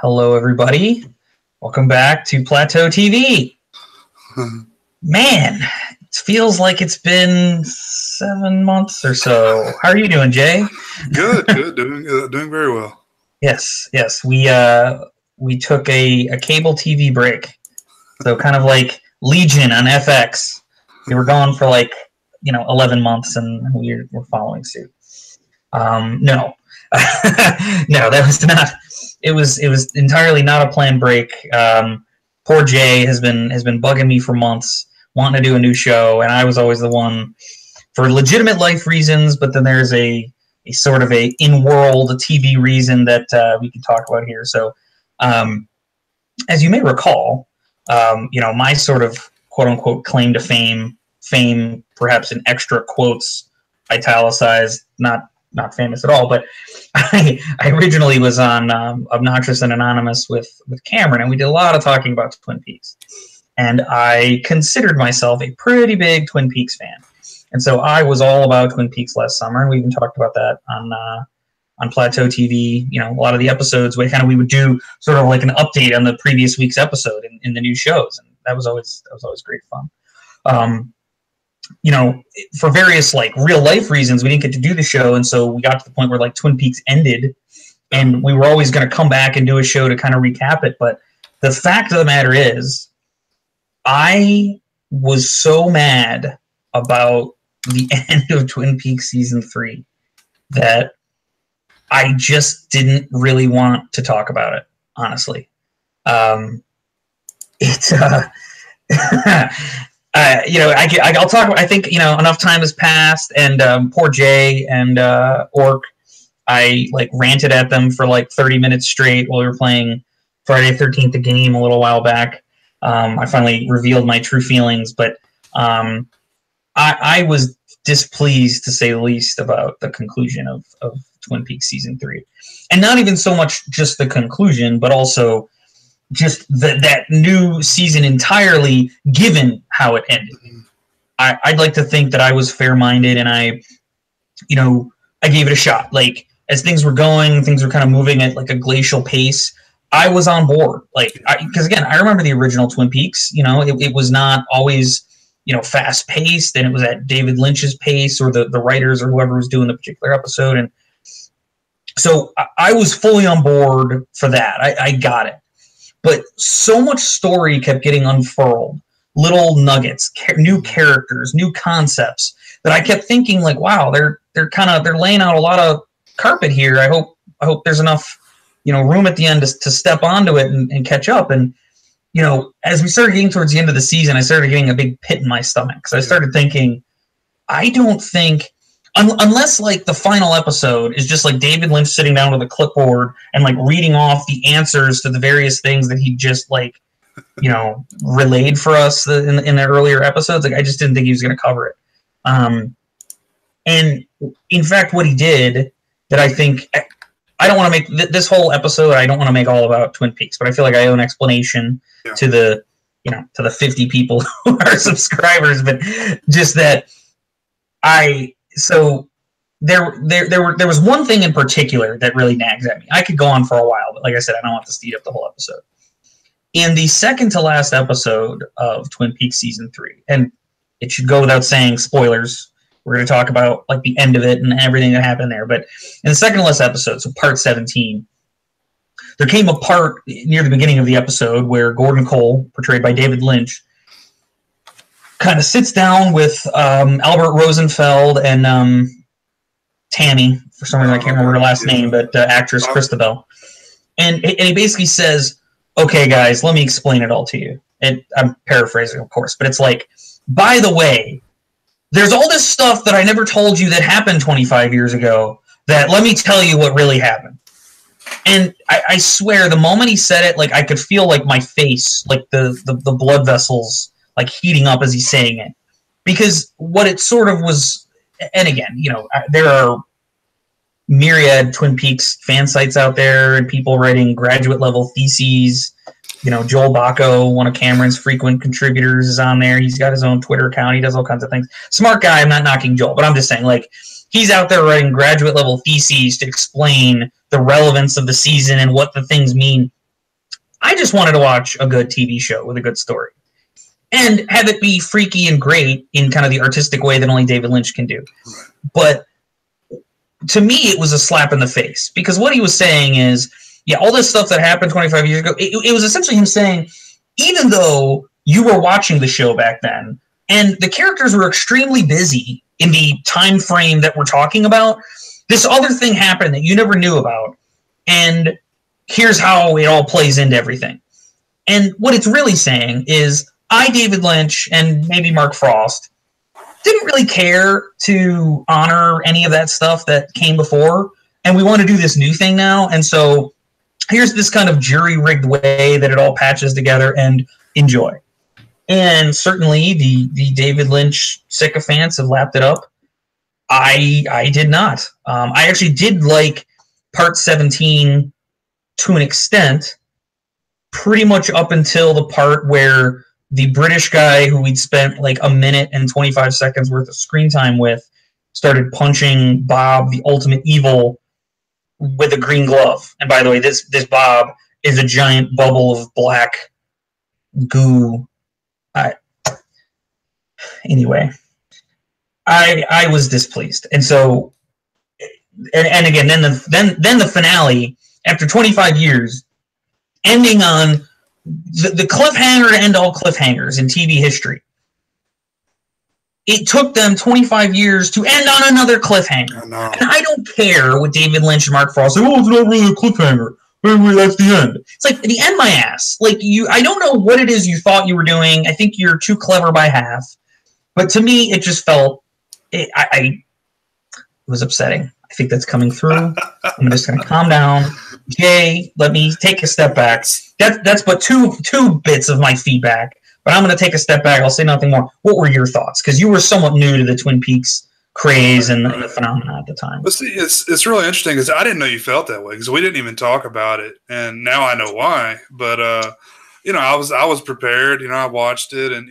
Hello, everybody. Welcome back to Plateau TV. Man, it feels like it's been 7 months or so. How are you doing, Jay? Good. Doing very well. Yes. We took a cable TV break, so kind of like Legion on FX. We were gone for 11 months, and we're following suit. No, no, that was not. It was entirely not a planned break. Poor Jay has been bugging me for months, wanting to do a new show, and I was always the one for legitimate life reasons. But then there's a sort of a in-world TV reason that we can talk about here. So, as you may recall, my sort of quote-unquote claim to fame, perhaps in extra quotes, italicized, not famous at all, but I originally was on Obnoxious and Anonymous with Cameron, and we did a lot of talking about Twin Peaks. And I considered myself a pretty big Twin Peaks fan. And so I was all about Twin Peaks last summer, and we even talked about that on Plateau TV. A lot of the episodes we would do sort of like an update on the previous week's episode in the new shows, and that was always great fun. For various real life reasons, we didn't get to do the show, and so we got to the point where Twin Peaks ended, and we were always going to come back and do a show to kind of recap it. But the fact of the matter is, I was so mad about the end of Twin Peaks season 3 that I just didn't really want to talk about it, honestly. I'll talk. I think enough time has passed, and poor Jay and Orc, I ranted at them for 30 minutes straight while we were playing Friday the 13th, the game a little while back. I finally revealed my true feelings, but I was displeased, to say the least, about the conclusion of Twin Peaks season 3, and not even so much just the conclusion, but also just that new season entirely, given how it ended. I'd like to think that I was fair-minded, and I gave it a shot. As things were going, things were kind of moving at a glacial pace, I was on board. Because again, I remember the original Twin Peaks. It was not always fast-paced, and it was at David Lynch's pace, or the writers or whoever was doing the particular episode. And so I was fully on board for that. I got it. But so much story kept getting unfurled, little nuggets, new characters, new concepts, that I kept thinking wow, they're laying out a lot of carpet here. I hope there's enough room at the end to step onto it and catch up. And as we started getting towards the end of the season, I started getting a big pit in my stomach, because I started thinking, I don't think, unless the final episode is just David Lynch sitting down with a clipboard and reading off the answers to the various things that he just relayed for us in the earlier episodes. I just didn't think he was going to cover it. And in fact, what he did, that I think, I don't want to make this whole episode, I don't want to make all about Twin Peaks, but I feel like I owe an explanation to the 50 people who are subscribers, but just that So there was one thing in particular that really nags at me. I could go on for a while, but like I said, I don't want to speed up the whole episode. In the second to last episode of Twin Peaks season 3, and it should go without saying, spoilers, we're going to talk about the end of it and everything that happened there. But in the second to last episode, so part 17, there came a part near the beginning of the episode where Gordon Cole, portrayed by David Lynch, kind of sits down with Albert Rosenfeld and Tammy, for some reason I can't remember her last name, but actress Christabel. And he basically says, okay, guys, let me explain it all to you. And I'm paraphrasing, of course, but it's by the way, there's all this stuff that I never told you that happened 25 years ago, that let me tell you what really happened. And I swear, the moment he said it, I could feel my face, the blood vessels heating up as he's saying it, because what it sort of was. And again, there are myriad Twin Peaks fan sites out there, and people writing graduate level theses. Joel Bacco, one of Cameron's frequent contributors, is on there. He's got his own Twitter account. He does all kinds of things. Smart guy. I'm not knocking Joel, but I'm just saying, he's out there writing graduate level theses to explain the relevance of the season and what the things mean. I just wanted to watch a good TV show with a good story. And have it be freaky and great in kind of the artistic way that only David Lynch can do. But to me, it was a slap in the face. Because what he was saying is, yeah, all this stuff that happened 25 years ago, it was essentially him saying, even though you were watching the show back then, and the characters were extremely busy in the time frame that we're talking about, this other thing happened that you never knew about. And here's how it all plays into everything. And what it's really saying is, David Lynch, and maybe Mark Frost, didn't really care to honor any of that stuff that came before, and we want to do this new thing now, and so here's this kind of jury-rigged way that it all patches together, and enjoy. And certainly the David Lynch sycophants have lapped it up. I did not. I actually did like Part 17 to an extent, pretty much up until the part where the British guy who we'd spent like a minute and 25 seconds worth of screen time with started punching Bob, the ultimate evil, with a green glove. And by the way, this Bob is a giant bubble of black goo. Anyway, I was displeased. And so, and again, then the finale, after 25 years, ending on the cliffhanger to end all cliffhangers in TV history. It took them 25 years to end on another cliffhanger. And I don't care what David Lynch and Mark Frost say, oh, it's not really a cliffhanger. That's the end. It's like, the end my ass. Like, I don't know what it is you thought you were doing. I think you're too clever by half. But to me, it just felt, it was upsetting. I think that's coming through. I'm just going to calm down. Jay, let me take a step back. That's but two bits of my feedback, but I'm going to take a step back. I'll say nothing more. What were your thoughts? Because you were somewhat new to the Twin Peaks craze and the phenomenon at the time. But see, it's really interesting because I didn't know you felt that way because we didn't even talk about it, and now I know why. But I was prepared. I watched it, and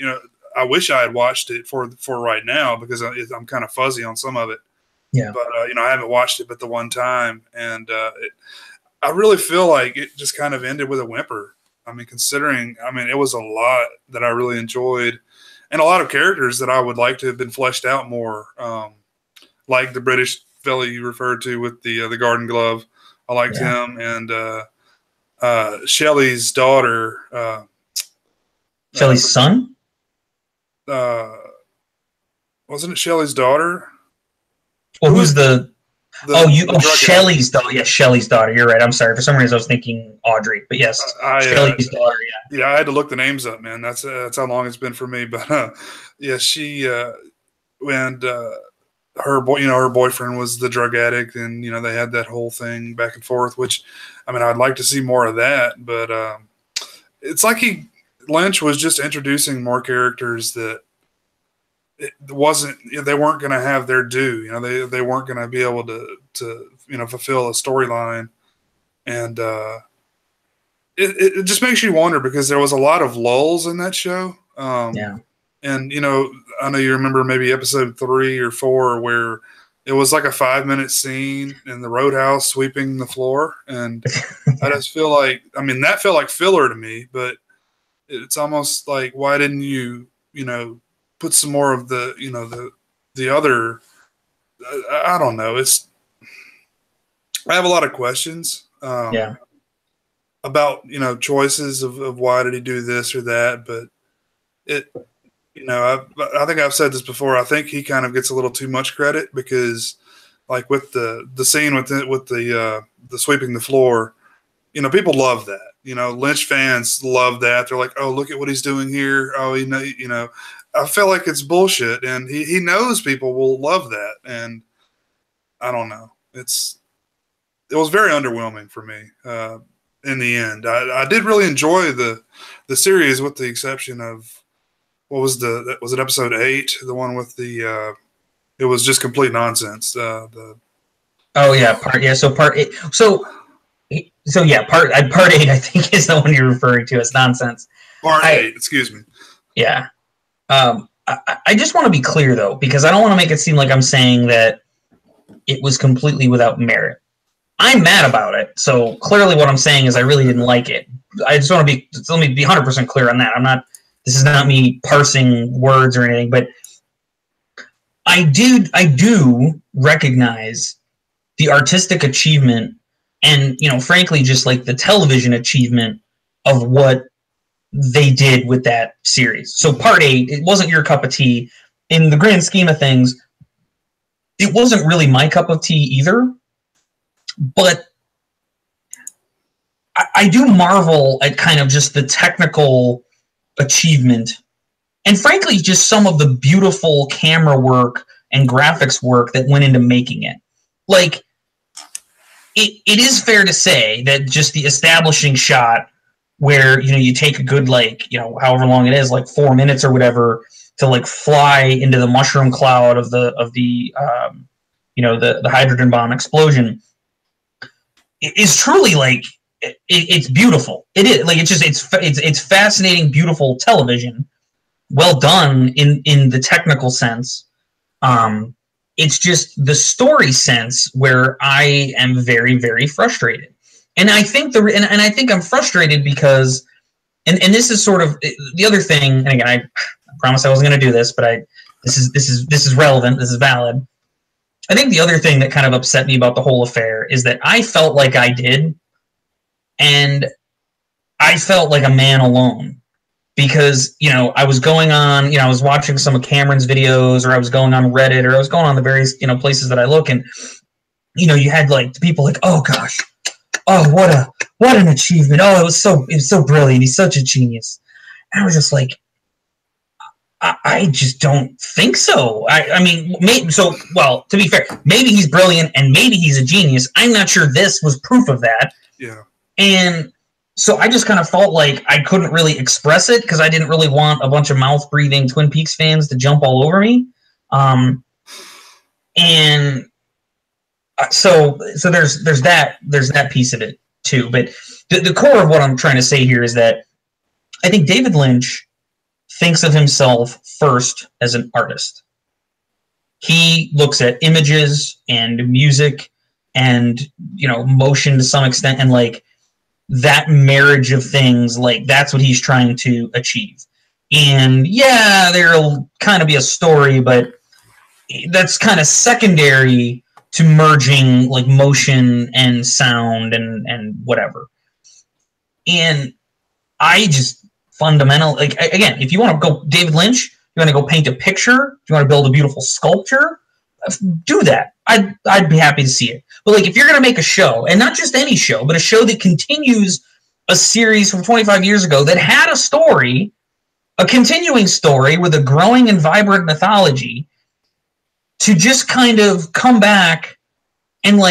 I wish I had watched it for right now because I'm kind of fuzzy on some of it. Yeah. But I haven't watched it but the one time, and I really feel like it just kind of ended with a whimper. Considering it was a lot that I really enjoyed, and a lot of characters that I would like to have been fleshed out more, like the British fella you referred to with the garden glove. I liked him, and Shelley's daughter. Shelley's son? Wasn't it Shelley's daughter? Well, who's Shelley's daughter. Yes, Shelley's daughter. You're right. I'm sorry. For some reason, I was thinking Audrey, but yes, Shelley's daughter. Yeah. Yeah, I had to look the names up, man. That's how long it's been for me. But she and her boyfriend was the drug addict, and they had that whole thing back and forth. Which, I'd like to see more of that. But it's like Lynch was just introducing more characters that. They weren't going to have their due. They weren't going to be able to fulfill a storyline, and it just makes you wonder because there was a lot of lulls in that show. And I know you remember maybe episode 3 or 4 where it was like a 5-minute scene in the roadhouse sweeping the floor, and I just feel like that felt like filler to me. But it's almost like, why didn't you put some more of the other, I don't know. I have a lot of questions about, choices of why did he do this or that. But I think I've said this before. I think he kind of gets a little too much credit because like with the scene with the sweeping the floor, people love that. Lynch fans love that. They're like, oh, look at what he's doing here. Oh, I feel like it's bullshit, and he knows people will love that, and I don't know. It was very underwhelming for me in the end. I did really enjoy the series, with the exception of was it episode 8, the one with the it was just complete nonsense. So part 8. Part 8, I think, is the one you're referring to as nonsense. Part 8, excuse me. Yeah. I just want to be clear, though, because I don't want to make it seem like I'm saying that it was completely without merit. I'm mad about it, so clearly what I'm saying is I really didn't like it. just want to be, let me be 100% clear on that. This is not me parsing words or anything, but I do recognize the artistic achievement and, frankly, just like the television achievement of what they did with that series. So part 8, it wasn't your cup of tea. In the grand scheme of things, it wasn't really my cup of tea either, but I do marvel at kind of just the technical achievement and frankly just some of the beautiful camera work and graphics work that went into making it. Like, it is fair to say that just the establishing shot where, you take a good, however long it is, 4 minutes or whatever, to fly into the mushroom cloud of the hydrogen bomb explosion is truly it's beautiful. It is it's fascinating, beautiful television, well done in the technical sense. It's just the story sense where I am very, very frustrated. And I think I think I'm frustrated because, and this is sort of the other thing. And again, I promised I wasn't going to do this, but this is relevant. This is valid. I think the other thing that kind of upset me about the whole affair is that I felt like I did, and I felt like a man alone because, I was going on, I was watching some of Cameron's videos, or I was going on Reddit, or I was going on the various, places that I look, and, you had people oh gosh, oh, what an achievement. Oh, it was so brilliant. He's such a genius. And I was just like, I just don't think so. I mean, well, to be fair, maybe he's brilliant and maybe he's a genius. I'm not sure this was proof of that. Yeah. And so I just kind of felt like I couldn't really express it because I didn't really want a bunch of mouth-breathing Twin Peaks fans to jump all over me. And so there's that piece of it too. But the core of what I'm trying to say here is that I think David Lynch thinks of himself first as an artist. He looks at images and music and, motion to some extent, and that marriage of things, that's what he's trying to achieve. And yeah, there'll kind of be a story, but that's kind of secondary to merging motion and sound and whatever. And I just fundamentally, again, if you want to go David Lynch, you want to go paint a picture, you want to build a beautiful sculpture, do that. I'd be happy to see it. But if you're going to make a show, and not just any show, but a show that continues a series from 25 years ago that had a story, a continuing story with a growing and vibrant mythology, to just kind of come back and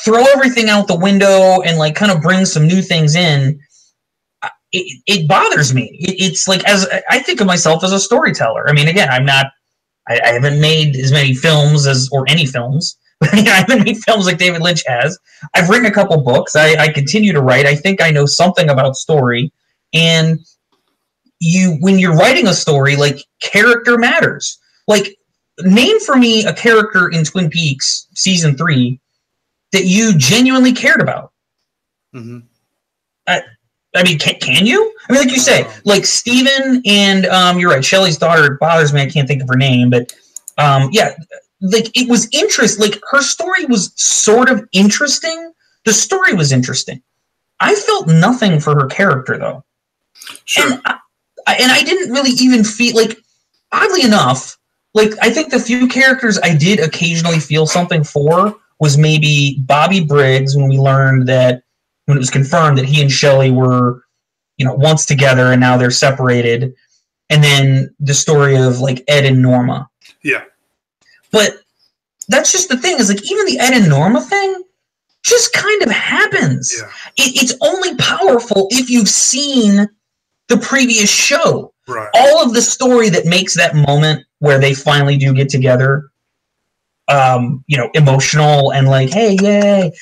throw everything out the window and kind of bring some new things in, it bothers me. It's as I think of myself as a storyteller. I mean, again, I haven't made as many films or any films. I haven't made films like David Lynch has. I've written a couple books. I continue to write. I think I know something about story. And when you're writing a story, character matters. Name for me a character in Twin Peaks season 3 that you genuinely cared about. Mm-hmm. I mean, can you? I mean, you say, Steven and you're right, Shelley's daughter, it bothers me. I can't think of her name, but yeah, it was interesting. Her story was sort of interesting. The story was interesting. I felt nothing for her character, though. Sure. And I didn't really even feel oddly enough, I think the few characters I did occasionally feel something for was maybe Bobby Briggs, when we learned that, when it was confirmed that he and Shelley were, once together and now they're separated. And then the story of Ed and Norma. Yeah. But that's just the thing is even the Ed and Norma thing just kind of happens. Yeah. It's only powerful if you've seen the previous show. Right. All of the story that makes that moment where they finally do get together, emotional and hey, yay,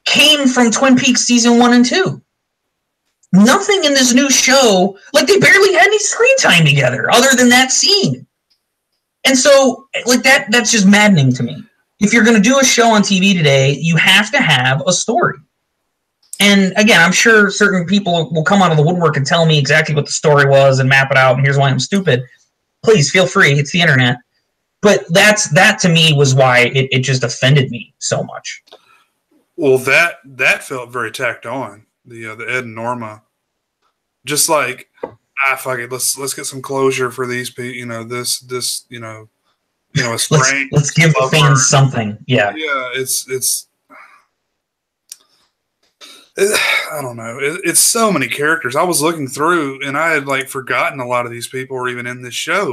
came from Twin Peaks season 1 and 2. Nothing in this new show, they barely had any screen time together other than that scene. And so, that's just maddening to me. If you're going to do a show on TV today, you have to have a story. And again, I'm sure certain people will come out of the woodwork and tell me exactly what the story was and map it out, and here's why I'm stupid. Please feel free. It's the internet. But that to me was why it just offended me so much. Well, that felt very tacked on. The Ed and Norma, just like fuck it, let's get some closure for these people. You know, this a sprain. let's give the fans something. Yeah, it's. I don't know. It's so many characters. I was looking through, and I had like forgotten a lot of these people were even in this show.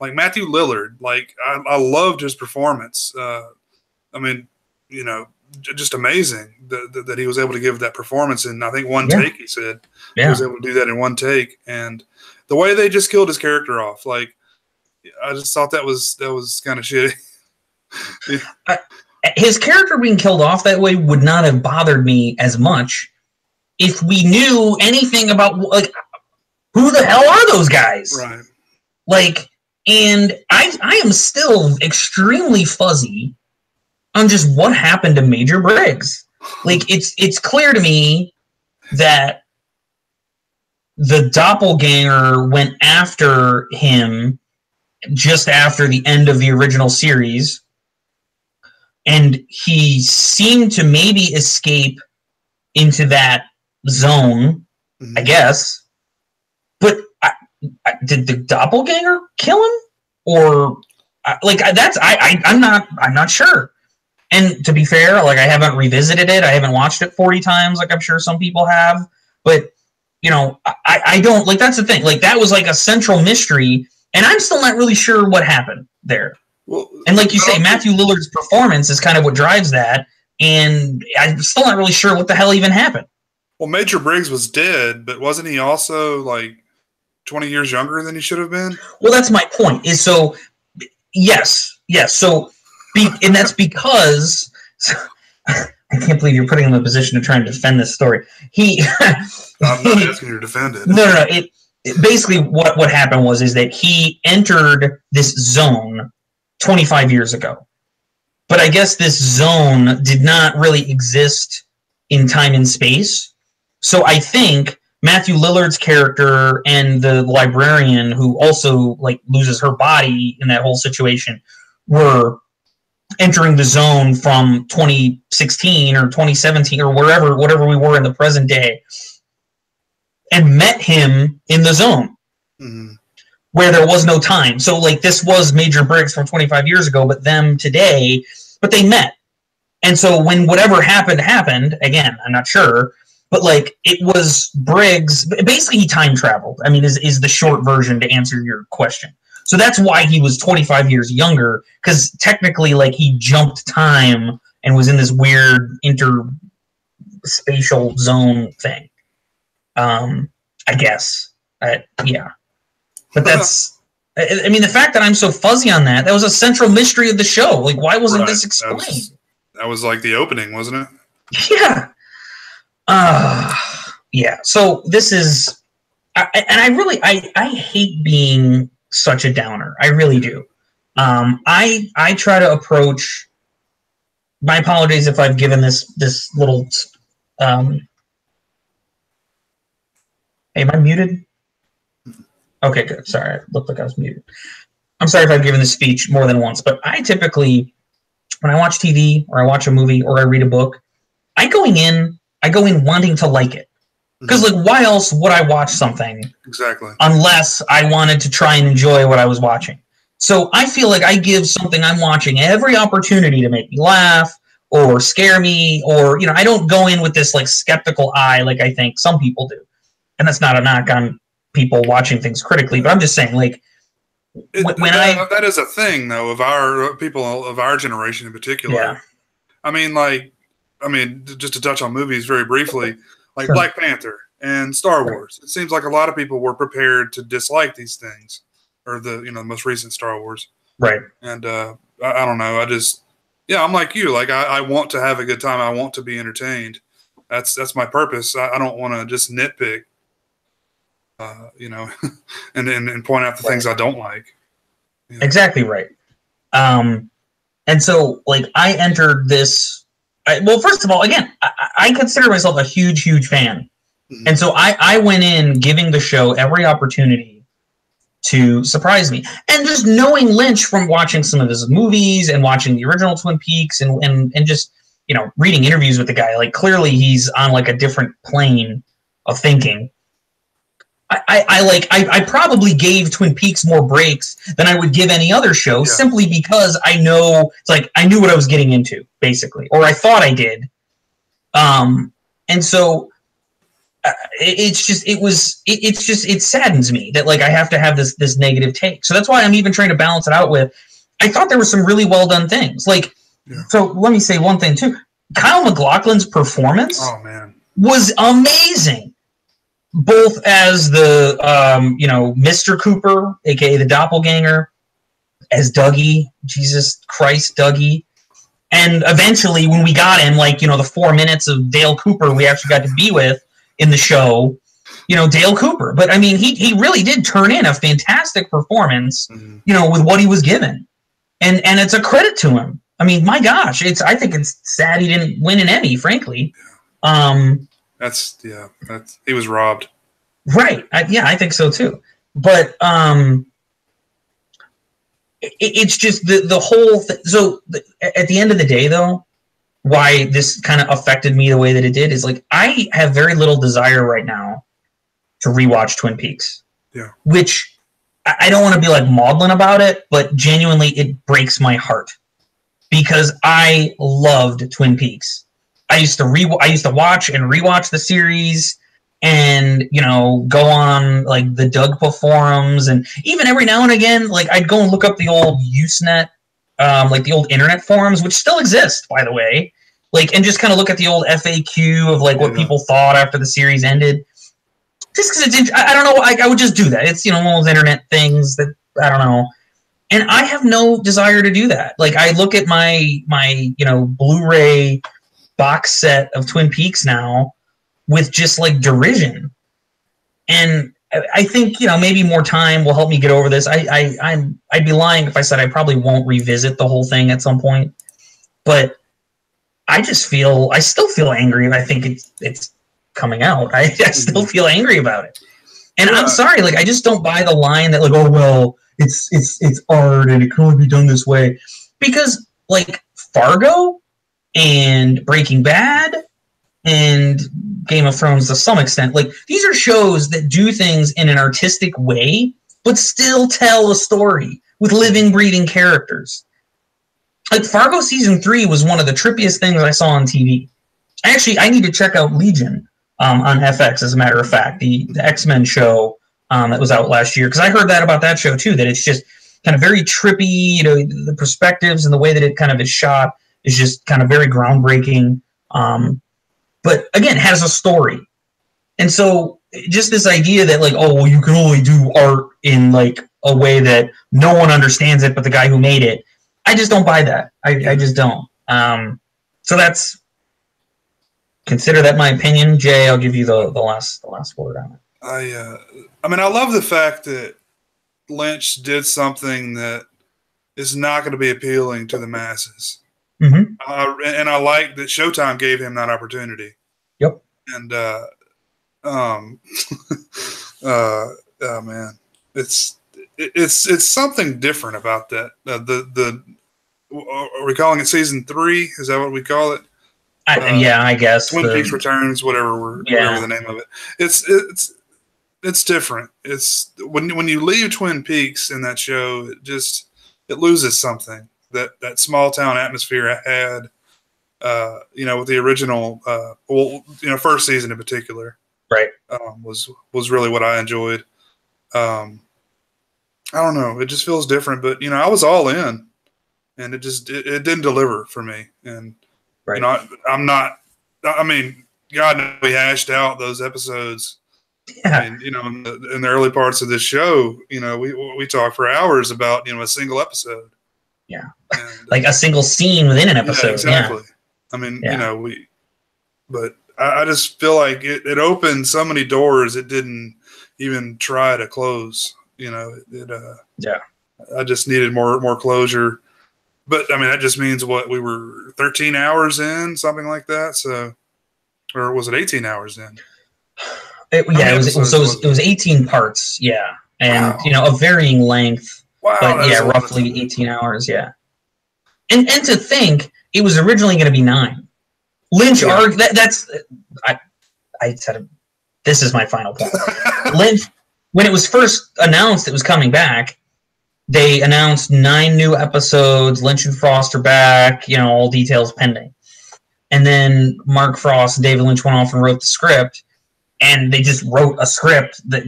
Like Matthew Lillard. Like I loved his performance. I mean, just amazing that he was able to give that performance in, I think, one take. He said he was able to do that in one take, and the way they just killed his character off, like I just thought that was kind of shitty. His character being killed off that way would not have bothered me as much if we knew anything about, like, who the hell are those guys? Right. Like, and I am still extremely fuzzy on just what happened to Major Briggs. Like, it's clear to me that the doppelganger went after him just after the end of the original series, and he seemed to maybe escape into that zone, I guess. But did the doppelganger kill him, or I'm not sure. And to be fair, like, I haven't revisited it. I haven't watched it 40 times, like I'm sure some people have. But I don't, like, that's the thing. Like, that was like a central mystery, and I'm still not really sure what happened there. Well, and like you say, Matthew Lillard's performance is kind of what drives that, and I'm still not really sure what the hell even happened. Well, Major Briggs was dead, but wasn't he also like 20 years younger than he should have been? Well, that's my point. Is so, yes. So, and that's because I can't believe you're putting him in a position to try and defend this story. I'm not asking you to defend it. No. It basically what happened is that he entered this zone 25 years ago. But I guess this zone did not really exist in time and space. So I think Matthew Lillard's character and the librarian, who also like loses her body in that whole situation, were entering the zone from 2016 or 2017 or whatever we were in the present day, and met him in the zone. Mm-hmm. Where there was no time. So, like, this was Major Briggs from 25 years ago, but them today, but they met. And so when whatever happened, again, I'm not sure, but, like, it was Briggs, basically he time traveled, I mean, is the short version to answer your question. So that's why he was 25 years younger, because technically, like, he jumped time and was in this weird interspatial zone thing. I guess. Yeah. But that's, I mean, the fact that I'm so fuzzy on that was a central mystery of the show. Like, why wasn't this explained? That was like the opening, wasn't it? Yeah. Yeah. So this is, I hate being such a downer. I really do. I try to approach, my apologies if I've given this little, hey, am I muted? Okay, good. Sorry, I looked like I was muted. I'm sorry if I've given this speech more than once, but I typically, when I watch TV or I watch a movie or I read a book, I go in wanting to like it. Because, like, why else would I watch something? Exactly. Unless I wanted to try and enjoy what I was watching. So I feel like I give something I'm watching every opportunity to make me laugh or scare me, or, I don't go in with this, like, skeptical eye like I think some people do. And that's not a knock on people watching things critically, but I'm just saying, like, that is a thing, though, of our people of our generation in particular. Yeah. I mean, just to touch on movies very briefly, like sure. Black Panther and Star Wars. It seems like a lot of people were prepared to dislike these things, or the most recent Star Wars. Right. And I don't know. I'm like you. Like I want to have a good time. I want to be entertained. That's my purpose. I don't want to just nitpick. And point out the things I don't like. Exactly right. And so, like, I entered this. Well, first of all, again, I consider myself a huge fan. Mhm. And so I went in giving the show every opportunity to surprise me. And just knowing Lynch from watching some of his movies and watching the original Twin Peaks and just, you know, reading interviews with the guy, like clearly he's on like a different plane of thinking. I probably gave Twin Peaks more breaks than I would give any other show, simply because I know it's like I knew what I was getting into, basically, or I thought I did. And so it saddens me that like I have to have this negative take. So that's why I'm even trying to balance it out with, I thought there were some really well done things. Like, so let me say one thing too. Kyle MacLachlan's performance was amazing. Both as the, Mr. Cooper, aka the doppelganger, as Dougie, Jesus Christ, Dougie. And eventually, when we got him, like, the 4 minutes of Dale Cooper we actually got to be with in the show, Dale Cooper. But, I mean, he really did turn in a fantastic performance, with what he was given. And it's a credit to him. I mean, my gosh, I think it's sad he didn't win an Emmy, frankly. He was robbed. Right. I think so too. But it's just the whole thing. So at the end of the day, though, why this kind of affected me the way that it did is like I have very little desire right now to rewatch Twin Peaks. Yeah. Which I don't want to be like maudlin about it, but genuinely it breaks my heart because I loved Twin Peaks. I used to watch and rewatch the series and, go on like the Dugpa forums, and even every now and again, like I'd go and look up the old Usenet, like the old internet forums, which still exist, by the way, like, and just kind of look at the old FAQ of like what people thought after the series ended. Just because it's, I don't know, I would just do that. It's, one of those internet things that, I don't know. And I have no desire to do that. Like I look at my Blu-ray box set of Twin Peaks now with just like derision, and I think maybe more time will help me get over this. I'd be lying if I said I probably won't revisit the whole thing at some point, but I still feel angry, and I think it's coming out. I still feel angry about it, and I'm sorry, like I just don't buy the line that like, oh well, it's art and it can only be done this way, because like Fargo and Breaking Bad and Game of Thrones to some extent, like these are shows that do things in an artistic way but still tell a story with living, breathing characters. Like Fargo season 3 was one of the trippiest things I saw on TV. I need to check out Legion on FX, as a matter of fact, the X-Men show that was out last year, because I heard that about that show too, that it's just kind of very trippy, the perspectives and the way that it kind of is shot is just kind of very groundbreaking. But again, it has a story. And so just this idea that like, oh, well, you can only do art in like a way that no one understands it but the guy who made it, I just don't buy that. I just don't. So consider that my opinion. Jay, I'll give you the last word on it. I mean, I love the fact that Lynch did something that is not going to be appealing to the masses. Mm-hmm. And I like that Showtime gave him that opportunity. Yep. And oh man, it's something different about that. Are we calling it season 3? Is that what we call it? I guess Twin Peaks Returns, whatever the name of it. It's different. It's when you leave Twin Peaks in that show, it loses something. That small town atmosphere I had, with the original, first season in particular, right? Was really what I enjoyed. I don't know, it just feels different, but I was all in, and it didn't deliver for me, and right. I'm not. I mean, God knows we hashed out those episodes. Yeah. And in the early parts of this show, we talked for hours about a single episode. Yeah, and, like a single scene within an episode. Yeah, exactly. Yeah. I mean, but I just feel like it opened so many doors it didn't even try to close. I just needed more closure. But I mean, that just means we were 13 hours in, something like that. So Or was it 18 hours then? It was 18 parts, yeah. And, wow. Of varying length. Wow, but, yeah, roughly 18 hours, yeah. And to think, it was originally going to be 9. Lynch argued, I said, this is my final point. Lynch, when it was first announced it was coming back, they announced 9 new episodes, Lynch and Frost are back, all details pending. And then Mark Frost and David Lynch went off and wrote the script, and they just wrote a script that,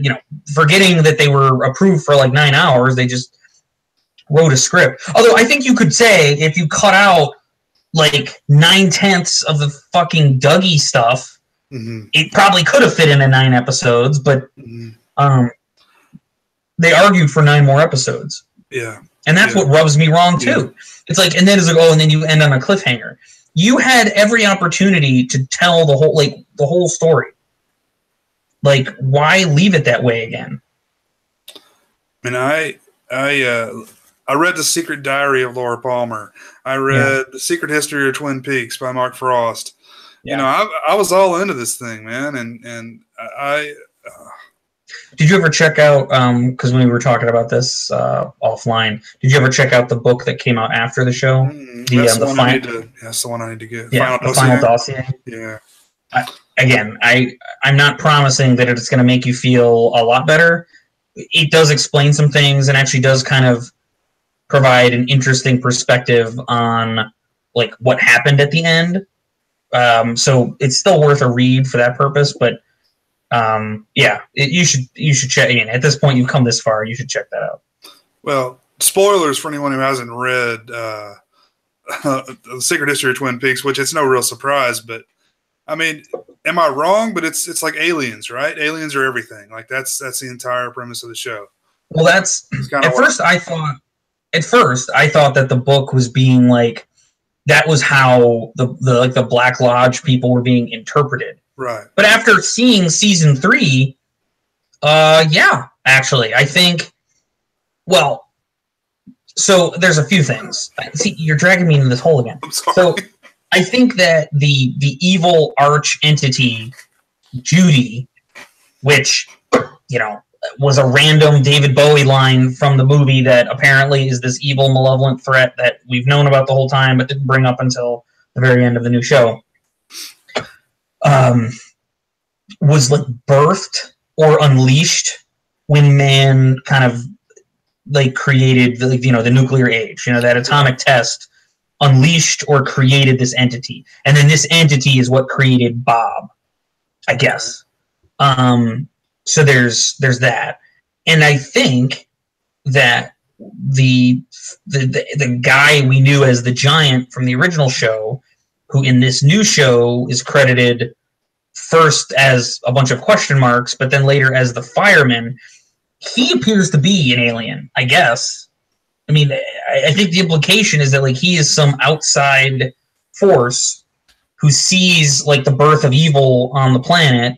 forgetting that they were approved for like 9 hours, they just wrote a script. Although I think you could say if you cut out like 9/10 of the fucking Dougie stuff, it probably could have fit into 9 episodes, but they argued for 9 more episodes. Yeah. And that's what rubs me wrong too. It's like, and then it's like, and then you end on a cliffhanger. You had every opportunity to tell the whole story. Like, why leave it that way again? And I read The Secret Diary of Laura Palmer. I read The Secret History of Twin Peaks by Mark Frost. Yeah. I was all into this thing, man, and I. Did you ever check out? Because when we were talking about this offline, did you ever check out the book that came out after the show? That's the one I need to get. Yeah, Final Dossier. Yeah. I'm not promising that it's going to make you feel a lot better. It does explain some things and actually does kind of provide an interesting perspective on like what happened at the end. So it's still worth a read for that purpose. But you should check. At this point, you've come this far. You should check that out. Well, spoilers for anyone who hasn't read The Secret History of Twin Peaks, which it's no real surprise, but I mean, am I wrong? But it's like aliens, right? Aliens are everything. Like that's the entire premise of the show. Well, at first I thought that the book was being like that was how the Black Lodge people were being interpreted. Right. But after seeing season 3, actually, I think. Well, so there's a few things. See, you're dragging me into this hole again. I'm sorry. So I think that the evil arch entity, Judy, which, was a random David Bowie line from the movie that apparently is this evil, malevolent threat that we've known about the whole time but didn't bring up until the very end of the new show, was like birthed or unleashed when man kind of like created the nuclear age, that atomic test unleashed or created this entity. And then this entity is what created Bob, I guess. So there's that. And I think that the guy we knew as the Giant from the original show, who in this new show is credited first as a bunch of question marks, but then later as the fireman, he appears to be an alien, I guess. I mean, I think the implication is that like he is some outside force who sees like the birth of evil on the planet,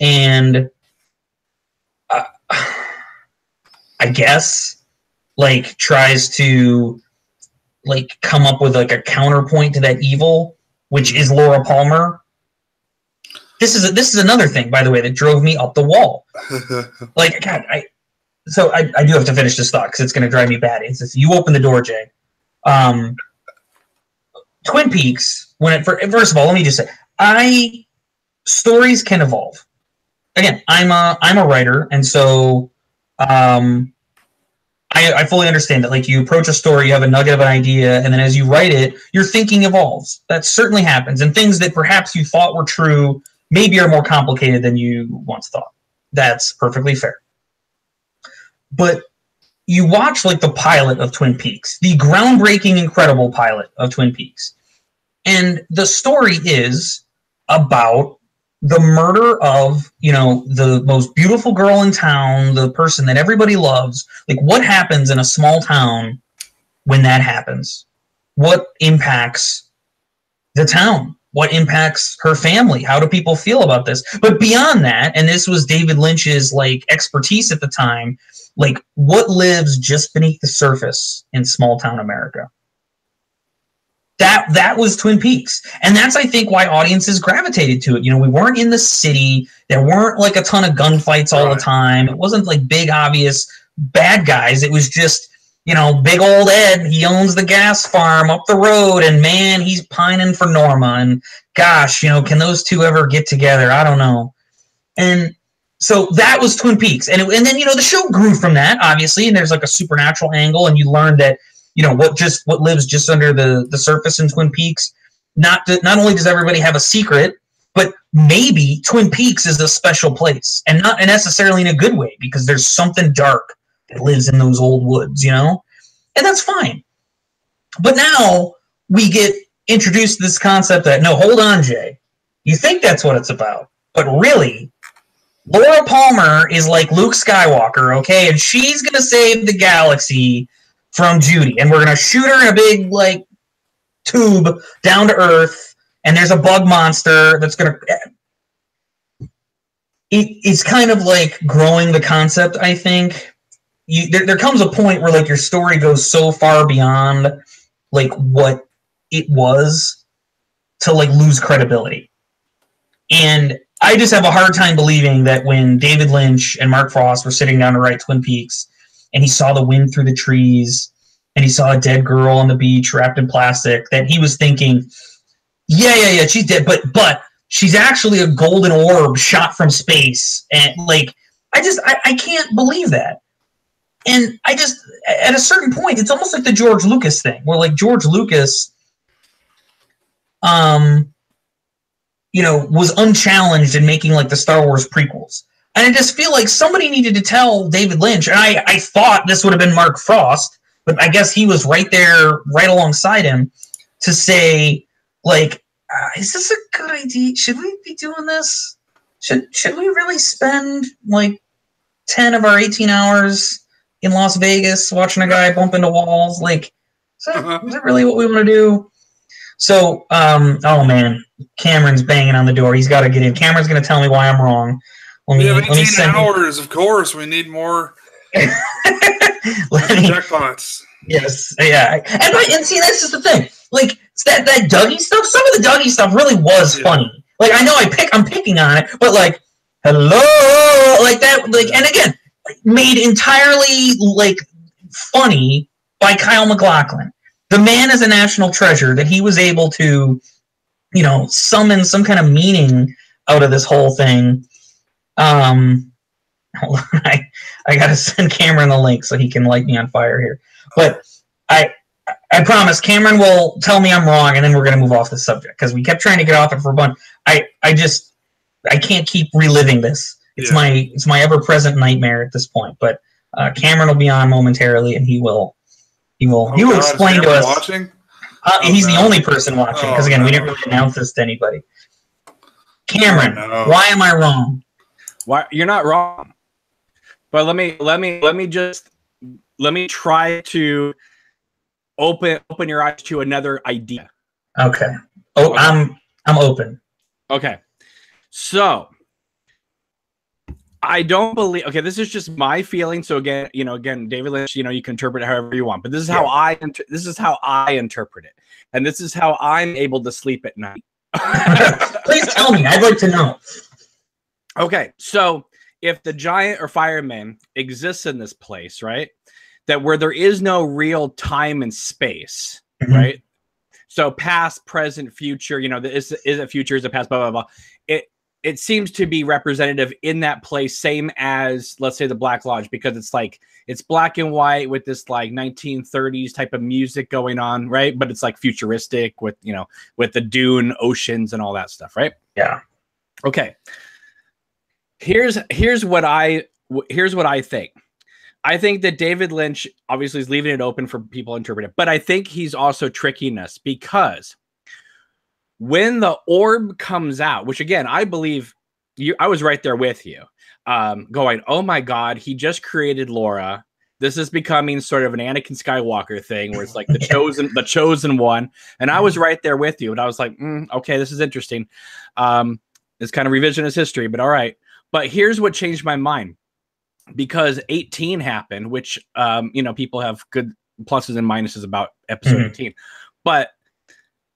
and I guess like tries to like come up with like a counterpoint to that evil, which is Laura Palmer. This is another thing, by the way, that drove me up the wall. Like, God, I do have to finish this thought because it's going to drive me batty. It's just, you open the door, Jay. Twin Peaks. First of all, let me just say, stories can evolve. Again, I'm a writer, and so I fully understand that. Like, you approach a story, you have a nugget of an idea, and then as you write it, your thinking evolves. That certainly happens, and things that perhaps you thought were true maybe are more complicated than you once thought. That's perfectly fair. But you watch like the pilot of Twin Peaks, the groundbreaking, incredible pilot of Twin Peaks, and the story is about the murder of, the most beautiful girl in town, the person that everybody loves. Like, what happens in a small town when that happens? What impacts the town? What impacts her family? How do people feel about this? But beyond that, and this was David Lynch's like expertise at the time, like what lives just beneath the surface in small town America? That was Twin Peaks. And that's, I think, why audiences gravitated to it. You know, we weren't in the city. There weren't like a ton of gunfights all the time. It wasn't like big, obvious bad guys. It was just, you know, big old Ed. He owns the gas farm up the road, and man, he's pining for Norma. And gosh, you know, can those two ever get together? I don't know. And so that was Twin Peaks. And then, you know, the show grew from that, obviously, and there's like a supernatural angle, and you learn that, you know, what lives just under the surface in Twin Peaks. Not only does everybody have a secret, but maybe Twin Peaks is a special place, and not necessarily in a good way, because there's something dark that lives in those old woods, you know? And that's fine. But now we get introduced to this concept that, no, hold on, Jay. You think that's what it's about, but really, Laura Palmer is like Luke Skywalker, okay? And she's going to save the galaxy from Judy. And we're going to shoot her in a big, like, tube down to Earth, and there's a bug monster that's going to... It's kind of like growing the concept, I think. There comes a point where, like, your story goes so far beyond, like, what it was to, like, lose credibility. And I just have a hard time believing that when David Lynch and Mark Frost were sitting down to write Twin Peaks, and he saw the wind through the trees, and he saw a dead girl on the beach wrapped in plastic, that he was thinking, yeah, she's dead, but she's actually a golden orb shot from space. And, like, I can't believe that. And I just, at a certain point, it's almost like the George Lucas thing, where, like, George Lucas, you know, was unchallenged in making, like, the Star Wars prequels. And I just feel like somebody needed to tell David Lynch, and I thought this would have been Mark Frost, but I guess he was right there, right alongside him, to say, like, is this a good idea? Should we be doing this? Should we really spend, like, 10 of our 18 hours in Las Vegas watching a guy bump into walls? Like, is that really what we want to do? So, oh man, Cameron's banging on the door. He's got to get in. Cameron's going to tell me why I'm wrong. We have 18 hours, of course. We need more jackpots. Yes, yeah. And see, that's just the thing. Like, that Dougie stuff, some of the Dougie stuff really was funny. Like, I know I'm picking on it, but, like, hello, like that, like, and again, made entirely, like, funny by Kyle MacLachlan. The man is a national treasure that he was able to, you know, summon some kind of meaning out of this whole thing. Hold on, I gotta send Cameron the link so he can light me on fire here. But I promise Cameron will tell me I'm wrong, and then we're gonna move off the subject, because we kept trying to get off it for a bunch. I can't keep reliving this. It's my ever-present nightmare at this point. But Cameron will be on momentarily, and he will explain to us. Watching? He's the only person watching, because again, we didn't really announce this to anybody. Cameron, why am I wrong? Why you're not wrong? But let me try to open your eyes to another idea. Okay. Oh, okay. I'm open. Okay. So I don't believe. Okay, this is just my feeling. So again, David Lynch, you can interpret it however you want. But this is how I interpret it, and this is how I'm able to sleep at night. Please tell me. I'd like to know. Okay, so if the giant or fireman exists in this place, right, that where there is no real time and space, right? So past, present, future, is it future, is it past, blah, blah, blah. It seems to be representative in that place, same as, let's say, the Black Lodge, because it's black and white with this like 1930s type of music going on, right? But it's like futuristic with, with the dune, oceans, and all that stuff, right? Yeah. Okay. Here's what I think. I think that David Lynch obviously is leaving it open for people to interpret it, but I think he's also tricking us, because when the orb comes out, which again, I believe I was right there with you, going, oh my God, he just created Laura. This is becoming sort of an Anakin Skywalker thing where it's like the chosen one. And I was right there with you. And I was like, okay, this is interesting. It's kind of revisionist history, but all right. But here's what changed my mind, because 18 happened, which, people have good pluses and minuses about episode 18. But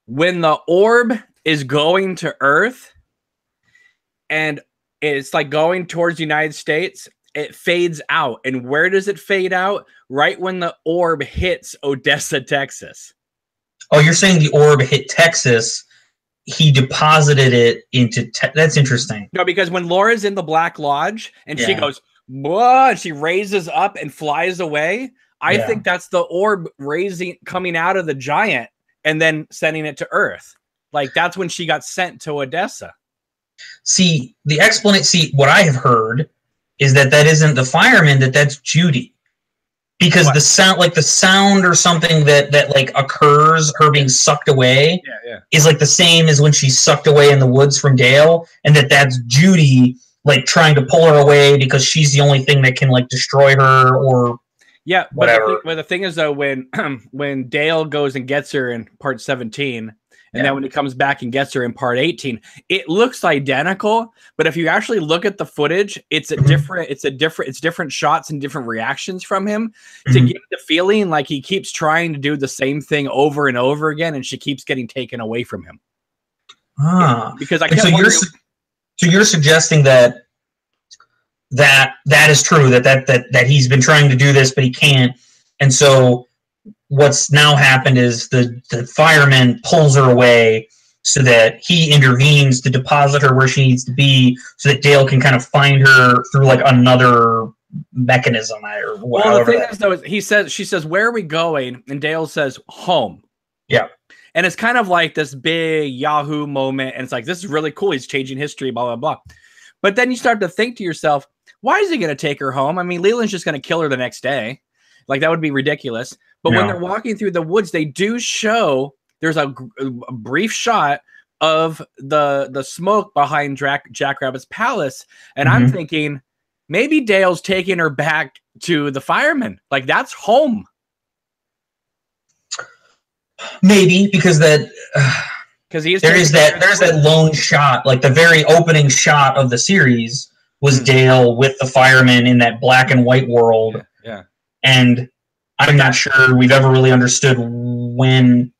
when the orb is going to Earth and it's like going towards the United States, it fades out. And where does it fade out? Right when the orb hits Odessa, Texas. Oh, you're saying the orb hit Texas. He deposited it into that's interesting. No, because when Laura's in the Black Lodge and she goes, whoa, and she raises up and flies away, I think that's the orb coming out of the giant and then sending it to Earth. Like, that's when she got sent to Odessa. See, the explanation, what I have heard is that isn't the fireman, that's Judy. Because the sound or something that like occurs, her being sucked away, is like the same as when she's sucked away in the woods from Dale, and that's Judy like trying to pull her away because she's the only thing that can like destroy her or whatever. But the thing is though, when Dale goes and gets her in part 17, and then when he comes back and gets her in part 18, it looks identical. But if you actually look at the footage, it's different shots and different reactions from him to get the feeling like he keeps trying to do the same thing over and over again, and she keeps getting taken away from him. Because I kept wondering. So you're suggesting that is true, that he's been trying to do this, but he can't, and so what's now happened is the fireman pulls her away so that he intervenes to deposit her where she needs to be so that Dale can kind of find her through like another mechanism or whatever. Well, the thing is though, she says, where are we going? And Dale says, home. Yeah. And it's kind of like this big Yahoo moment. And it's like, this is really cool. He's changing history, blah, blah, blah. But then you start to think to yourself, why is he going to take her home? I mean, Leland's just going to kill her the next day. Like, that would be ridiculous. But when they're walking through the woods, they do show there's a brief shot of the smoke behind Jack Rabbit's palace. And I'm thinking maybe Dale's taking her back to the fireman. Like, that's home. Maybe because there's that lone shot, like the very opening shot of the series was Dale with the fireman in that black and white world. Yeah. And I'm not sure we've ever really understood when.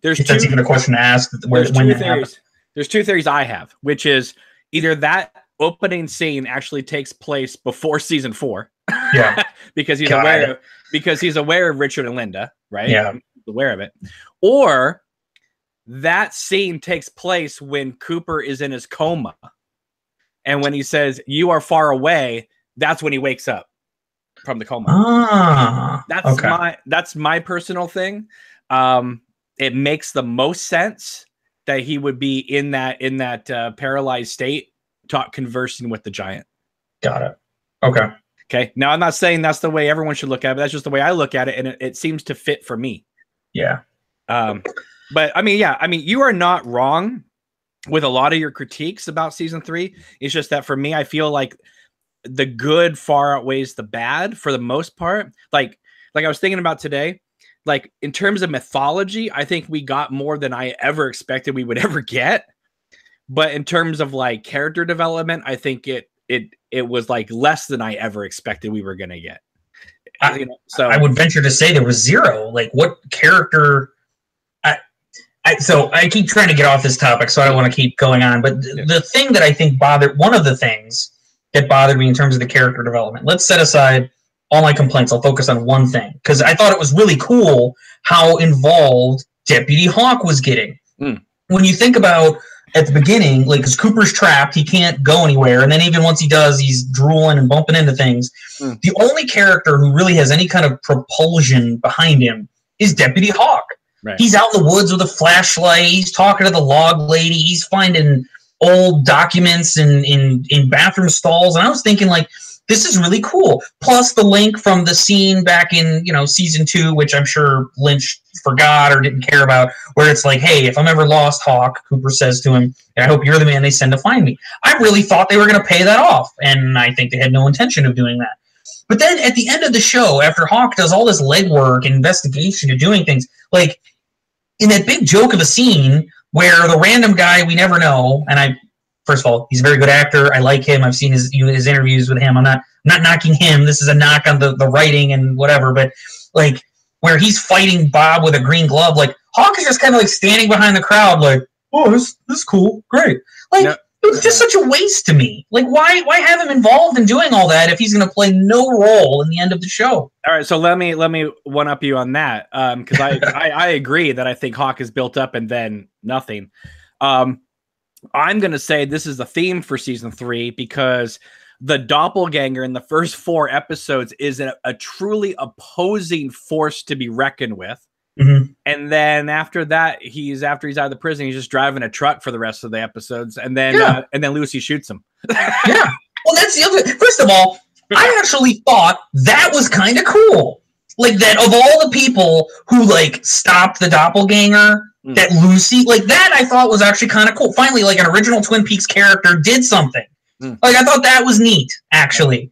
That's even a question to ask. There's two theories I have, which is either that opening scene actually takes place before season 4. Yeah. because he's aware of Richard and Linda, right? Yeah. He's aware of it. Or that scene takes place when Cooper is in his coma. And when he says, "You are far away," that's when he wakes up from the coma. That's my personal thing. It makes the most sense that he would be in that paralyzed state, conversing with the giant. Got it. Okay. Now I'm not saying that's the way everyone should look at it. That's just the way I look at it, and it seems to fit for me. Yeah. But I mean, you are not wrong with a lot of your critiques about season 3. It's just that for me, I feel like the good far outweighs the bad for the most part. Like I was thinking about today, like in terms of mythology, I think we got more than I ever expected we would ever get. But in terms of like character development, I think it was like less than I ever expected we were going to get. So I would venture to say there was zero. Like, what character? So I keep trying to get off this topic, so I don't want to keep going on. But the thing that I think one of the things that bothered me in terms of the character development, let's set aside all my complaints. I'll focus on one thing, because I thought it was really cool how involved Deputy Hawk was getting. When you think about at the beginning, like, because Cooper's trapped, he can't go anywhere, and then even once he does, he's drooling and bumping into things. The only character who really has any kind of propulsion behind him is Deputy Hawk. Right. He's out in the woods with a flashlight. He's talking to the log lady. He's finding old documents in bathroom stalls. And I was thinking, like, this is really cool. Plus the link from the scene back in, season 2, which I'm sure Lynch forgot or didn't care about, where it's like, hey, if I'm ever lost, Hawk, Cooper says to him, and I hope you're the man they send to find me. I really thought they were going to pay that off, and I think they had no intention of doing that. But then at the end of the show, after Hawk does all this legwork and investigation and doing things, like, in that big joke of a scene where the random guy we never know, and first of all, he's a very good actor. I like him. I've seen his interviews with him. I'm not knocking him. This is a knock on the writing and whatever. But like where he's fighting Bob with a green glove, like Hawk is just kind of like standing behind the crowd, like, oh, this is cool, great. Like, no. It's just such a waste to me. Like, why have him involved in doing all that if he's going to play no role in the end of the show? All right, so let me one up you on that, because I agree that I think Hawk is built up and then nothing. I'm going to say this is the theme for season 3 because the doppelganger in the first 4 episodes is a truly opposing force to be reckoned with. Mm-hmm. And then after that, he's out of the prison, he's just driving a truck for the rest of the episodes, and then Lucy shoots him. Yeah. Well, that's the other. First of all, I actually thought that was kind of cool. Like, that of all the people who like stopped the doppelganger, that Lucy, like, that I thought was actually kind of cool. Finally, like, an original Twin Peaks character did something. Like, I thought that was neat, actually.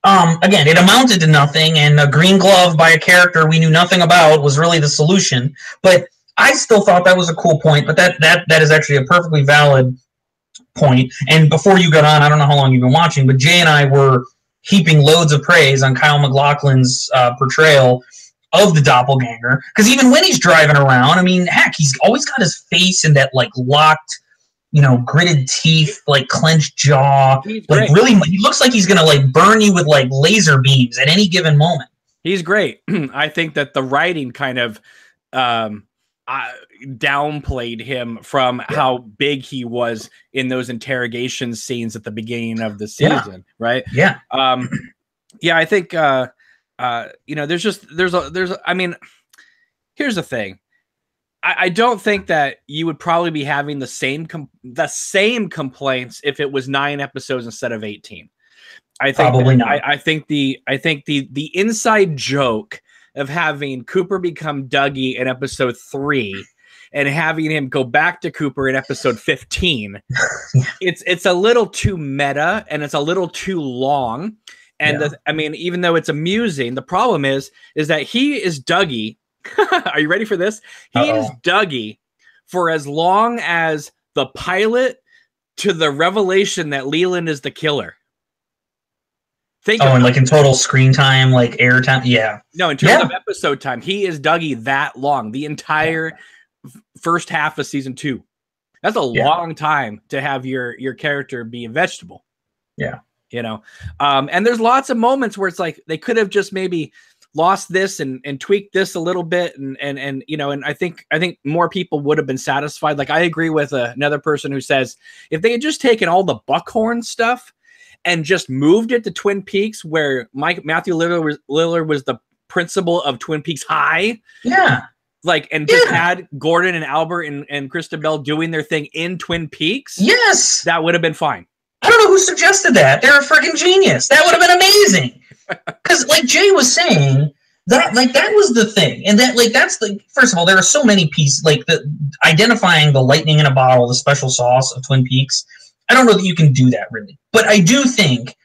Again, it amounted to nothing, and a green glove by a character we knew nothing about was really the solution. But I still thought that was a cool point, but that is actually a perfectly valid point. And before you got on, I don't know how long you've been watching, but Jay and I were heaping loads of praise on Kyle MacLachlan's portrayal of the doppelganger, because even when he's driving around, I mean, heck, he's always got his face in that, like, locked, you know, gritted teeth, like clenched jaw. Like, really, he looks like he's gonna like burn you with like laser beams at any given moment. He's great. I think that the writing kind of downplayed him from how big he was in those interrogation scenes at the beginning of the season, right? Yeah. I think you know, I mean, here's the thing. I don't think that you would probably be having the same complaints if it was 9 episodes instead of 18. I think probably not. I think the inside joke of having Cooper become Dougie in episode 3 and having him go back to Cooper in episode 15, it's a little too meta and it's a little too long. And I mean, even though it's amusing, the problem is that he is Dougie. Are you ready for this? He is Dougie for as long as the pilot to the revelation that Leland is the killer. And like in total screen time, like air time, No, in terms of episode time, he is Dougie that long. The entire first half of season 2. That's a long time to have your character be a vegetable. Yeah, you know. And there's lots of moments where it's like they could have just maybe lost this and tweaked this a little bit, and you know, and I think more people would have been satisfied. Like, I agree with another person who says if they had just taken all the Buckhorn stuff and just moved it to Twin Peaks, where Matthew Lillard was the principal of Twin Peaks High, just had Gordon and Albert and Christabel doing their thing in Twin Peaks, that would have been fine. I don't know who suggested that. They're a freaking genius. That would have been amazing. Because, like Jay was saying, that was the thing, and that's the first of all, there are so many pieces, like identifying the lightning in a bottle, the special sauce of Twin Peaks. I don't know that you can do that really, but I do think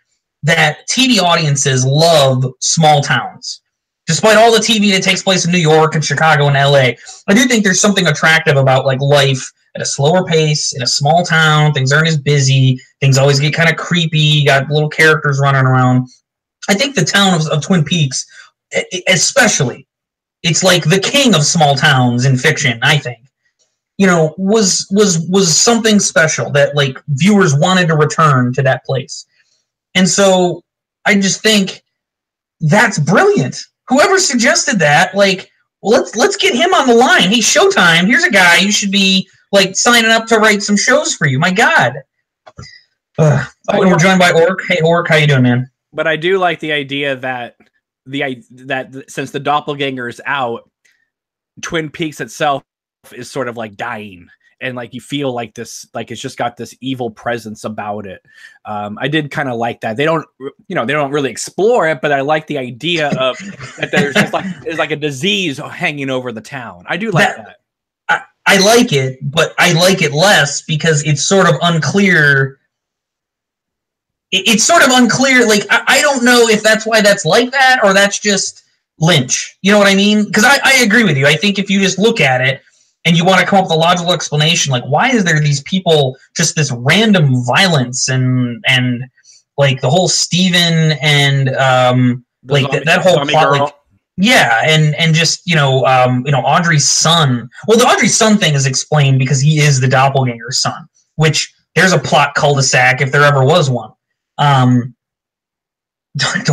that TV audiences love small towns, despite all the TV that takes place in New York and Chicago and LA. I do think there's something attractive about like life at a slower pace in a small town. Things aren't as busy. Things always get kind of creepy. You got little characters running around. I think the town of Twin Peaks, especially, it's like the king of small towns in fiction, I think, you know, was something special that like viewers wanted to return to that place. And so I just think that's brilliant. Whoever suggested that, like, well, let's get him on the line. Hey, Showtime, here's a guy you should be like signing up to write some shows for you. My God. We're joined by Orc. Hey, Orc, how you doing, man? But I do like the idea that since the doppelganger is out, Twin Peaks itself is sort of like dying, and like you feel like this, like it's just got this evil presence about it. I did kind of like that. They don't really explore it, but I like the idea of that there's just like a disease hanging over the town. I do like that. I like it, but I like it less because it's sort of unclear. It's sort of unclear. Like, I don't know if that's why that's like that or that's just Lynch. You know what I mean? Because I agree with you. I think if you just look at it and you want to come up with a logical explanation, like, why is there these people, just this random violence and like the whole Steven and like that whole plot, like, Yeah, and just Audrey's son. Well, the Audrey's son thing is explained because he is the doppelganger's son, which there's a plot cul-de-sac if there ever was one. Don't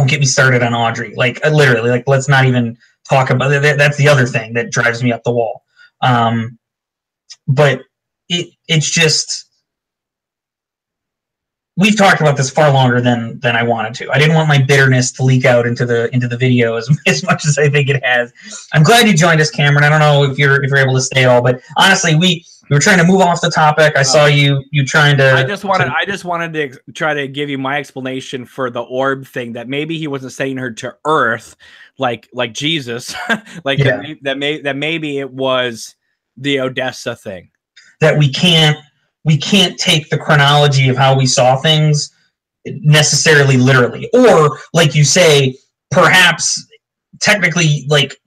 get me started on Audrey. Like literally, like let's not even talk about it. That's the other thing that drives me up the wall. But it's just. We've talked about this far longer than I wanted to. I didn't want my bitterness to leak out into the video as much as I think it has. I'm glad you joined us, Cameron. I don't know if you're able to stay at all, but honestly, we were trying to move off the topic. I saw you trying to. I just wanted to try to give you my explanation for the orb thing. That maybe he wasn't sending her to Earth, like Jesus, that maybe it was the Odessa thing. That we can't take the chronology of how we saw things necessarily literally. Or, like you say, perhaps technically, like,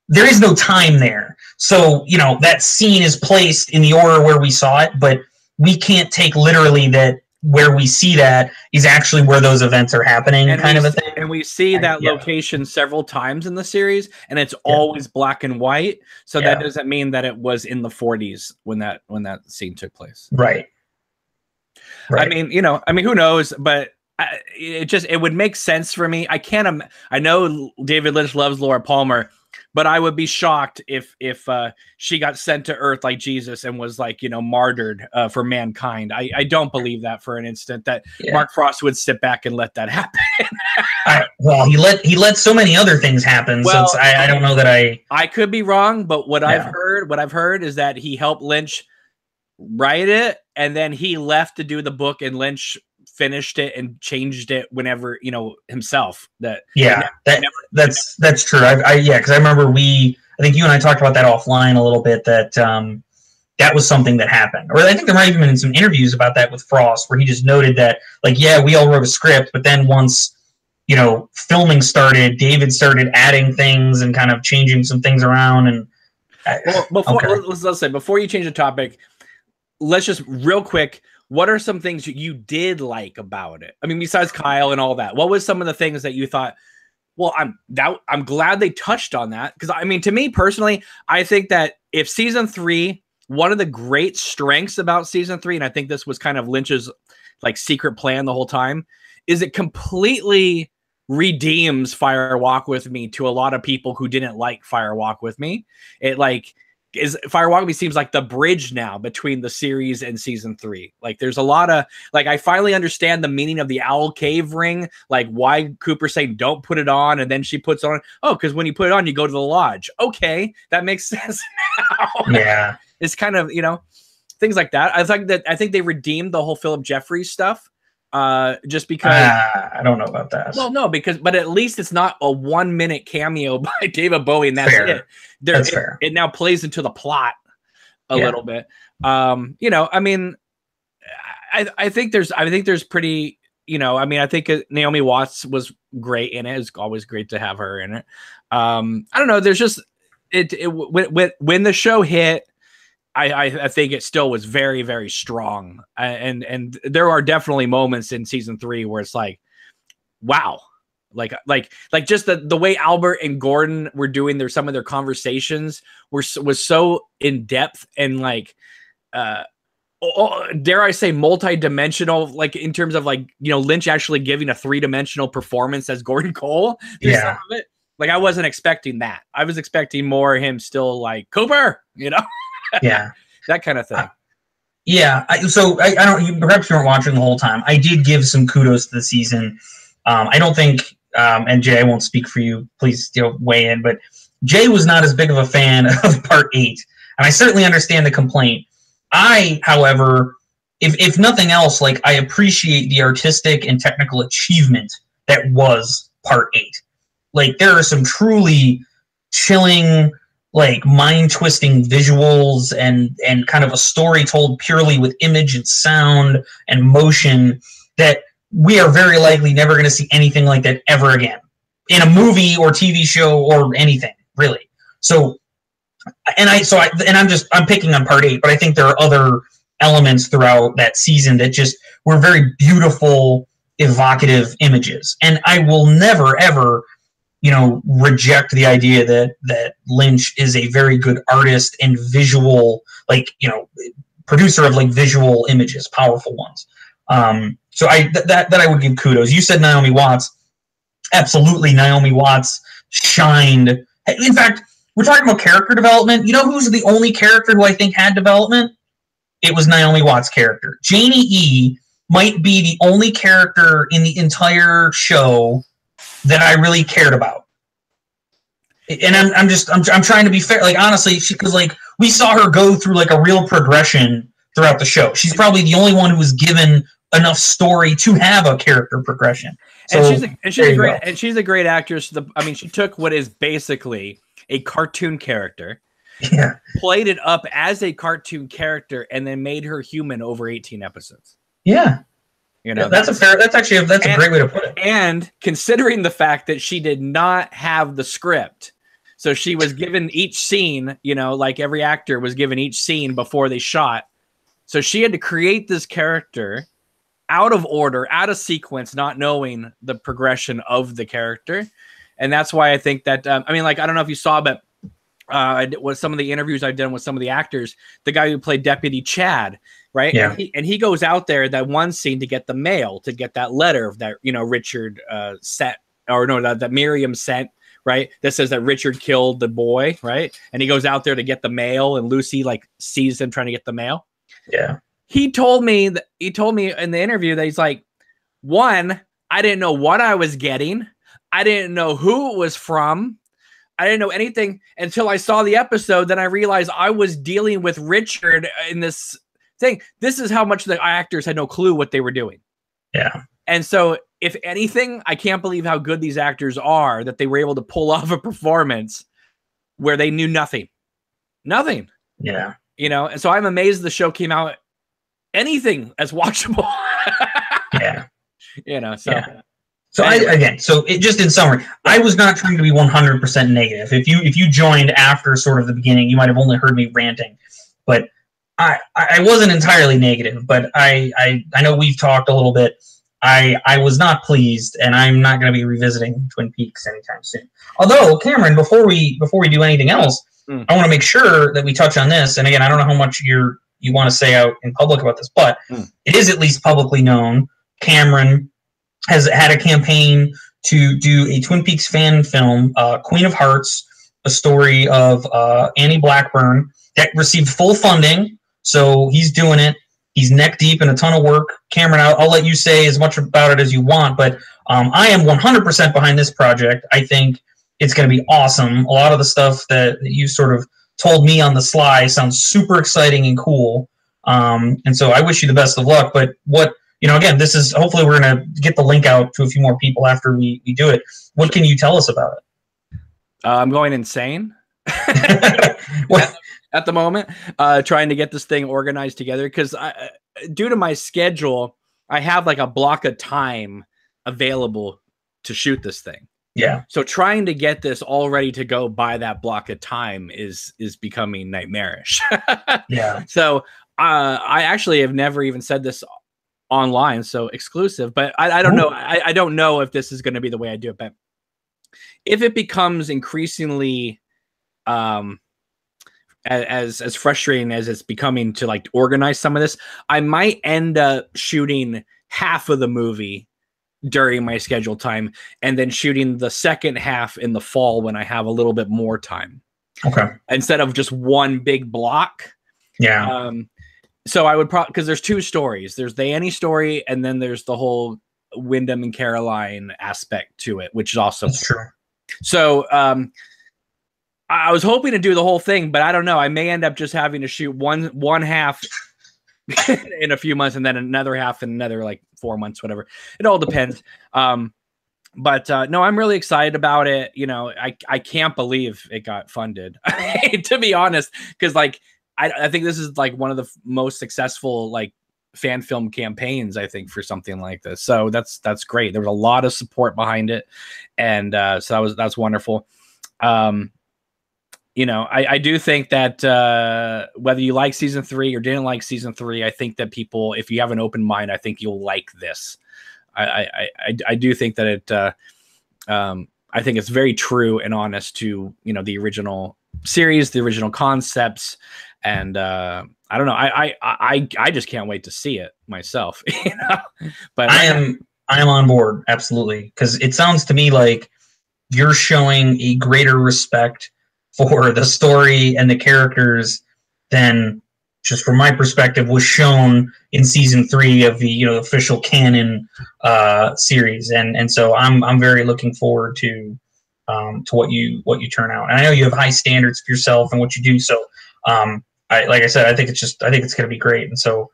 there is no time there. So, that scene is placed in the order where we saw it, but we can't take literally that where we see that is actually where those events are happening, kind of a thing. And we see that location several times in the series, and it's always black and white. So that doesn't mean that it was in the 40s when that scene took place. Right. I mean, who knows? But it would make sense for me. I know David Lynch loves Laura Palmer, but I would be shocked if she got sent to Earth like Jesus and was martyred for mankind. I don't believe that for an instant that Mark Frost would sit back and let that happen. Well, he let so many other things happen. Well, so I don't know that I could be wrong, but what I've heard is that he helped Lynch write it, and then he left to do the book, and Lynch finished it and changed it whenever himself. That's true. Because I remember I think you and I talked about that offline a little bit, that that was something that happened. Or I think there might have been some interviews about that with Frost, where he just noted that we all wrote a script, but then once filming started, David started adding things and kind of changing some things around. And let's say, before you change the topic, let's just real quick. What are some things you did like about it? I mean, besides Kyle and all that, what was some of the things that you thought, well, I'm glad they touched on that? Because, I mean, to me personally, I think that if season 3, one of the great strengths about season 3, and I think this was kind of Lynch's secret plan the whole time, is it completely redeems Fire Walk With Me to a lot of people who didn't like Fire Walk With Me. It Fire Walk With Me seems like the bridge now between the series and season 3. There's a lot of I finally understand the meaning of the owl cave ring, why Cooper's saying don't put it on, and then she puts it on. Oh, because when you put it on, you go to the lodge. Okay, that makes sense now. Yeah, it's kind of things like that. I think they redeemed the whole Philip Jeffries stuff. Just because I don't know about that. Well, no, but at least it's not a 1-minute cameo by David Bowie, and that's it. That's fair. It now plays into the plot a little bit. I mean, I think there's pretty. I think Naomi Watts was great in it. It's always great to have her in it. I don't know. There's just when the show hit. I think it still was very, very strong. And there are definitely moments in season 3 where it's wow. Just the way Albert and Gordon were doing some of their conversations was so in depth and dare I say multi-dimensional, in terms of Lynch actually giving a 3-dimensional performance as Gordon Cole. Yeah. Some of it. I wasn't expecting that. I was expecting more him still Cooper, Yeah, that kind of thing. I don't. Perhaps you weren't watching the whole time. I did give some kudos to the season. I don't think, and Jay, I won't speak for you. Please, weigh in. But Jay was not as big of a fan of Part 8, and I certainly understand the complaint. However, if nothing else, I appreciate the artistic and technical achievement that was Part 8. There are some truly chilling, mind-twisting visuals and kind of a story told purely with image and sound and motion that we are very likely never going to see anything like that ever again in a movie or TV show or anything, really. So, I'm picking on Part 8, but I think there are other elements throughout that season that just were very beautiful, evocative images. And I will never, ever reject the idea that Lynch is a very good artist and visual, producer of visual images, powerful ones. So that I would give kudos. You said Naomi Watts. Absolutely, Naomi Watts shined. In fact, we're talking about character development. You know who's the only character who I think had development? It was Naomi Watts' character. Janie E might be the only character in the entire show that I really cared about. And I'm trying to be fair. Honestly, because we saw her go through a real progression throughout the show. She's probably the only one who was given enough story to have a character progression. So, and she's a great actress. She took what is basically a cartoon character, played it up as a cartoon character, and then made her human over 18 episodes. Yeah. That's a great way to put it. And considering the fact that she did not have the script, so she was given each scene, like every actor was given each scene before they shot. So she had to create this character out of order, out of sequence, not knowing the progression of the character. And that's why I think that, I don't know if you saw, but with some of the interviews I've done with some of the actors, the guy who played Deputy Chad, right? Yeah. And he goes out there that one scene to get the mail, to get that letter that, Richard sent, or no, that Miriam sent, right? That says that Richard killed the boy, right? And he goes out there to get the mail, and Lucy sees him trying to get the mail. Yeah. He told me in the interview that he's like, one, I didn't know what I was getting. I didn't know who it was from. I didn't know anything until I saw the episode. Then I realized I was dealing with Richard in this thing. This is how much the actors had no clue what they were doing. Yeah. And so, if anything, I can't believe how good these actors are that they were able to pull off a performance where they knew nothing. Nothing. Yeah. And so I'm amazed the show came out anything as watchable. Yeah. So. Yeah. So just in summary, I was not trying to be 100% negative. If you joined after sort of the beginning, you might have only heard me ranting, but I wasn't entirely negative. But I know we've talked a little bit. I was not pleased, and I'm not going to be revisiting Twin Peaks anytime soon. Although, Cameron, before we do anything else, I want to make sure that we touch on this. And again, I don't know how much you want to say out in public about this, but it is at least publicly known. Cameron has had a campaign to do a Twin Peaks fan film, Queen of Hearts, a story of Annie Blackburn, that received full funding. So he's doing it. He's neck deep in a ton of work. Cameron, I'll let you say as much about it as you want, but I am 100% behind this project. I think it's going to be awesome. A lot of the stuff that you sort of told me on the sly sounds super exciting and cool. And so I wish you the best of luck. But again, this is, hopefully we're going to get the link out to a few more people after we do it. What can you tell us about it? I'm going insane. At the moment, trying to get this thing organized together, because due to my schedule, I have a block of time available to shoot this thing. Yeah. So trying to get this all ready to go by that block of time is becoming nightmarish. Yeah. So I actually have never even said this online, so exclusive, but I don't know. I don't know if this is going to be the way I do it, but if it becomes increasingly as frustrating as it's becoming to organize some of this, I might end up shooting half of the movie during my scheduled time and then shooting the second half in the fall when I have a little bit more time. Okay. Instead of just one big block. Yeah. So I would probably, because there's two stories. There's the Annie story, and then there's the whole Wyndham and Caroline aspect to it, which is also true. So I was hoping to do the whole thing, but I don't know. I may end up just having to shoot one half in a few months, and then another half in another 4 months, whatever. It all depends. But no, I'm really excited about it. I can't believe it got funded, to be honest, because I think this is like one of the most successful like fan film campaigns, I think, for something like this. So that's great. There was a lot of support behind it, and so that's wonderful. You know, I do think that whether you like season 3 or didn't like season 3, I think that people, if you have an open mind, I think you'll like this. I do think that it. I think it's very true and honest to, you know, the original series, the original concepts. And I don't know. I just can't wait to see it myself. You know? But I am on board, absolutely, because it sounds to me like you're showing a greater respect for the story and the characters than, just from my perspective, was shown in season 3 of the, you know, official canon series. And so I'm very looking forward to what you turn out. And I know you have high standards for yourself and what you do. So like I said, I think it's going to be great. And so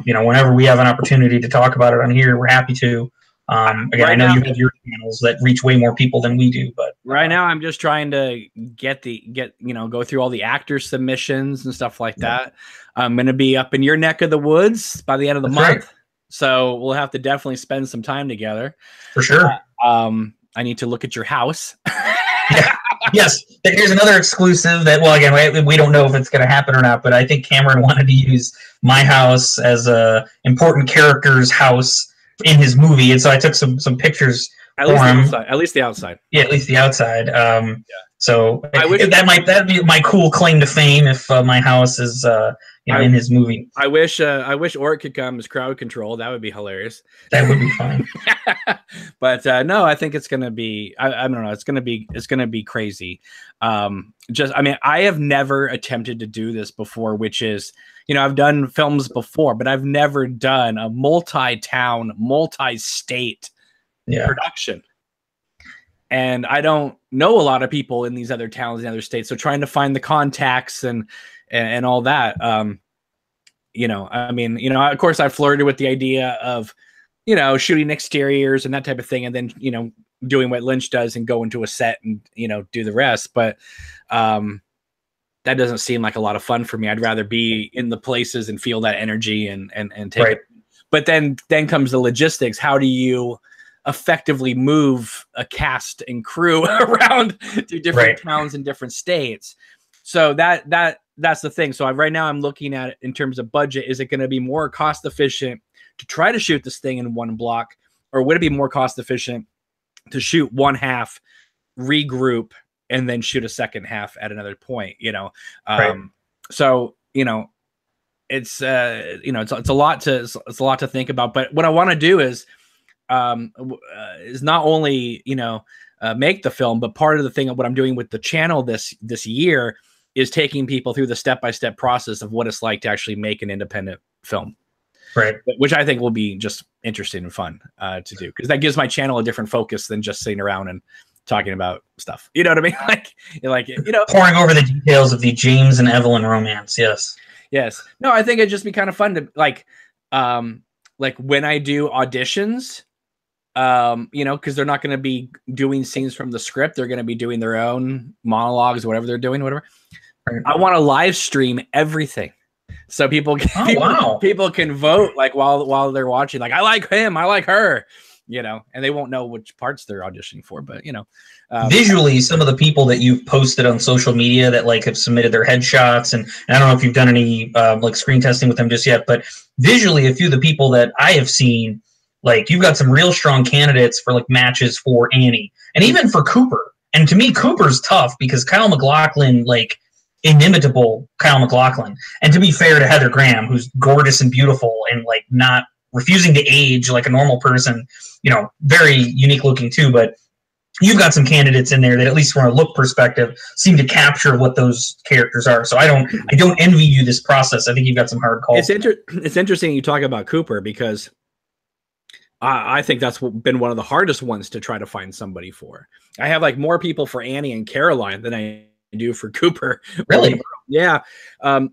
you know, whenever we have an opportunity to talk about it on here, we're happy to. Again, right, I know you have your channels that reach way more people than we do, but right now I'm just trying to go through all the actor submissions and stuff like that. I'm going to be up in your neck of the woods by the end of the month. Right. So we'll have to definitely spend some time together. For sure. I need to look at your house. Yeah. Yes. Here's another exclusive that, well, again, we don't know if it's going to happen or not, but I think Cameron wanted to use my house as a important character's house in his movie, and so I took some pictures at least the outside. Yeah, at least the outside. Yeah. So that'd be my cool claim to fame if my house is in his movie. I wish Orc could come as crowd control. That would be hilarious. That would be fun. But no, I think it's gonna be. I don't know. It's gonna be crazy. I have never attempted to do this before, which is, you know, I've done films before, but I've never done a multi-town, multi-state production. And I don't know a lot of people in these other towns and other states. So trying to find the contacts and all that, you know, I mean, you know, of course I flirted with the idea of, you know, shooting exteriors and that type of thing. And then, you know, doing what Lynch does and go into a set and, you know, do the rest. But that doesn't seem like a lot of fun for me. I'd rather be in the places and feel that energy and take it. But then comes the logistics. How do you effectively move a cast and crew around to different towns and different states? So that's the thing. So right now I'm looking at it in terms of budget. Is it going to be more cost efficient to try to shoot this thing in one block, or would it be more cost efficient to shoot one half, regroup, and then shoot a second half at another point? You know, so you know, it's it's a lot to think about. But what I want to do is not only, you know, make the film, but part of the thing of what I'm doing with the channel this year is taking people through the step-by-step process of what it's like to actually make an independent film. Right. Which I think will be just interesting and fun to do, because that gives my channel a different focus than just sitting around and talking about stuff. You know what I mean? like, you know, pouring over the details of the James and Evelyn romance. Yes. Yes. No, I think it'd just be kind of fun to like when I do auditions, you know, because they're not going to be doing scenes from the script. They're going to be doing their own monologues, whatever they're doing, whatever. I want to live stream everything. So people can vote like while they're watching, like, I like him, I like her, you know, and they won't know which parts they're auditioning for, but you know, visually, some of the people that you've posted on social media that like have submitted their headshots, and I don't know if you've done any like screen testing with them just yet, but visually, a few of the people that I have seen, like, you've got some real strong candidates for like matches for Annie, and even for Cooper. And to me, Cooper's tough because Kyle MacLachlan, like, inimitable Kyle MacLachlan. And to be fair to Heather Graham, who's gorgeous and beautiful and like not refusing to age like a normal person, you know, very unique looking too. But you've got some candidates in there that, at least from a look perspective, seem to capture what those characters are. So I don't envy you this process. I think you've got some hard calls. It's interesting you talk about Cooper, because I think that's been one of the hardest ones to try to find somebody for. I have like more people for Annie and Caroline than I do for Cooper. Really? Yeah.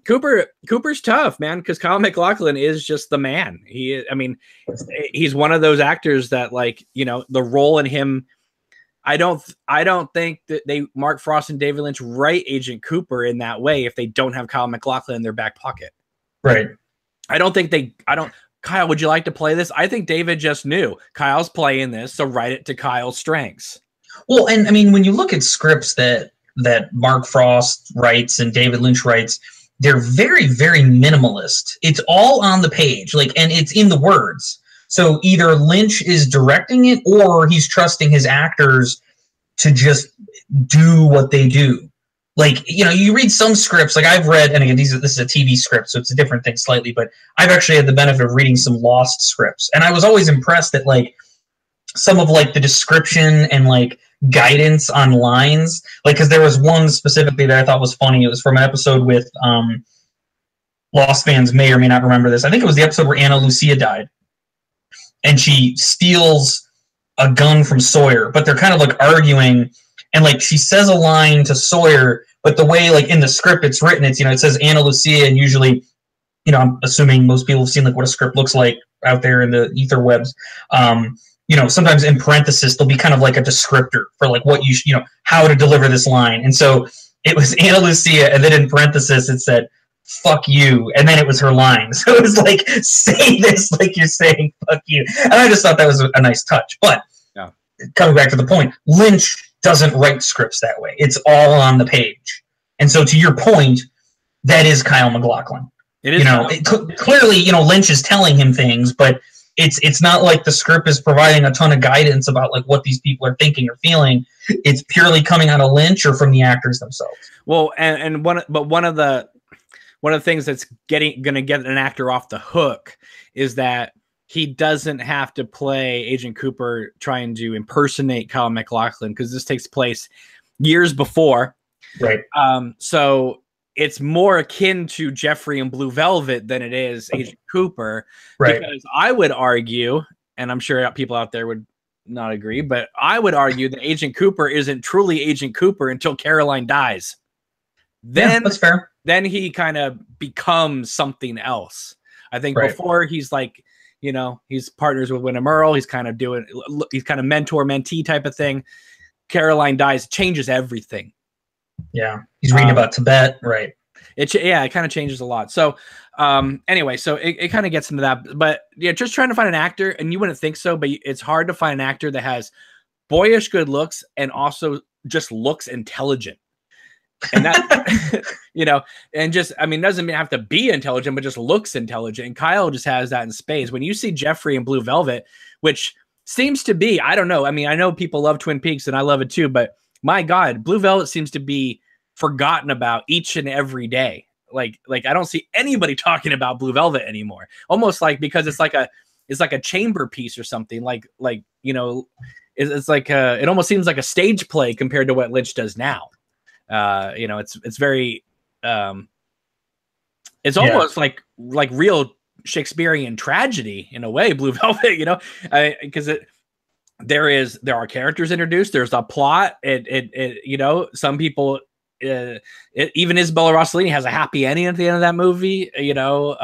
Cooper's tough, man, because Kyle MacLachlan is just the man. He's one of those actors that, like, you know, the role in him, I don't think that Mark Frost and David Lynch write Agent Cooper in that way if they don't have Kyle MacLachlan in their back pocket. Right. Kyle, would you like to play this? I think David just knew Kyle's playing this, so write it to Kyle's strengths. Well, and I mean, when you look at scripts that Mark Frost writes and David Lynch writes, they're very, very minimalist. It's all on the page, like, and it's in the words. So either Lynch is directing it or he's trusting his actors to just do what they do. Like, you know, you read some scripts, like I've read, and again, this is a TV script, so it's a different thing slightly, but I've actually had the benefit of reading some Lost scripts. And I was always impressed at, like, some of, like, the description and, like, guidance on lines. Like, because there was one specifically that I thought was funny. It was from an episode with, Lost fans may or may not remember this. I think it was the episode where Ana Lucia died. And she steals a gun from Sawyer, but they're kind of, like, arguing. And, like, she says a line to Sawyer, but the way, like, in the script it's written, it's, you know, it says Ana Lucia, and usually, you know, I'm assuming most people have seen, like, what a script looks like out there in the ether webs. You know, sometimes in parenthesis, there'll be kind of like a descriptor for, like, what you know, how to deliver this line. And so it was Ana Lucia, and then in parenthesis it said, fuck you, and then it was her line. So it was like, say this like you're saying fuck you. And I just thought that was a nice touch. But yeah, coming back to the point, Lynch doesn't write scripts that way. It's all on the page. And so to your point, that is Kyle MacLachlan. It is, you know, clearly, you know, Lynch is telling him things, but it's not like the script is providing a ton of guidance about, like, what these people are thinking or feeling. It's purely coming out of Lynch or from the actors themselves. Well, and one of the things that's going to get an actor off the hook is that he doesn't have to play Agent Cooper trying to impersonate Kyle MacLachlan, because this takes place years before. Right. So it's more akin to Jeffrey and Blue Velvet than it is Agent Cooper. Right. Because I would argue, and I'm sure people out there would not agree, but I would argue that Agent Cooper isn't truly Agent Cooper until Caroline dies. Then, yeah, that's fair. Then he kind of becomes something else. I think before he's like, you know, he's partners with Wyndham Earle. He's kind of mentor-mentee type of thing. Caroline dies, changes everything. Yeah, he's reading about Tibet, right? It kind of changes a lot. So anyway, so it kind of gets into that. But yeah, just trying to find an actor, and you wouldn't think so, but it's hard to find an actor that has boyish good looks and also just looks intelligent. And that, you know, and just, I mean, doesn't have to be intelligent, but just looks intelligent. And Kyle just has that in spades. When you see Jeffrey in Blue Velvet, which seems to be, I don't know. I mean, I know people love Twin Peaks and I love it too, but my God, Blue Velvet seems to be forgotten about each and every day. Like I don't see anybody talking about Blue Velvet anymore. Almost like, because it's like a chamber piece or something, like, you know, it's like it almost seems like a stage play compared to what Lynch does now. You know, it's very, it's almost like real Shakespearean tragedy in a way, Blue Velvet, you know, because there are characters introduced. There's a plot. You know, some people, even Isabella Rossellini has a happy ending at the end of that movie. You know,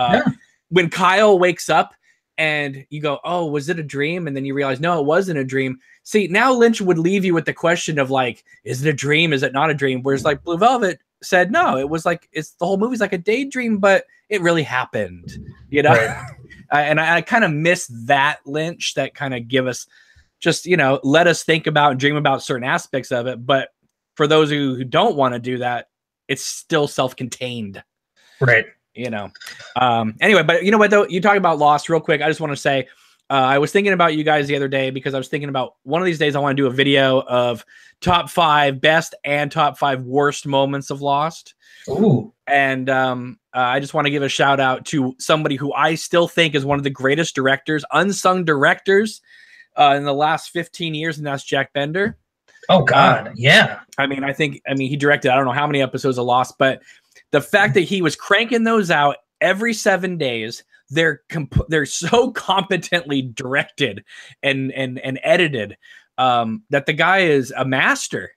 when Kyle wakes up and you go, oh, was it a dream? And then you realize, no, it wasn't a dream. See, now Lynch would leave you with the question of, like, is it a dream? Is it not a dream? Whereas, like, Blue Velvet said, no, it was like, the whole movie's like a daydream, but it really happened, you know? Right. And I kind of miss that Lynch, that kind of give us just, you know, let us think about and dream about certain aspects of it. But for those who don't want to do that, it's still self-contained. Right. You know, anyway, but you know what, though, you talk about Lost real quick. I just want to say, I was thinking about you guys the other day, because I was thinking about one of these days I want to do a video of top 5 best and top 5 worst moments of Lost. Ooh. And I just want to give a shout out to somebody who I still think is one of the greatest directors, unsung directors in the last 15 years, and that's Jack Bender. Oh God. Yeah. I mean, he directed, I don't know how many episodes of Lost, but the fact that he was cranking those out every 7 days, they're so competently directed and edited that the guy is a master.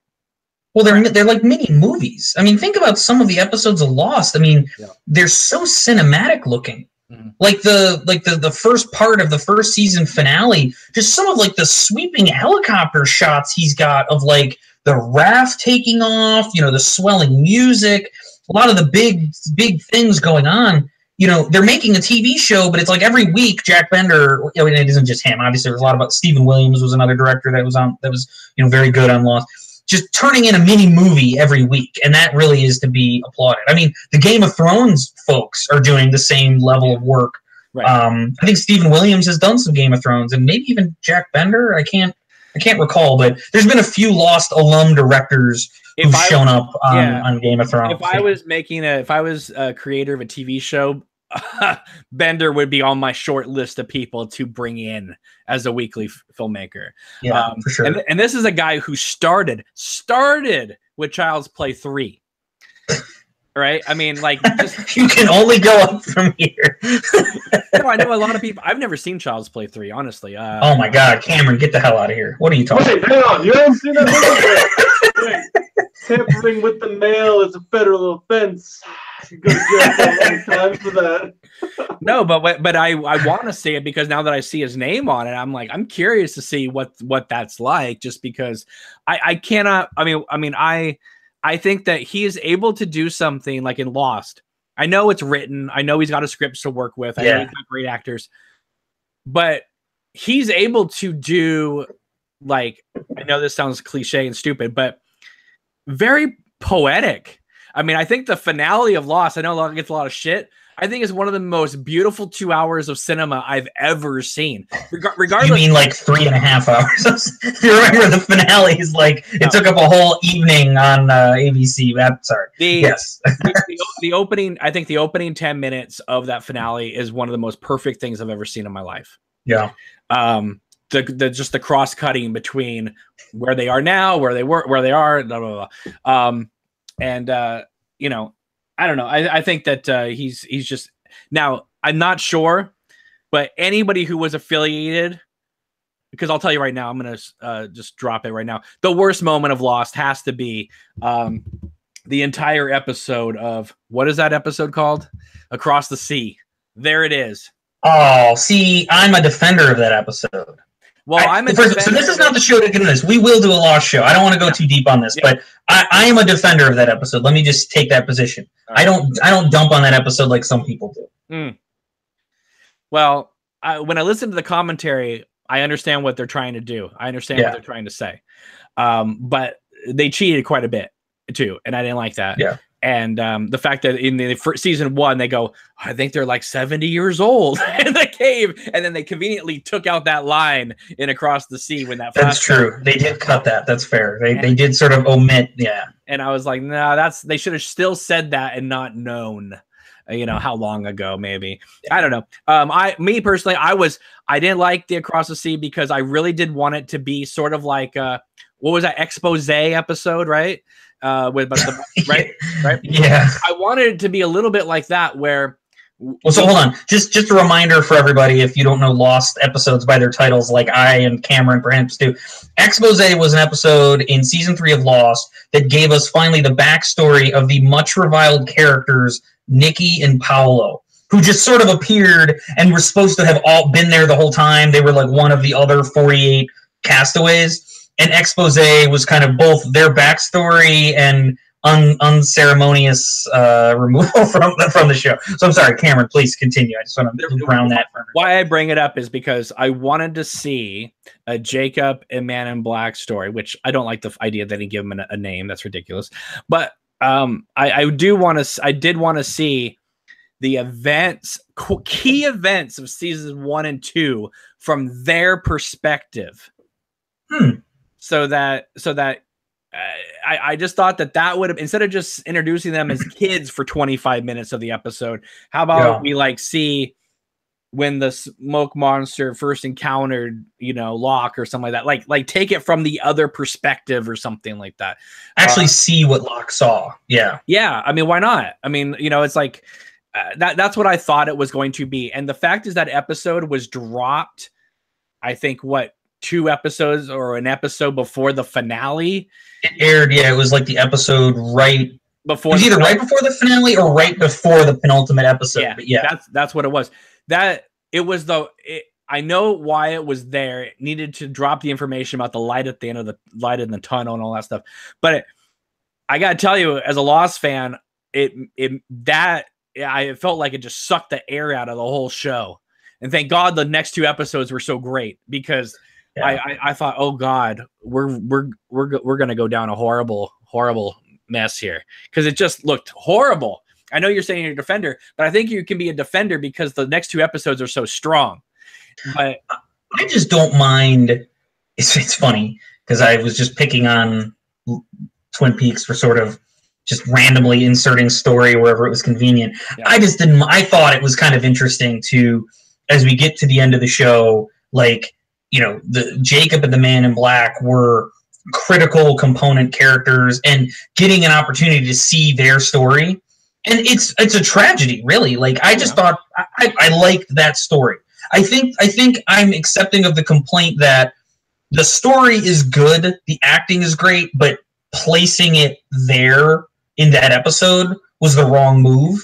Well, they're like mini movies. I mean, think about some of the episodes of Lost. I mean, they're so cinematic looking. Mm-hmm. Like the first part of the first season finale, just some of, like, the sweeping helicopter shots he's got of, like, the raft taking off, you know, the swelling music, a lot of the big things going on. You know, they're making a TV show, but it's like every week Jack Bender, I mean, it isn't just him. Obviously, there's a lot about Stephen Williams was another director that was, you know, very good on Lost. Just turning in a mini movie every week, and that really is to be applauded. I mean, the Game of Thrones folks are doing the same level of work. Right. I think Stephen Williams has done some Game of Thrones, and maybe even Jack Bender. I can't I can't recall, but there's been a few Lost alum directors who've shown up on Game of Thrones. If I was a creator of a TV show, Bender would be on my short list of people to bring in as a weekly filmmaker. Yeah, for sure. And this is a guy who started with Child's Play 3. Right? I mean, like, just, you can only go up from here. I know a lot of people. I've never seen Child's Play 3, honestly. Oh my God, Cameron, get the hell out of here! What are you talking? Wait, hang on, you haven't seen that movie? Wait, tampering with the mail is a federal offense. You go to jail for a long time for that. No, but I want to see it because now that I see his name on it, I'm curious to see what that's like. Just because I cannot. I think that he is able to do something like in Lost. I know it's written. I know he's got a script to work with. I know he's got great actors. But he's able to do, like, I know this sounds cliche and stupid, but very poetic. I mean, I think the finale of Lost, I know it gets a lot of shit. I think it's one of the most beautiful 2 hours of cinema I've ever seen. Regardless, you mean like 3.5 hours? You remember the finale is like it took up a whole evening on ABC. Sorry. The opening. I think the opening 10 minutes of that finale is one of the most perfect things I've ever seen in my life. Yeah. Just the cross cutting between where they are now, where they were, where they are, blah blah blah. You know. I don't know. I think that he's just now. I'm not sure, but anybody who was affiliated, because I'll tell you right now, I'm gonna just drop it right now. The worst moment of Lost has to be the entire episode of what is that episode called? Across the Sea. There it is. Oh, see, I'm a defender of that episode. Well, so this is not the show to get into this. We will do a Lost show. I don't want to go too deep on this, but I am a defender of that episode. Let me just take that position. Right. I don't dump on that episode like some people do. Well, when I listen to the commentary, I understand what they're trying to do. I understand what they're trying to say. But they cheated quite a bit too, and I didn't like that. Yeah. And the fact that in the season 1, they go, I think they're like 70 years old in the cave. And then they conveniently took out that line in Across the Sea when that. That's true. They did cut that. That's fair. They did sort of omit. Yeah. And I was like, no, they should have still said that and not known, how long ago, maybe. I don't know. Me personally, I didn't like the Across the Sea because I really did want it to be sort of like, what was that expose episode, right? Right? Yeah. I wanted it to be a little bit like that where. Well, so hold on. Just a reminder for everybody, if you don't know Lost episodes by their titles, like I and Cameron perhaps do. Expose was an episode in season 3 of Lost that gave us finally the backstory of the much reviled characters Nikki and Paolo, who just sort of appeared and were supposed to have all been there the whole time. They were like one of the other 48 castaways. And Expose was kind of both their backstory and unceremonious removal from the show. So I'm sorry, Cameron, please continue. I just want to ground that for everybody. Why I bring it up is because I wanted to see a Jacob and Man in Black story, which I don't like the idea that he give him a name. That's ridiculous. But I did want to see the key events of seasons 1 and 2 from their perspective. So that I just thought that would have, instead of just introducing them as kids for 25 minutes of the episode, how about we see when the smoke monster first encountered, Locke or something like that, like take it from the other perspective or something like that. Actually see what Locke saw. Yeah. Yeah. I mean, why not? I mean, it's like that's what I thought it was going to be. And the fact is that episode was dropped, I think, 2 episodes or an episode before the finale. It aired, it was like the episode right before. It was either right before the finale or right before the penultimate episode. Yeah, but that's what it was. I know why it was there. It needed to drop the information about the light at the end of the light in the tunnel and all that stuff. But I gotta tell you, as a Lost fan, I felt like it just sucked the air out of the whole show. And thank God the next 2 episodes were so great because. I thought, oh God, we're gonna go down a horrible mess here because it just looked horrible. I know you're saying you're a defender, but I think you can be a defender because the next 2 episodes are so strong. But I just don't mind it's funny because I was just picking on Twin Peaks for sort of just randomly inserting story wherever it was convenient. Yeah. I thought it was kind of interesting to, as we get to the end of the show, like, you know, the Jacob and the Man in Black were critical component characters and getting an opportunity to see their story. And it's a tragedy, really. Like, I just thought I liked that story. I think I'm accepting of the complaint that the story is good, the acting is great, but placing it there in that episode was the wrong move.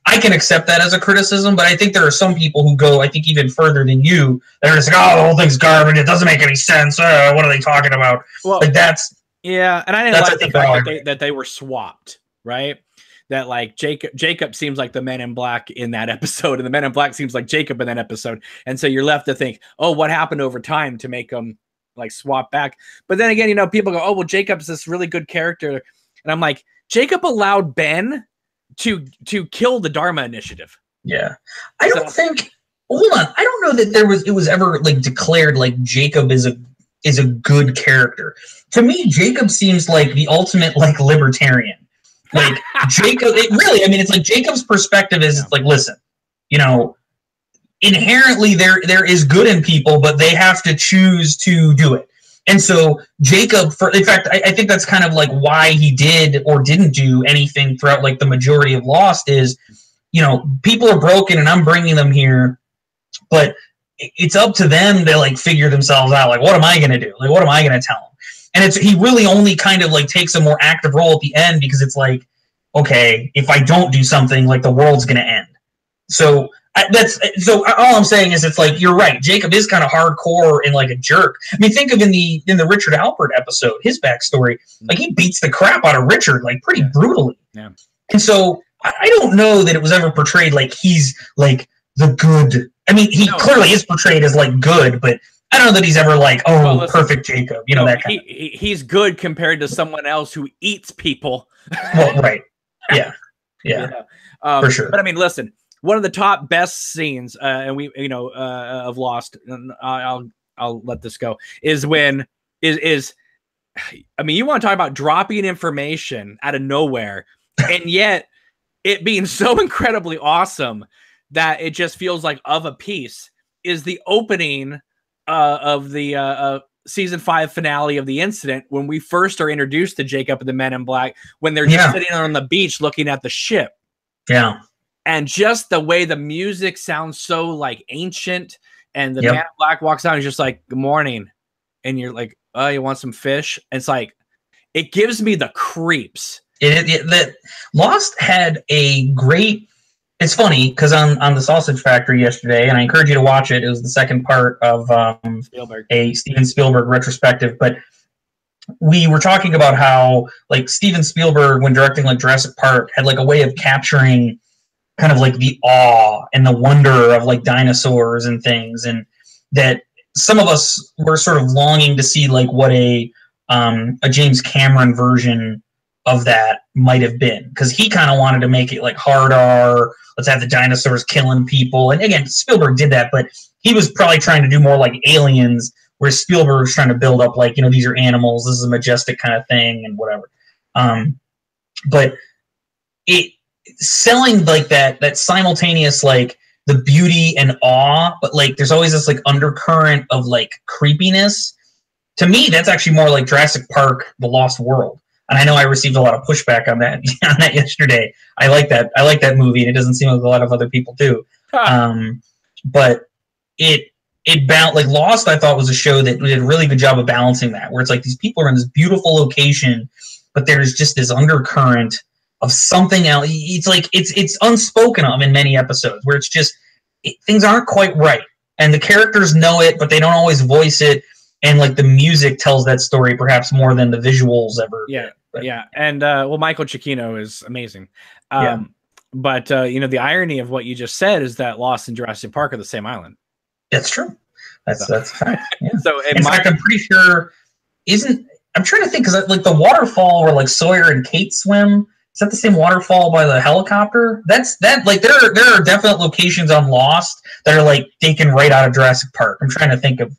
I can accept that as a criticism, but I think there are some people who go, I think, even further than you. They're just like, oh, the whole thing's garbage. It doesn't make any sense. What are they talking about? Well, like, that's... Yeah, and I didn't like the fact that they were swapped, right? That, like, Jacob seems like the Men in Black in that episode, and the Men in Black seems like Jacob in that episode. And so you're left to think, oh, what happened over time to make them, like, swap back? But then again, you know, people go, oh, well, Jacob's this really good character. And I'm like, Jacob allowed Ben to kill the Dharma Initiative. Yeah. I don't think... Hold on. I don't know that it was ever, like, declared, like, Jacob is a good character. To me, Jacob seems like the ultimate, like, libertarian. Like, Jacob, really, I mean, it's like Jacob's perspective is like, listen, you know, inherently there is good in people, but they have to choose to do it. And so Jacob, in fact, I think that's kind of like why he did or didn't do anything throughout, like, the majority of Lost is, you know, people are broken and I'm bringing them here, but it's up to them to, like, figure themselves out. Like, what am I going to do? Like, what am I going to tell them? And he really only kind of, like, takes a more active role at the end because it's like, okay, if I don't do something, like, the world's going to end. So all I'm saying is it's like, you're right. Jacob is kind of hardcore and, like, a jerk. I mean, think of in the Richard Alpert episode, his backstory, like, he beats the crap out of Richard, like, pretty brutally. Yeah. And so I don't know that it was ever portrayed like he's, like, the good. I mean, he clearly is portrayed as, like, good, but I don't know that he's ever like, oh, well, listen, perfect Jacob. You know, that kind of thing. He's good compared to someone else who eats people. Well, right. Yeah. Yeah. For sure. But I mean, listen, one of the top best scenes, and we, you know, of Lost, and I'll let this go, is when I mean, you want to talk about dropping information out of nowhere, and yet it being so incredibly awesome that it just feels like of a piece, is the opening of the season 5 finale of The Incident, when we first are introduced to Jacob and the Men in Black, when they're just sitting on the beach looking at the ship. Yeah. And just the way the music sounds so, like, ancient, and the Man in Black walks out and he's just like, good morning. And you're like, oh, you want some fish? And it's like, it gives me the creeps. That Lost had a great... It's funny because on the Sausage Factory yesterday, and I encourage you to watch it. It was the second part of a Steven Spielberg retrospective. But we were talking about how, like, Steven Spielberg, when directing, like, Jurassic Park, had, like, a way of capturing kind of, like, the awe and the wonder of, like, dinosaurs and things, and that some of us were sort of longing to see, like, what a James Cameron version of that might have been, because he kind of wanted to make it like hard R. Let's have the dinosaurs killing people, and again, Spielberg did that, but he was probably trying to do more like Aliens, where Spielberg was trying to build up, like, you know, these are animals, this is a majestic kind of thing, and whatever. But it selling like that simultaneous, like, the beauty and awe, but, like, there's always this, like, undercurrent of, like, creepiness. To me, that's actually more like Jurassic Park: The Lost World. And I know I received a lot of pushback on that yesterday. I like that movie, and it doesn't seem like a lot of other people do. But it like Lost, I thought, was a show that did a really good job of balancing that, where it's like these people are in this beautiful location, but there's just this undercurrent of something else. It's like it's unspoken of in many episodes, where it's just things aren't quite right, and the characters know it, but they don't always voice it. And, like, the music tells that story perhaps more than the visuals ever. Yeah, yeah. And, well, Michael Giacchino is amazing. But, you know, the irony of what you just said is that Lost and Jurassic Park are the same island. That's true. That's a fact. Yeah. So, in fact, I'm pretty sure I'm trying to think, because, like, the waterfall where, like, Sawyer and Kate swim, is that the same waterfall by the helicopter? Like, there are definite locations on Lost that are, like, taken right out of Jurassic Park. I'm trying to think of.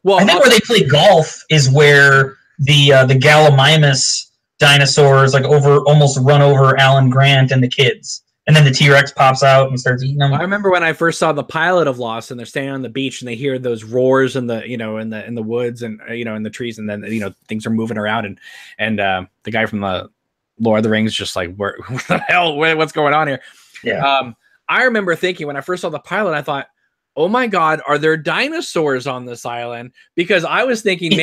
Well, I think where they play golf is where the Gallimimus dinosaurs like almost run over Alan Grant and the kids, and then the T-Rex pops out and starts eating them. I remember when I first saw the pilot of Lost, and they're standing on the beach and they hear those roars in the in the woods and in the trees, and then things are moving around, and the guy from the Lord of the Rings just like, what the hell, what's going on here? Yeah. I remember thinking when I first saw the pilot, I thought, oh my God, are there dinosaurs on this island? Because I was thinking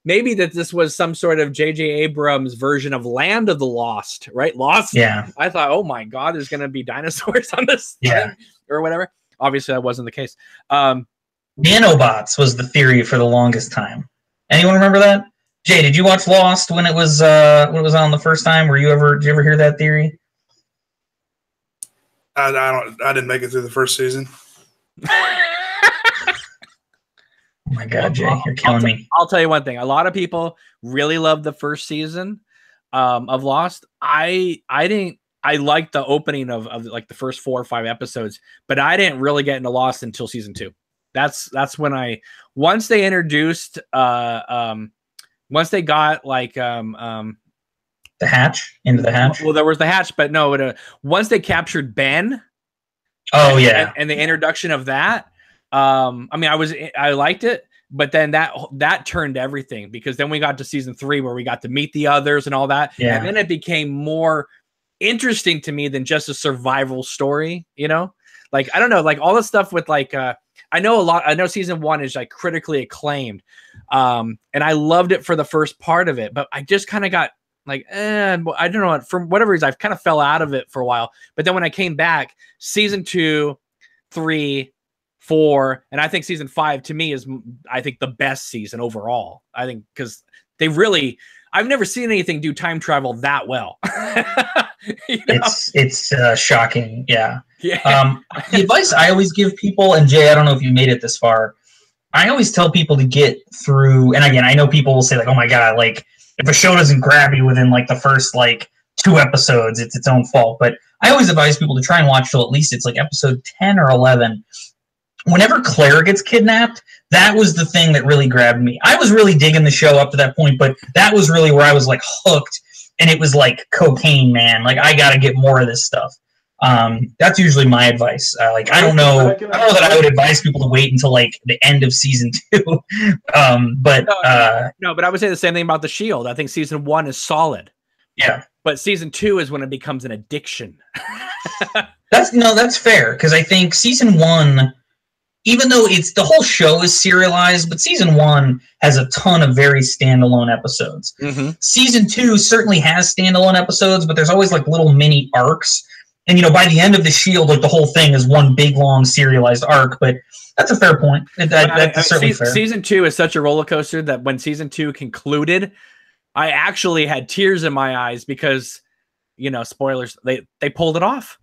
maybe that this was some sort of J.J. Abrams version of Land of the Lost, right? Lost. Yeah. I thought, oh my God, there's going to be dinosaurs on this thing or whatever. Obviously, that wasn't the case. Nanobots was the theory for the longest time. Anyone remember that? Jay, did you watch Lost when it was on the first time? Did you ever hear that theory? I didn't make it through the first season. Oh my God, Jay, you're killing me. I'll tell you one thing. A lot of people really loved the first season of Lost. I didn't. I liked the opening of like the first 4 or 5 episodes, but I didn't really get into Lost until season 2. That's when once they introduced once they got like the hatch into the hatch. Well, there was the hatch, but no, once they captured Ben. Oh yeah, and the introduction of that. I mean, I liked it, but then that turned everything, because then we got to season 3 where we got to meet the others and all that. Yeah. And then it became more interesting to me than just a survival story, like, I don't know, like all the stuff with like, I know season 1 is like critically acclaimed. And I loved it for the first part of it, but I just kind of got like, I don't know, for whatever reason, I've kind of fell out of it for a while. But then when I came back, season 2, 3, 4, and I think season 5 to me is, I think, the best season overall. I think because I've never seen anything do time travel that well. It's shocking. Yeah. The advice I always give people, and Jay, I don't know if you made it this far, I always tell people to get through, and again, I know people will say like, oh my God, like if a show doesn't grab you within like the first like 2 episodes, it's its own fault. But I always advise people to try and watch till at least it's like episode 10 or 11. Whenever Claire gets kidnapped, that was the thing that really grabbed me. I was really digging the show up to that point, but that was really where I was like hooked, and it was like cocaine, man. Like, I got to get more of this stuff. That's usually my advice. Like, I don't know that I would advise people to wait until like the end of season 2. But I would say the same thing about The Shield. I think season 1 is solid. Yeah. But season 2 is when it becomes an addiction. That's fair, because I think season 1, even though the whole show is serialized, but season 1 has a ton of very standalone episodes. Mm-hmm. Season 2 certainly has standalone episodes, but there's always like little mini arcs. And by the end of The Shield, like the whole thing is one big long serialized arc. But that's a fair point. That's certainly fair. Season 2 is such a roller coaster that when season 2 concluded, I actually had tears in my eyes because, spoilers, they pulled it off.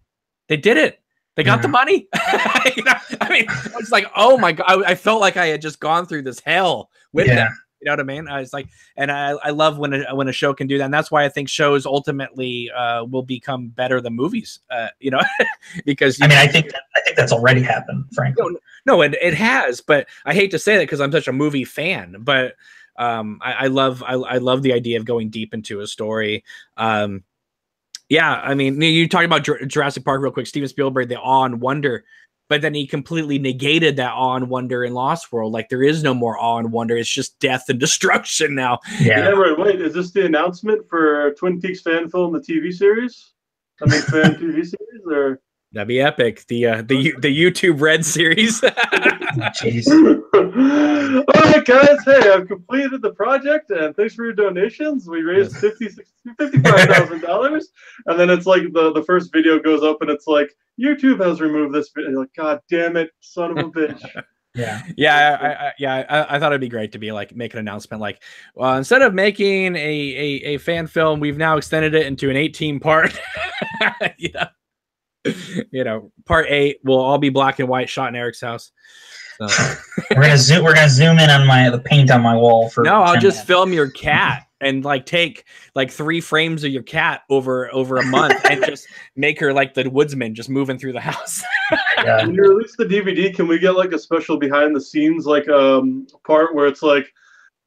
They did it. They got the money. I mean, it's like, oh my God, I felt like I had just gone through this hell with them. You know what I mean? I was like, and I love when a show can do that. And that's why I think shows ultimately will become better than movies, because I think that's already happened, frankly. No, it has, but I hate to say that because I'm such a movie fan, but I love the idea of going deep into a story. Yeah, I mean, you talking about Jurassic Park real quick, Steven Spielberg, the awe and wonder, but then he completely negated that awe and wonder in Lost World. Like, there is no more awe and wonder. It's just death and destruction now. Yeah, wait, is this the announcement for Twin Peaks fan film, the TV series? Fan TV series, or? That'd be epic. The YouTube Red series. Jeez. All right, guys. Hey, I've completed the project, and thanks for your donations. We raised $55,000, and then it's like the first video goes up, and it's like YouTube has removed this video. You're like, God damn it, son of a bitch. I thought it'd be great to be like make an announcement like, well, instead of making a fan film, we've now extended it into an 18-part. Part 8 will all be black and white, shot in Eric's house. So. We're gonna zoom in on the paint on my wall for. No, I'll just film your cat. and like take like 3 frames of your cat over a month and just make her like the woodsman just moving through the house. Yeah. When you release the DVD, can we get like a special behind the scenes like part where it's like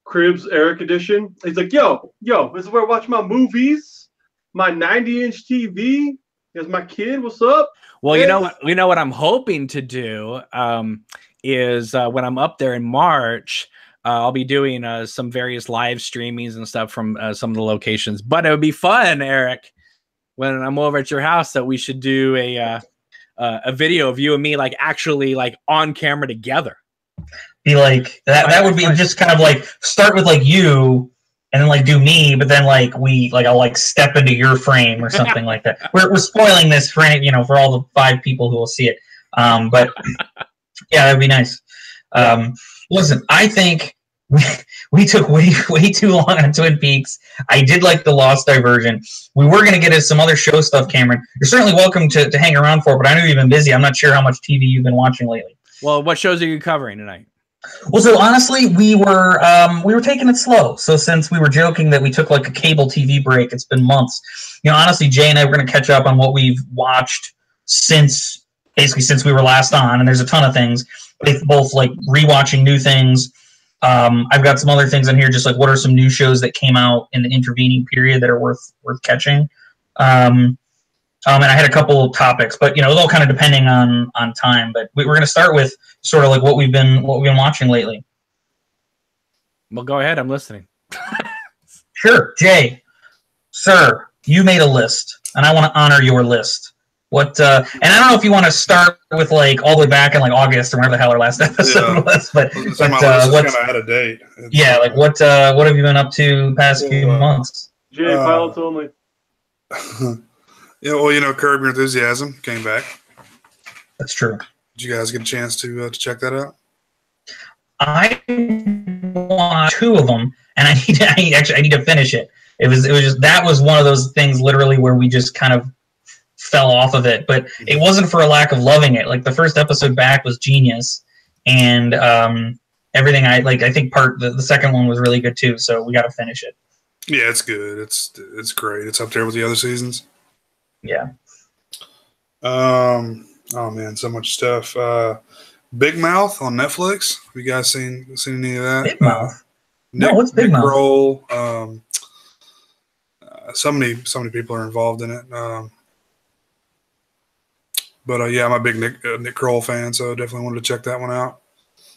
Cribs Eric edition? He's like, yo, this is where I watch my movies, my 90-inch TV. Here's my kid. What's up? Well, Hey. you know what I'm hoping to do is when I'm up there in March, I'll be doing some various live streamings and stuff from some of the locations. But it would be fun, Eric, when I'm over at your house, that we should do a video of you and me, like actually like on camera together. Be like that would be just kind of like start with like you and then like do me, but then like I'll like step into your frame or something like that. We're spoiling this for for all the 5 people who will see it. But yeah, that'd be nice. Listen, I think we took way too long on Twin Peaks. I did like the Lost Diversion. We were going to get into some other show stuff, Cameron. You're certainly welcome to hang around for it, but I know you've been busy. I'm not sure how much TV you've been watching lately. Well, what shows are you covering tonight? Well, so honestly, we were taking it slow. So since we were joking that we took like a cable TV break, it's been months. Honestly, Jay and I were going to catch up on what we've watched since we were last on, and there's a ton of things. Both like rewatching new things. I've got some other things in here, just like what are some new shows that came out in the intervening period that are worth catching. And I had a couple of topics, but it was all kind of depending on time. But we're going to start with sort of like what we've been watching lately. Well, go ahead. I'm listening. Sure, Jay, sir, you made a list, and I want to honor your list. What and I don't know if you want to start with like all the way back in like August or whenever the hell our last episode was, but what's kind of out of date. Like what have you been up to the past few months? Jay, pilots only. Yeah, well, Curb Your Enthusiasm came back. That's true. Did you guys get a chance to check that out? I watched 2 of them, and I need to finish it. It was just that was one of those things literally where we just kind of fell off of it, but it wasn't for a lack of loving it. Like the first episode back was genius, and everything I think the second one was really good too. So we got to finish it. Yeah, it's good. It's great. It's up there with the other seasons. Yeah. Oh man, so much stuff. Big Mouth on Netflix. Have you guys seen any of that? Big Mouth. What's Big Mouth? Kroll, so many people are involved in it. But yeah, I'm a big Nick Kroll fan, so definitely wanted to check that one out.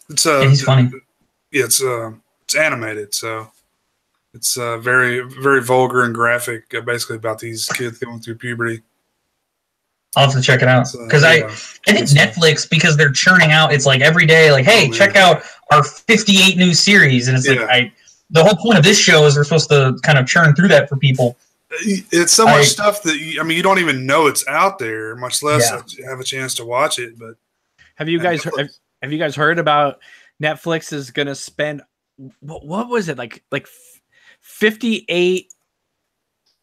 It's he's funny. Yeah, it's animated, so it's very very vulgar and graphic. Basically about these kids going through puberty. I'll have to check it out because I think Netflix, because they're churning out. It's like every day, like, hey, check out our 58 new series, and it's like the whole point of this show is we're supposed to kind of churn through that for people. It's so much stuff that you don't even know it's out there, much less have a chance to watch it. But have you guys heard about Netflix is going to spend what was it like 58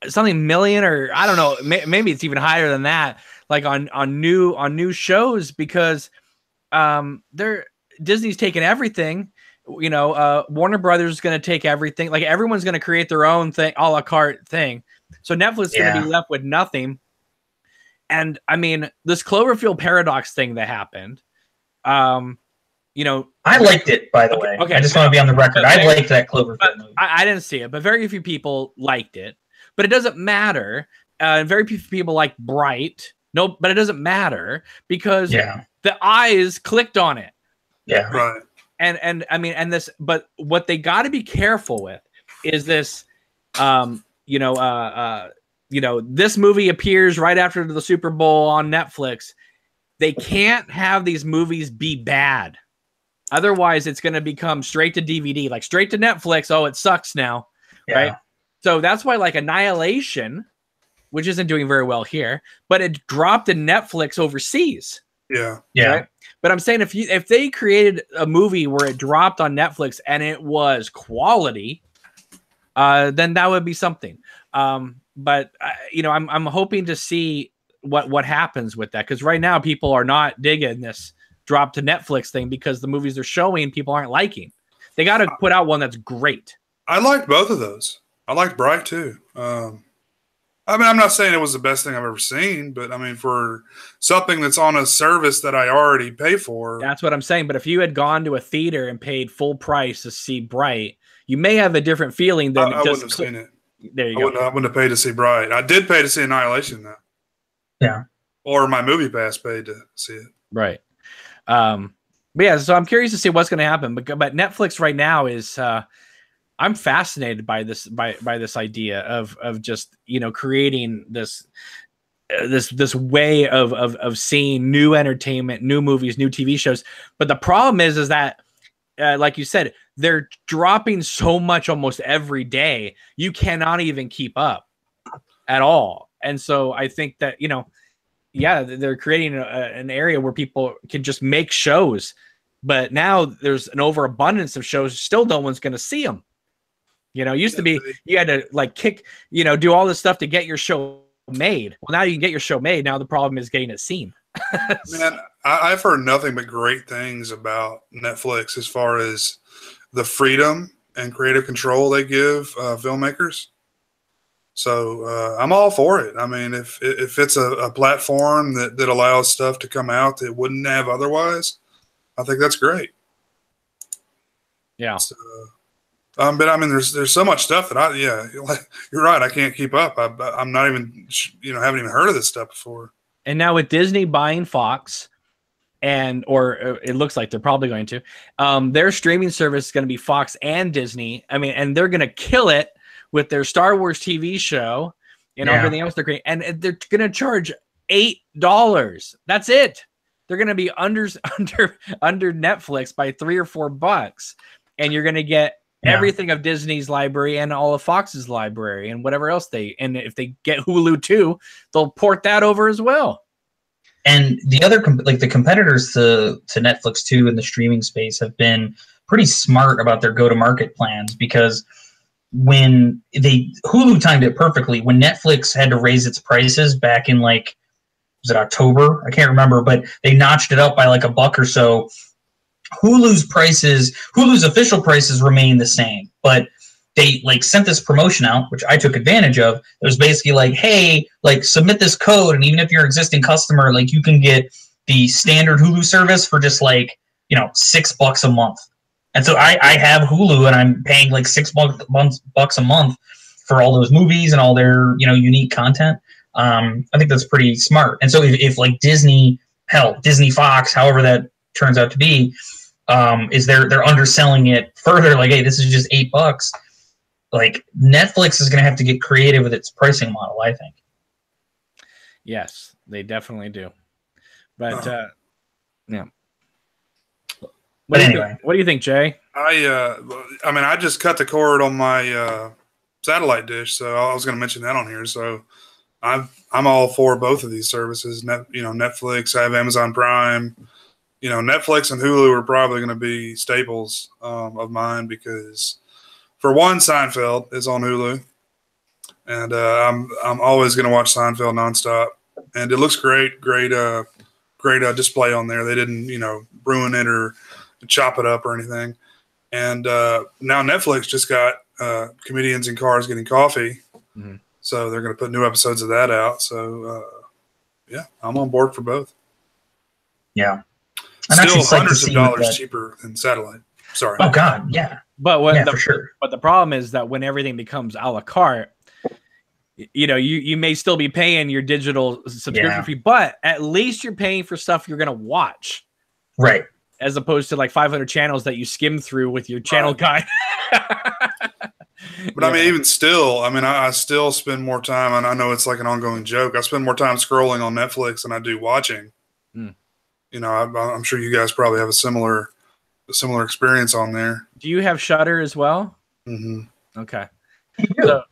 something million, or I don't know, maybe it's even higher than that, like on new shows, because Disney's taking everything. Warner Brothers is going to take everything. Like everyone's going to create their own thing, a la carte thing. So Netflix is going to be left with nothing. And I mean, this Cloverfield paradox thing that happened, I liked it, by the way. Okay, I just want to be on the record. I liked that Cloverfield movie. I didn't see it, but very few people liked it. But it doesn't matter. Very few people like Bright. No, but it doesn't matter because the eyes clicked on it. Yeah, right. And I mean, and this, but what they got to be careful with is this. This movie appears right after the Super Bowl on Netflix. They can't have these movies be bad. Otherwise, it's going to become straight to DVD, like straight to Netflix. Oh, it sucks now, right? So that's why, like Annihilation, which isn't doing very well here, but it dropped in Netflix overseas. Yeah. Right? But I'm saying if they created a movie where it dropped on Netflix and it was quality, then that would be something. But I'm hoping to see what happens with that, because right now people are not digging this drop to Netflix thing because the movies they're showing people aren't liking. They got to put out one that's great. I liked both of those. I liked Bright too. I mean, I'm not saying it was the best thing I've ever seen, but I mean, for something that's on a service that I already pay for. That's what I'm saying. But if you had gone to a theater and paid full price to see Bright, you may have a different feeling than I wouldn't have seen it. There you go. I wouldn't have paid to see Bright. I did pay to see Annihilation, though. Yeah. Or my Movie Pass paid to see it. Right. But yeah, so I'm curious to see what's going to happen. But Netflix right now is I'm fascinated by this by this idea of just, you know, creating this way of seeing new entertainment, new movies, new TV shows. But the problem is that like you said, they're dropping so much almost every day. You cannot even keep up at all. And so I think that, you know, yeah, they're creating an area where people can just make shows. But now there's an overabundance of shows. Still, no one's going to see them. You know, it used to be you had to like do all this stuff to get your show made. Well, now you can get your show made. Now the problem is getting it seen. Man, I've heard nothing but great things about Netflix as far as the freedom and creative control they give filmmakers. So I'm all for it. I mean, if it's a platform that allows stuff to come out that wouldn't have otherwise, I think that's great. Yeah. So, but I mean, there's so much stuff that you're right. I can't keep up. I'm not even, haven't even heard of this stuff before. And now with Disney buying Fox, or it looks like they're probably going to, their streaming service is going to be Fox and Disney. I mean, and they're going to kill it with their Star Wars TV show and everything else they're creating. And they're going to charge $8. That's it. They're going to be under Netflix by $3 or $4, and you're going to get everything of Disney's library and all of Fox's library and whatever else and if they get Hulu too, they'll port that over as well. And the other, like the competitors to Netflix too in the streaming space have been pretty smart about their go-to-market plans, because when Hulu timed it perfectly. When Netflix had to raise its prices back in was it October? I can't remember, but they notched it up by like $1 or so. Hulu's official prices remain the same, but they sent this promotion out, which I took advantage of. It was basically like, hey, submit this code, and even if you're an existing customer, you can get the standard Hulu service for just $6 a month. And so I have Hulu, and I'm paying $6 a month for all those movies and all their unique content. I think that's pretty smart. And so if Disney, Disney Fox, however that turns out to be, is they're underselling it further, hey, this is just $8. Netflix is going to have to get creative with its pricing model, I think. Yes, they definitely do. But yeah. What do you think, Jay? I mean, I just cut the cord on my satellite dish, so I was going to mention that on here. So I'm all for both of these services. Netflix, I have Amazon Prime. Netflix and Hulu are probably going to be staples of mine, because for one, Seinfeld is on Hulu, and I'm always going to watch Seinfeld nonstop, and it looks great display on there. They didn't ruin it or chop it up or anything. And now Netflix just got Comedians in Cars Getting Coffee, so they're going to put new episodes of that out. So yeah, I'm on board for both. Yeah. Still hundreds of dollars cheaper than satellite. Sorry. Oh God, yeah. But for sure. But the problem is that when everything becomes a la carte, you may still be paying your digital subscription fee, but at least you're paying for stuff you're going to watch, right? As opposed to 500 channels that you skim through with your channel guide. But I mean, even still, I still spend more time, and I know it's an ongoing joke. I spend more time scrolling on Netflix than I do watching. I'm sure you guys probably have a similar experience on there. Do you have Shudder as well? Mm-hmm. Okay. So,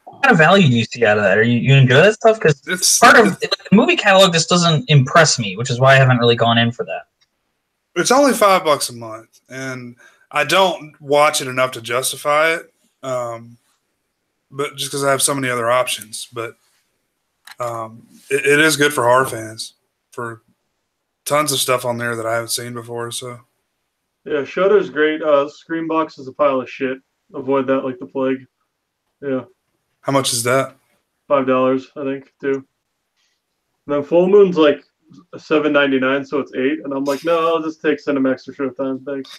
what kind of value do you see out of that? Are you enjoy that stuff? Because it's part of the movie catalog just doesn't impress me, which is why I haven't really gone in for that. It's only $5 a month, and I don't watch it enough to justify it. But just because I have so many other options, but it is good for horror fans, for tons of stuff on there that I haven't seen before. So yeah, Shudder's great. Screambox is a pile of shit. Avoid that like the plague. Yeah. How much is that? $5, I think, too. And then Full Moon's like $7.99, so it's $8. And I'm like, no, I'll just take Cinemax or Showtime. Thanks.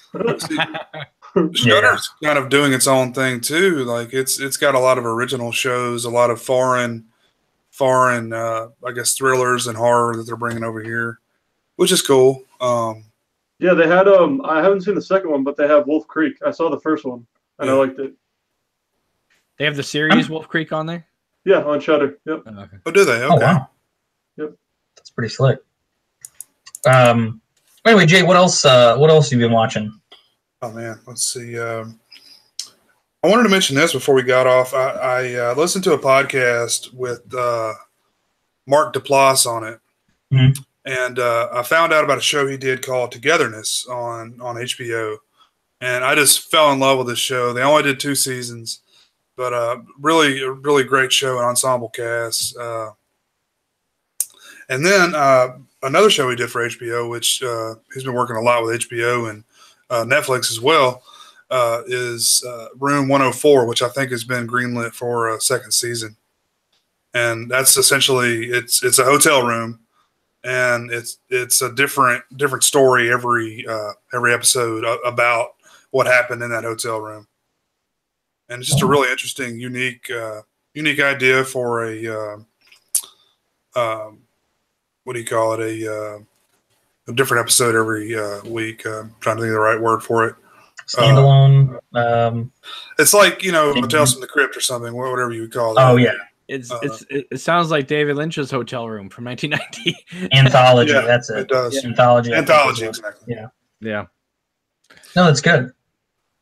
Shudder's kind of doing its own thing too. Like it's got a lot of original shows, a lot of foreign, I guess thrillers and horror that they're bringing over here, which is cool. Yeah, they had I haven't seen the second one, but they have Wolf Creek. I saw the first one and I liked it. They have the series Wolf Creek on there? Yeah, on Shudder. Yep. Oh, okay. Oh, do they? Okay. Oh, wow. Yep. That's pretty slick. Anyway, Jay, what else have you been watching? Oh man, let's see. I wanted to mention this before we got off. I listened to a podcast with Mark Duplass on it, and I found out about a show he did called Togetherness on HBO, and I just fell in love with this show. They only did 2 seasons, but really great show, an ensemble cast. And then another show he did for HBO, which he's been working a lot with HBO and Netflix as well, is Room 104, which I think has been greenlit for a 2nd season. And that's essentially it's a hotel room, and it's a different story every episode about what happened in that hotel room. And it's just a really interesting, unique idea for a what do you call it? A different episode every week. I'm trying to think of the right word for it. Standalone. It's like, Tales from the Crypt or something, whatever you would call it. Oh yeah. It sounds like David Lynch's Hotel Room from 1990. Anthology. Yeah, that's it. It does. Yeah. Anthology. Exactly. Yeah. No, that's good.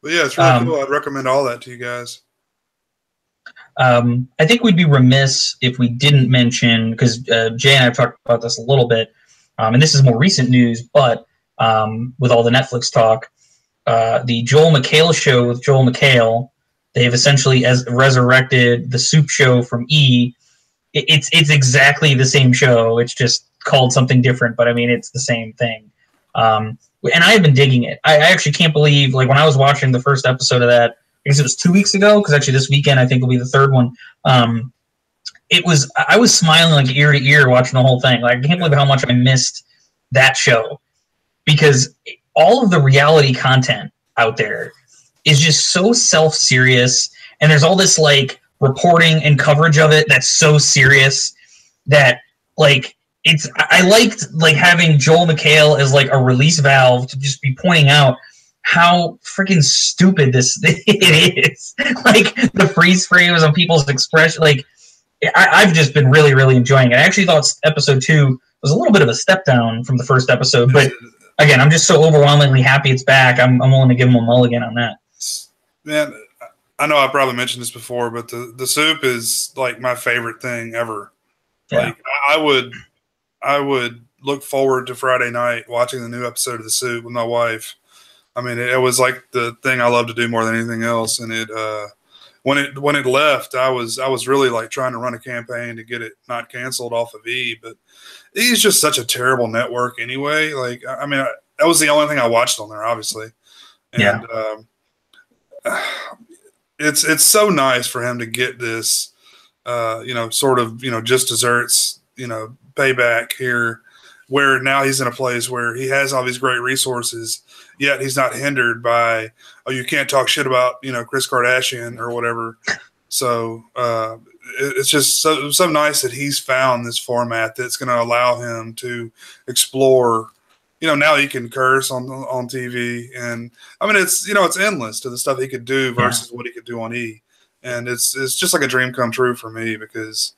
But yeah, it's really cool. I'd recommend all that to you guys. I think we'd be remiss if we didn't mention, because Jay and I have talked about this a little bit, and this is more recent news, but with all the Netflix talk, the Joel McHale show with Joel McHale, they've essentially resurrected the Soup Show from E! It's exactly the same show. It's just called something different, but I mean, it's the same thing. And I have been digging it. I actually can't believe, like, when I was watching the first episode of that, I guess it was 2 weeks ago, because actually this weekend I think will be the 3rd one. I was smiling like ear to ear watching the whole thing. Like, I can't believe how much I missed that show, because all of the reality content out there is just so self-serious, and there's all this like reporting and coverage of it that's so serious that like I liked like having Joel McHale as like a release valve to just be pointing out how freaking stupid it is. Like the freeze frames on people's expression. Like I've just been really, really enjoying it. I actually thought episode 2 was a little bit of a step down from the first episode, but again, I'm just so overwhelmingly happy it's back. I'm willing to give him a mulligan on that. Man, I know I probably mentioned this before, but the Soup is like my favorite thing ever. Yeah. Like I would look forward to Friday night watching the new episode of The Soup with my wife. I mean, it was like the thing I love to do more than anything else. And when it left, I was really like trying to run a campaign to get it not canceled off of E! But E! is just such a terrible network anyway. Like, I mean, that was the only thing I watched on there, obviously. And it's so nice for him to get this, sort of, just desserts, payback here, where now he's in a place where he has all these great resources, yet he's not hindered by, you can't talk shit about, Kris Kardashian or whatever. So it's just so nice that he's found this format that's going to allow him to explore. Now he can curse on TV, and I mean it's endless to the stuff he could do versus what he could do on E! And it's just like a dream come true for me, because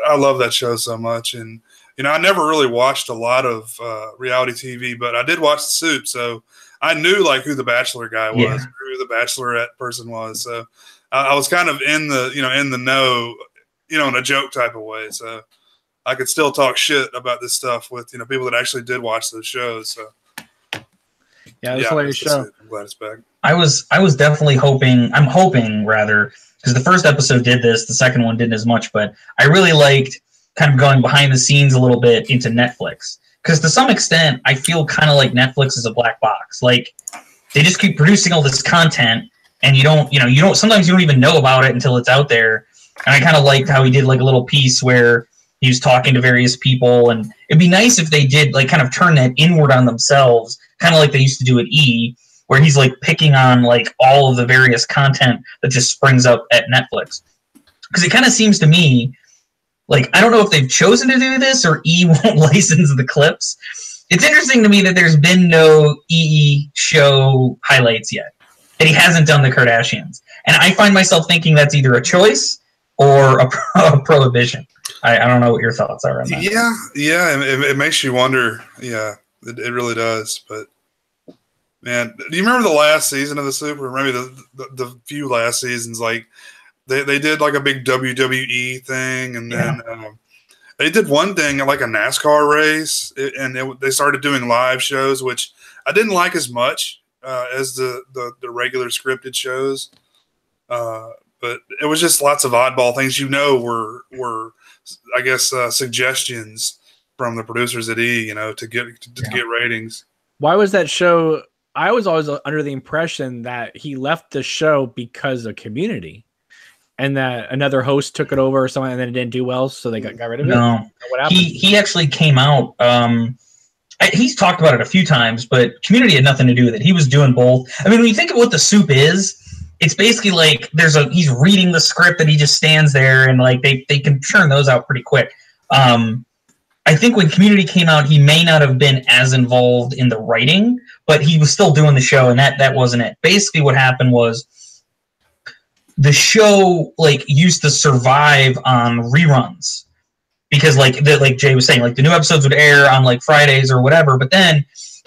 I love that show so much. And I never really watched a lot of reality TV, but I did watch The Soup, so I knew like who the Bachelor guy was, who the Bachelorette person was. So I was kind of in the know, in a joke type of way. So I could still talk shit about this stuff with people that actually did watch those shows. So yeah, it was a hilarious show. I'm glad it's back. I was definitely hoping, rather, because the first episode did this, the second one didn't as much, but I really liked kind of going behind the scenes a little bit into Netflix, because to some extent I feel kind of like Netflix is a black box. Like they just keep producing all this content, and you don't sometimes you don't even know about it until it's out there. And I kind of liked how he did like a little piece where he was talking to various people, and it'd be nice if they did like kind of turn that inward on themselves, kind of like they used to do at E, where he's like picking on like all of the various content that just springs up at Netflix. Because it kind of seems to me like, I don't know if they've chosen to do this or E won't license the clips. It's interesting to me that there's been no EE show highlights yet, that he hasn't done the Kardashians. And I find myself thinking that's either a choice or a prohibition. I don't know what your thoughts are on that. Yeah, it makes you wonder. Yeah, it really does. But man, do you remember the last season of the Super? Maybe the few last seasons, like they did like a big WWE thing, and then they did one thing like a NASCAR race, they started doing live shows, which I didn't like as much as the regular scripted shows. But it was just lots of oddball things, were I guess suggestions from the producers at E, to get ratings. Why was that show? I was always under the impression that he left the show because of Community, and that another host took it over or something, and then it didn't do well, so they got rid of it. No, what happened? He actually came out. He's talked about it a few times, but Community had nothing to do with it. He was doing both. I mean, when you think of what the Soup is, it's basically like he's reading the script and he just stands there, and like they can churn those out pretty quick. I think when Community came out, he may not have been as involved in the writing, but he was still doing the show, and that wasn't it. Basically, what happened was the show like used to survive on reruns because like Jay was saying, like the new episodes would air on like Fridays or whatever, but then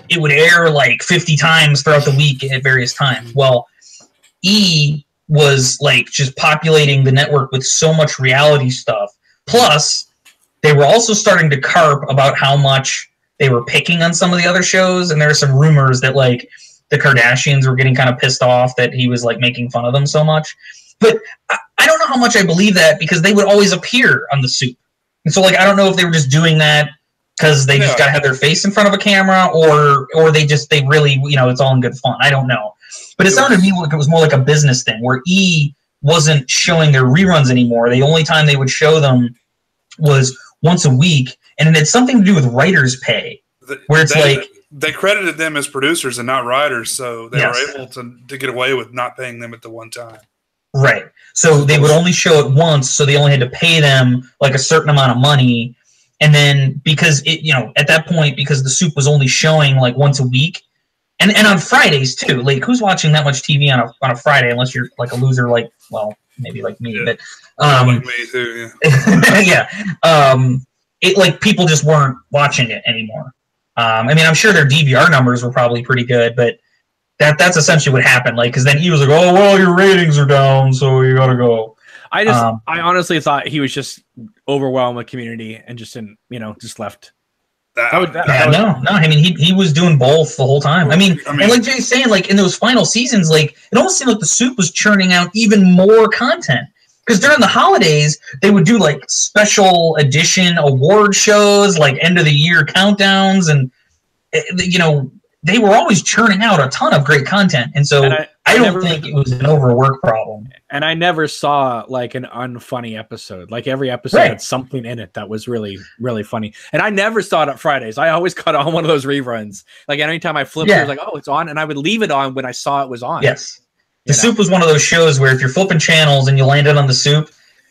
it would air like 50 times throughout the week at various times. Well, E was like just populating the network with so much reality stuff. Plus, they were also starting to carp about how much they were picking on some of the other shows, and there are some rumors that like the Kardashians were getting kind of pissed off that he was like making fun of them so much. But I don't know how much I believe that, because they would always appear on the Soup. And so like I don't know if they were just doing that because they just got to have their face in front of a camera, or they really, it's all in good fun. I don't know. But it sounded to me like it was more like a business thing where E wasn't showing their reruns anymore. The only time they would show them was once a week, and it had something to do with writers' pay, where it's they credited them as producers and not writers, so they were able to get away with not paying them at the one time. Right. So they would only show it once, so they only had to pay them like a certain amount of money. And then because at that point, because the Soup was only showing like once a week, and on Fridays too. Like, who's watching that much TV on a Friday unless you're like a loser, like, well, maybe like me, but like me too. Yeah. It like people just weren't watching it anymore. I mean, I'm sure their DVR numbers were probably pretty good, but that's essentially what happened. Like, because then he was like, "Oh, well, your ratings are down, so you gotta go." I honestly thought he was just overwhelmed with Community and just just left. No. I mean, he was doing both the whole time. I mean, and like Jay's saying, like in those final seasons, like it almost seemed like the Soup was churning out even more content. Because during the holidays, they would do like special edition award shows, like end of the year countdowns, and they were always churning out a ton of great content. And so I don't think it was an overwork problem. And I never saw like an unfunny episode. Like every episode had something in it that was really, really funny. And I never saw it on Fridays. I always caught on one of those reruns. Like anytime I flipped, it was like, oh, it's on. And I would leave it on when I saw it was on. Yes. The Soup was one of those shows where if you're flipping channels and you landed on the Soup,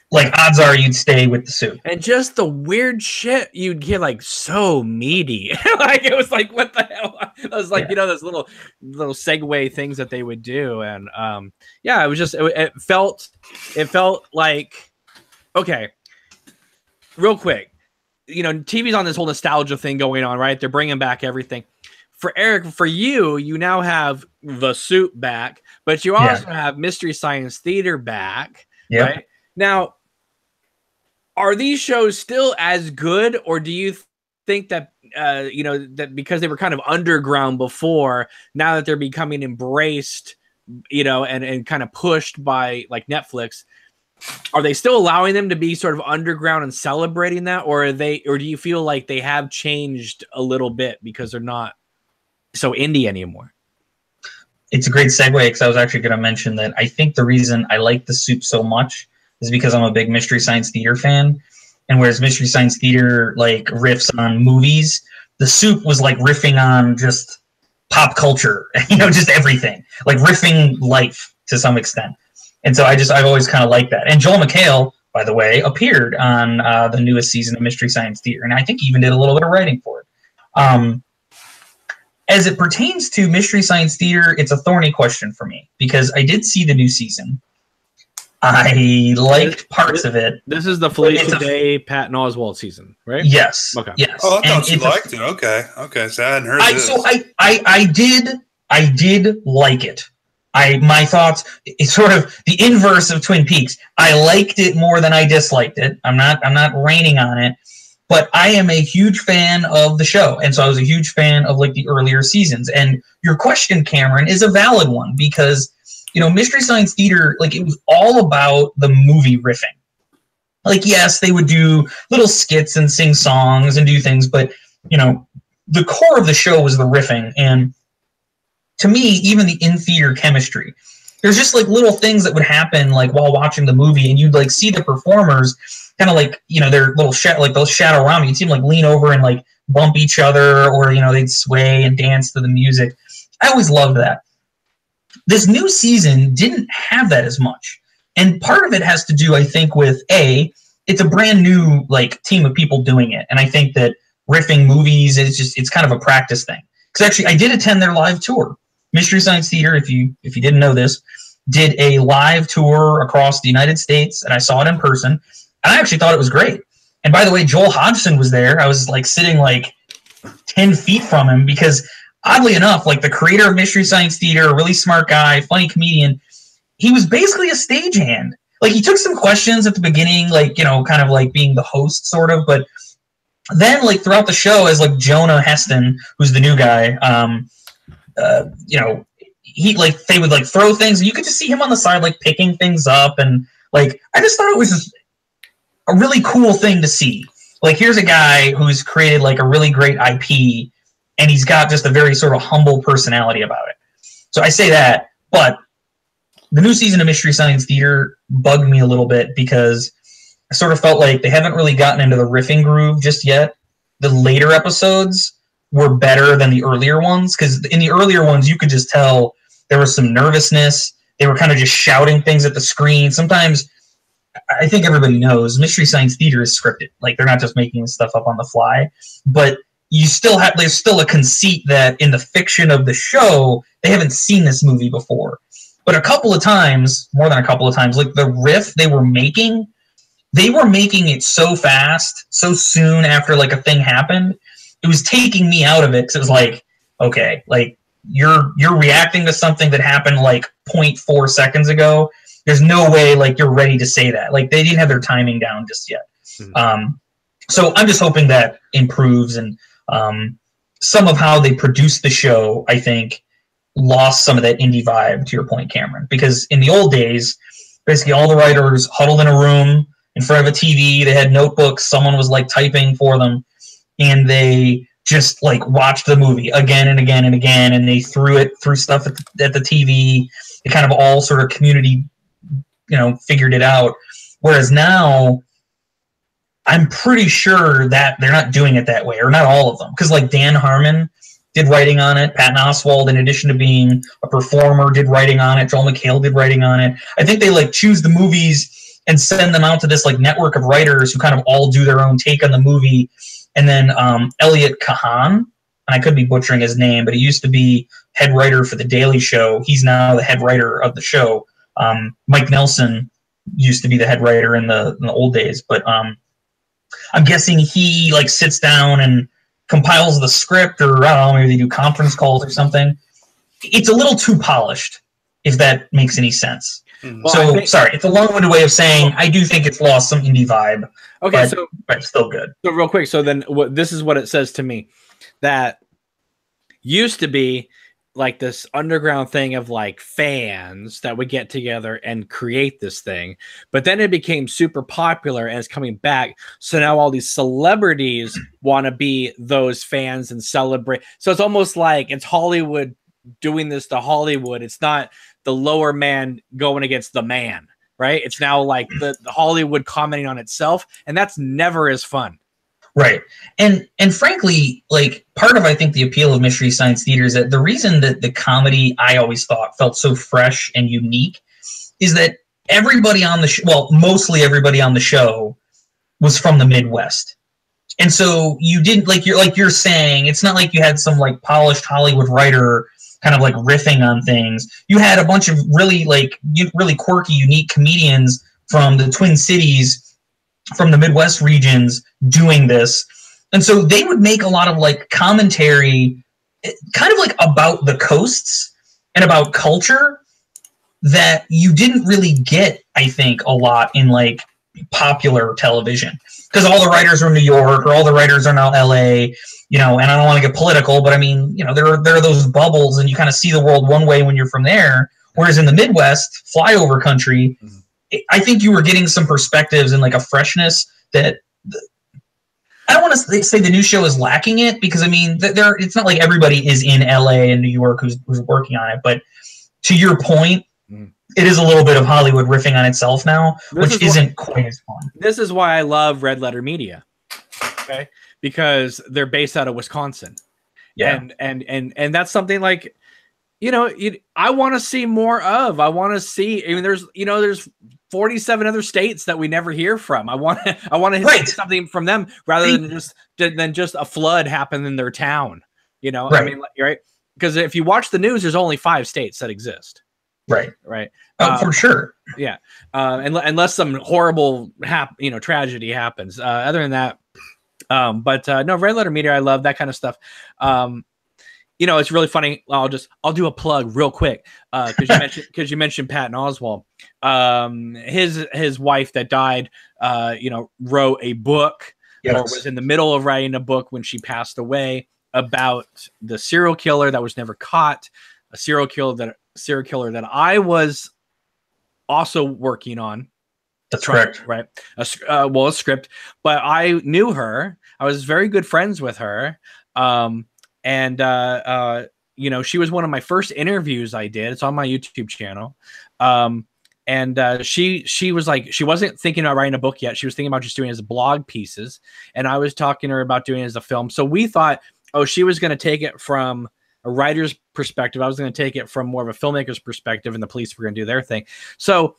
like odds are you'd stay with the Soup. And just the weird shit you'd hear, like so meaty. Like it was like, what the hell? It was like, those little segue things that they would do. And it was just it felt like, okay, real quick. TV's on this whole nostalgia thing going on, right? They're bringing back everything. For Eric, for you now have the Soup back, but you also have Mystery Science Theater back. Yeah. Right? Now, are these shows still as good, or do you think that that because they were kind of underground before, now that they're becoming embraced, and kind of pushed by like Netflix, are they still allowing them to be sort of underground and celebrating that, or do you feel like they have changed a little bit because they're not so indie anymore? it's a great segue because I was actually going to mention that I think the reason I like The Soup so much is because I'm a big Mystery Science Theater fan. And whereas Mystery Science Theater like riffs on movies, The Soup was like riffing on just pop culture, just everything, like riffing life to some extent. And so I've always kind of liked that. And Joel McHale, by the way, appeared on the newest season of Mystery Science Theater, and I think he even did a little bit of writing for it. As it pertains to Mystery Science Theater, it's a thorny question for me because I did see the new season. I liked parts of it. This is the Felicia Day, Patton Oswalt season, right? Yes. Okay. Yes. Oh, I thought you liked it. Okay. So I hadn't heard this. So I did like it. My thoughts, it's sort of the inverse of Twin Peaks. I liked it more than I disliked it. I'm not raining on it, but I am a huge fan of the show, and so I was a huge fan of like the earlier seasons. And your question, Cameron, is a valid one because Mystery Science Theater, like, it was all about the movie riffing. Like, yes, they would do little skits and sing songs and do things, but the core of the show was the riffing. And to me, even the in-theater chemistry, there's just like little things that would happen like while watching the movie, and you'd like see the performers kind of like their little like those shadow around me. You'd see them like lean over and like bump each other, or they'd sway and dance to the music. I always loved that. This new season didn't have that as much, and part of it has to do, I think, with it's a brand new like team of people doing it, and I think that riffing movies it's kind of a practice thing. Because actually, I did attend their live tour. Mystery Science Theater, if you didn't know this, did a live tour across the United States, and I saw it in person, and I actually thought it was great. And by the way, Joel Hodgson was there. I was like sitting like 10 feet from him because, oddly enough, like the creator of Mystery Science Theater, a really smart guy, funny comedian, he was basically a stagehand. Like, he took some questions at the beginning, like, kind of like being the host sort of, but then like throughout the show as like Jonah Heston, who's the new guy, he like they would like throw things, and you could just see him on the side like picking things up, and like I just thought it was just a really cool thing to see. Like, here's a guy who's created like a really great IP, and he's got just a very sort of humble personality about it. So I say that, but the new season of Mystery Science Theater bugged me a little bit because I sort of felt like they haven't really gotten into the riffing groove just yet. The later episodes were better than the earlier ones, because in the earlier ones you could just tell there was some nervousness. They were kind of just shouting things at the screen. Sometimes, I think everybody knows, Mystery Science Theater is scripted. Like, they're not just making stuff up on the fly, but there's still a conceit that in the fiction of the show, they haven't seen this movie before. But a couple of times, more than a couple of times, like the riff they were making it so fast, so soon after like a thing happened, it was taking me out of it, because it was like, okay, like you're reacting to something that happened like 0.4 seconds ago. There's no way like you're ready to say that. Like, they didn't have their timing down just yet. Mm-hmm. So I'm just hoping that improves, and some of how they produced the show, I think, lost some of that indie vibe, to your point, Cameron. Because in the old days, basically all the writers huddled in a room in front of a TV. They had notebooks. Someone was like typing for them, and they just like watched the movie again and again and again, and they threw stuff at the TV. They kind of all sort of community, figured it out. Whereas now, I'm pretty sure that they're not doing it that way, or not all of them. Because like Dan Harmon did writing on it. Patton Oswalt, in addition to being a performer, did writing on it. Joel McHale did writing on it. I think they like choose the movies and send them out to this like network of writers who kind of all do their own take on the movie. And then Elliott Kahan, and I could be butchering his name, but he used to be head writer for The Daily Show. He's now the head writer of the show. Mike Nelson used to be the head writer in the old days, but I'm guessing he like sits down and compiles the script, or I don't know, maybe they do conference calls or something. It's a little too polished, if that makes any sense. Well, sorry, it's a long-winded way of saying I do think it's lost some indie vibe. Okay, but it's still good. So real quick, so then this is what it says to me. That used to be like this underground thing of like fans that would get together and create this thing, but then it became super popular and it's coming back. So now all these celebrities want to be those fans and celebrate. So it's almost like it's Hollywood doing this to Hollywood. It's not the lower man going against the man, right? It's now like the Hollywood commenting on itself, and that's never as fun. Right. And frankly, like, part of, I think, the appeal of Mystery Science Theater is that the reason that the comedy, I always thought, felt so fresh and unique is that everybody on the show, well, mostly everybody on the show was from the Midwest. And so you didn't, like you're saying, it's not like you had some like polished Hollywood writer kind of like riffing on things. You had a bunch of really quirky, unique comedians from the Twin Cities, from the Midwest regions doing this. And so they would make a lot of like commentary kind of like about the coasts and about culture that you didn't really get, I think, a lot in like popular television, because all the writers are in New York or all the writers are now LA, you know, and I don't want to get political, but I mean, you know, there are those bubbles and you kind of see the world one way when you're from there. Whereas in the Midwest, flyover country, I think you were getting some perspectives and like a freshness that I don't want to say the new show is lacking it, because I mean, it's not like everybody is in LA and New York who's working on it, but to your point, it is a little bit of Hollywood riffing on itself now, which isn't quite as fun. This is why I love Red Letter Media, okay? Because they're based out of Wisconsin. Yeah, and that's something like, you know, I want to see more of. I want to see. I mean, there's 47 other states that we never hear from. I want to see something from them rather than just a flood happen in their town. You know, I mean, right? Because if you watch the news, there's only 5 states that exist. Right. Oh, for sure. Yeah. Unless some horrible tragedy happens. Other than that, no, Red Letter Media, I love that kind of stuff. You know, it's really funny. I'll do a plug real quick because you mentioned Patton Oswalt. His wife that died, wrote a book or was in the middle of writing a book when she passed away about the serial killer that was never caught, a serial killer that I was also working on. That's correct. Right. A script, but I knew her. I was very good friends with her. She was one of my first interviews I did. It's on my YouTube channel. She was like, she wasn't thinking about writing a book yet. She was thinking about just doing it as blog pieces. And I was talking to her about doing it as a film. So we thought, she was going to take it from a writer's perspective. I was going to take it from more of a filmmaker's perspective, and the police were going to do their thing. So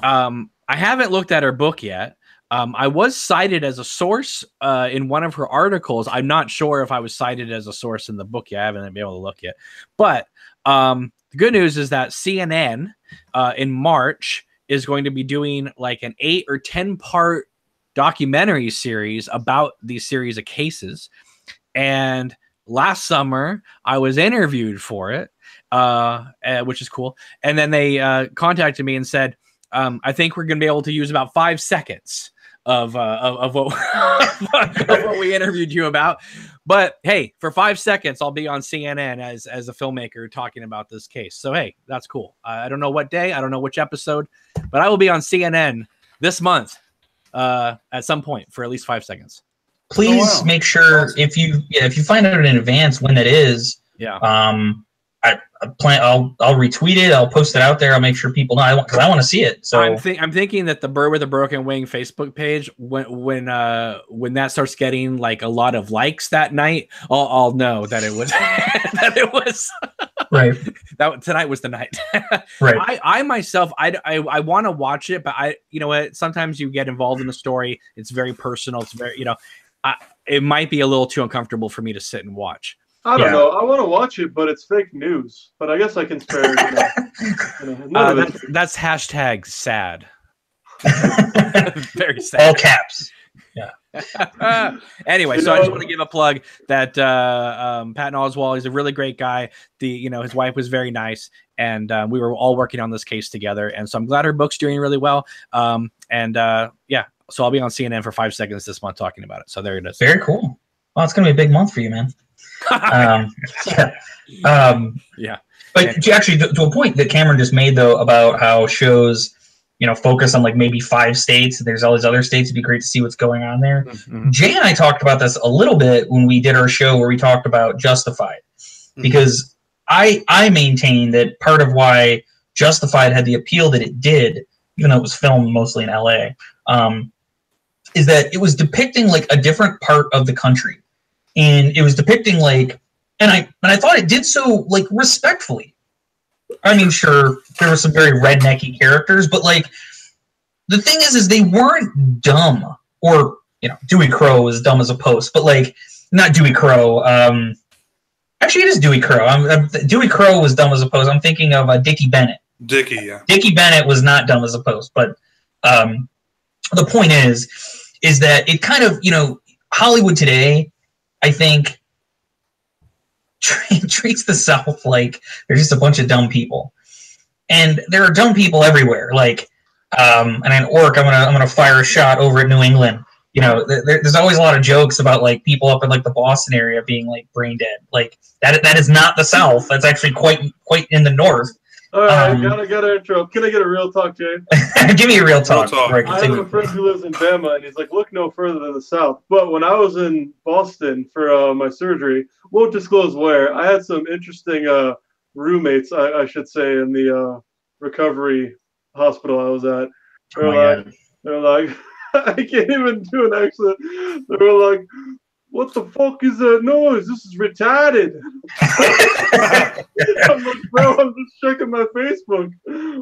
I haven't looked at her book yet. I was cited as a source in one of her articles. I'm not sure if I was cited as a source in the book yet. I haven't been able to look yet. But the good news is that CNN in March is going to be doing like an 8 or 10 part documentary series about these series of cases. And last summer, I was interviewed for it, which is cool. And then they contacted me and said, I think we're going to be able to use about 5 seconds of what, of what we interviewed you about. But hey, for 5 seconds, I'll be on CNN as a filmmaker talking about this case. So hey, that's cool. I don't know what day, I don't know which episode, but I will be on CNN this month at some point for at least 5 seconds. Please make sure if you find out in advance when that is. Yeah. I'll retweet it. I'll post it out there. I'll make sure people know because I want to see it. So I'm thinking that the Bird with a Broken Wing Facebook page, when that starts getting like a lot of likes that night, I'll know that it was that it was right. That tonight was the night. Right. I myself, I want to watch it, but you know what? Sometimes you get involved in the story. It's very personal. It's very, it might be a little too uncomfortable for me to sit and watch. I don't know. I want to watch it, but it's fake news. But I guess I can spare. That's hashtag sad. Very sad. All caps. Yeah. Anyway, so I just want to give a plug that Patton Oswalt is a really great guy. His wife was very nice, and we were all working on this case together. And so I'm glad her book's doing really well. So I'll be on CNN for 5 seconds this month talking about it. So there it is. Very cool. Well, it's going to be a big month for you, man. Yeah. But actually, to a point that Cameron just made, though, about how shows, focus on like maybe 5 states. There's all these other states. It'd be great to see what's going on there. Mm-hmm. Jay and I talked about this a little bit when we did our show where we talked about Justified, because I maintain that part of why Justified had the appeal that it did, even though it was filmed mostly in LA, is that it was depicting like a different part of the country, and it was depicting like, and I thought it did so like respectfully. I mean, sure, there were some very rednecky characters, but like the thing is they weren't dumb, or Dewey Crow was dumb as a post, but like not Dewey Crow. Actually, it is Dewey Crow. Dewey Crow was dumb as a post. I'm thinking of Dickie Bennett. Dickie Bennett was not dumb as a post, but the point is that it kind of, Hollywood today, I think, treats the South like they're just a bunch of dumb people, and there are dumb people everywhere. Like, and in Orc, I'm gonna fire a shot over at New England. There's always a lot of jokes about like people up in like the Boston area being like brain dead. Like that is not the South. That's actually quite in the North. All right, gotta interrupt. Can I get a real talk, Jay? Give me a real talk. I have a friend who lives in Bama, and he's like, look no further than the South. But when I was in Boston for my surgery, won't disclose where, I had some interesting roommates, I should say, in the recovery hospital I was at. They're like, I can't even do an accent. They were like, what the fuck is that noise? This is retarded. I'm like, bro, I'm just checking my Facebook.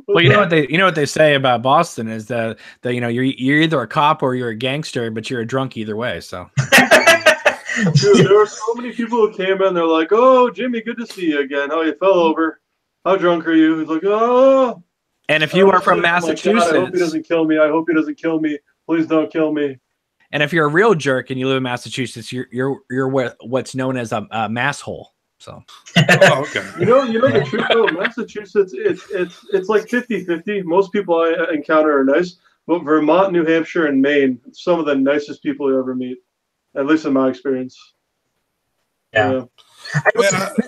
Well, you know what they say about Boston is that you're either a cop or you're a gangster, but you're a drunk either way. So, dude, there were so many people who came in. They're like, "Oh, Jimmy, good to see you again. Oh, you fell over. How drunk are you?" He's like, "Oh." And if you are from Massachusetts, I hope he doesn't kill me. I hope he doesn't kill me. Please don't kill me. And if you're a real jerk and you live in Massachusetts, you're what's known as a masshole. So, okay. You know the truth though, Massachusetts, it's like 50-50. Most people I encounter are nice, but Vermont, New Hampshire, and Maine, some of the nicest people you ever meet, at least in my experience. Yeah.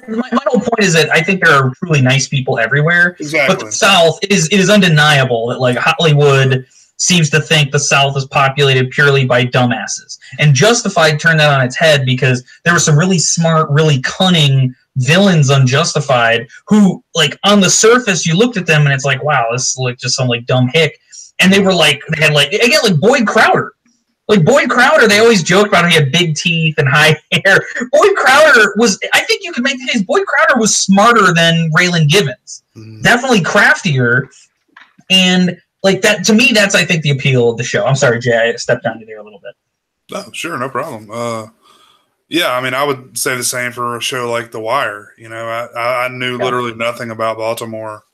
My whole point is that I think there are truly nice people everywhere. Exactly. But the South, it is undeniable that like Hollywood seems to think the South is populated purely by dumbasses. And Justified turned that on its head because there were some really smart, really cunning villains on Justified who, like, on the surface, you looked at them and it's like, wow, this is like just some like dumb hick. And they were like, they had like, again, like Boyd Crowder. Like Boyd Crowder, they always joked about how he had big teeth and high hair. Boyd Crowder was, I think you could make the case, Boyd Crowder was smarter than Raylan Givens. Definitely craftier. And like that, to me, that's, I think, the appeal of the show. I'm sorry, Jay, I stepped down you there a little bit. Oh, sure, no problem. Yeah, I mean, I would say the same for a show like The Wire. I knew literally nothing about Baltimore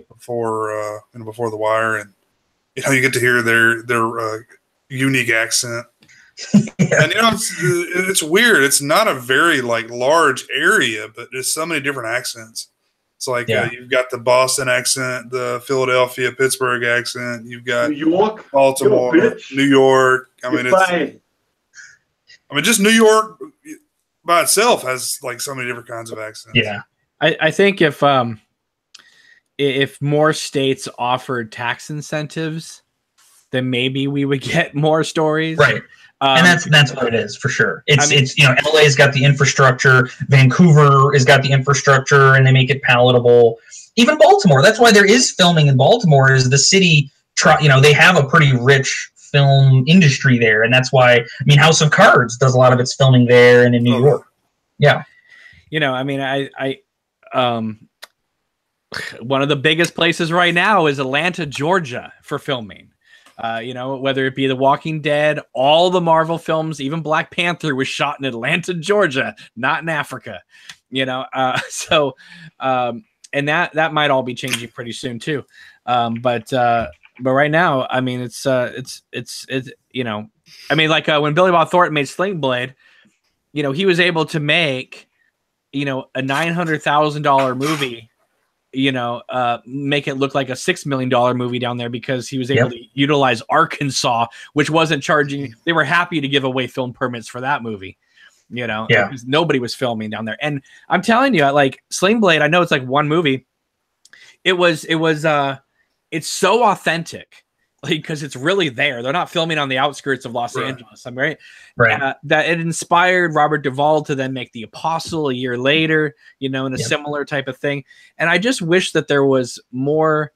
before The Wire, and you get to hear their unique accent. And it's weird. It's not a very like large area, but there's so many different accents. It's like you've got the Boston accent, the Philadelphia, Pittsburgh accent. You've got New York, Baltimore, New York. I mean, just New York by itself has like so many different kinds of accents. Yeah, I think if more states offered tax incentives, then maybe we would get more stories. Right. And that's what it is for sure. It's LA's got the infrastructure, Vancouver has got the infrastructure, and they make it palatable. Even Baltimore, that's why there is filming in Baltimore. Is the city? They have a pretty rich film industry there, and that's why. I mean, House of Cards does a lot of its filming there and in New York. Yeah. I mean, I one of the biggest places right now is Atlanta, Georgia, for filming. Whether it be The Walking Dead, all the Marvel films, even Black Panther was shot in Atlanta, Georgia, not in Africa. And that might all be changing pretty soon too. But right now, I mean, it's when Billy Bob Thornton made Sling Blade, he was able to make, a $900,000 movie. Make it look like a $6 million movie down there because he was able to utilize Arkansas, which wasn't charging. They were happy to give away film permits for that movie, because nobody was filming down there. And I'm telling you, like Sling Blade, I know it's like one movie. It's so authentic because it's really there. They're not filming on the outskirts of Los Angeles. I'm right. Right. That it inspired Robert Duvall to then make The Apostle a year later, in a similar type of thing. And I just wish that there was more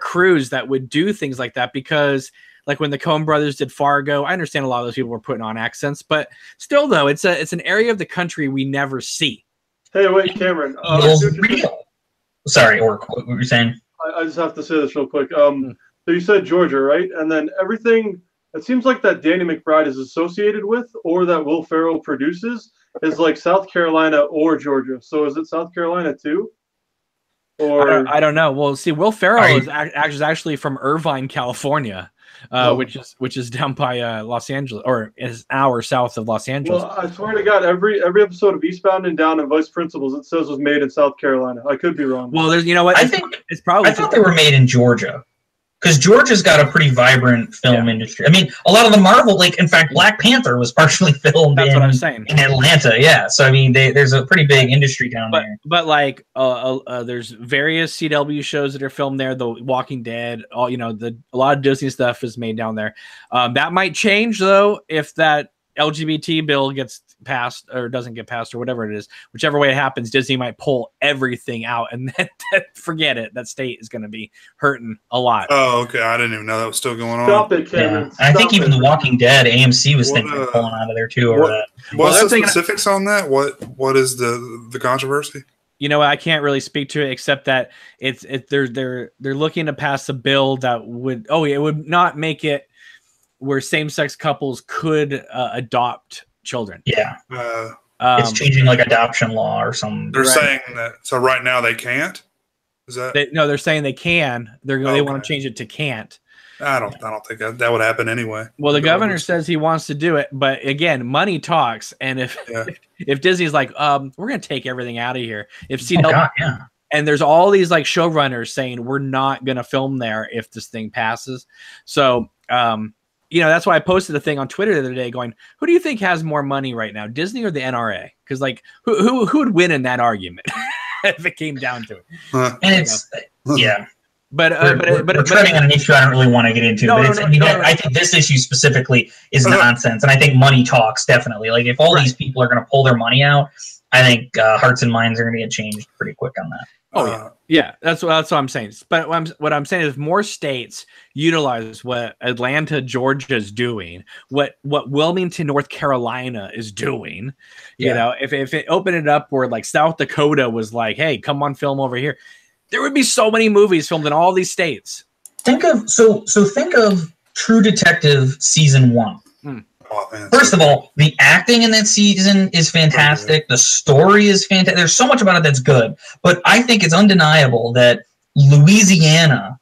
crews that would do things like that, because like when the Coen brothers did Fargo, I understand a lot of those people were putting on accents, but still though, it's an area of the country we never see. Hey, wait, Cameron. Real. Sorry, or what were you saying? I just have to say this real quick. So you said Georgia, right? And then everything, it seems like that Danny McBride is associated with, or that Will Ferrell produces, is like South Carolina or Georgia. So is it South Carolina too? Or I don't know. Well, see, Will Ferrell is actually from Irvine, California, which is down by Los Angeles, or is an hour south of Los Angeles. Well, I swear to God, every episode of Eastbound and Down and Vice Principals, it says was made in South Carolina. I could be wrong. Well, there's, what? I thought they were made in Georgia. Because Georgia's got a pretty vibrant film industry. I mean, a lot of the Marvel, like, in fact, Black Panther was partially filmed in Atlanta. Yeah, so I mean, there's a pretty big industry down there. But like, there's various CW shows that are filmed there. The Walking Dead, a lot of Disney stuff is made down there. That might change though if that LGBT bill gets passed or doesn't get passed or whatever it is. Whichever way it happens, Disney might pull everything out, and then forget it. That state is going to be hurting a lot. Oh, okay. I didn't even know that was still going on. Stop it, Cameron. Yeah. I think even The Walking Dead, AMC was thinking of pulling out of there too over that. What's the specifics on that? What is the controversy? I can't really speak to it except that they're looking to pass a bill that would it would not make it where same-sex couples could adopt children. Yeah. It's changing like adoption law or something. They're saying that. So right now they can't? Is that? No, they're saying they can. They want to change it to can't. I don't think that would happen anyway. Well, the governor says he wants to do it, but again, money talks. And if Disney's like, we're going to take everything out of here. If CW, and there's all these like showrunners saying we're not going to film there if this thing passes. So, that's why I posted a thing on Twitter the other day going, who do you think has more money right now, Disney or the NRA? Because like, who would win in that argument if it came down to it? And it's But we're treading on an issue I don't really want to get into. I think this issue specifically is nonsense, and I think money talks definitely. Like if all these people are going to pull their money out, I think hearts and minds are going to get changed pretty quick on that. Oh yeah, that's what I'm saying. But what I'm saying is more states utilize what Atlanta, Georgia is doing, what Wilmington, North Carolina is doing. If it opened it up where like South Dakota was like, hey, come on, film over here, there would be so many movies filmed in all these states. Think of True Detective season 1. Oh, man. First of all, the acting in that season is fantastic. The story is fantastic. There's so much about it that's good. But I think it's undeniable that Louisiana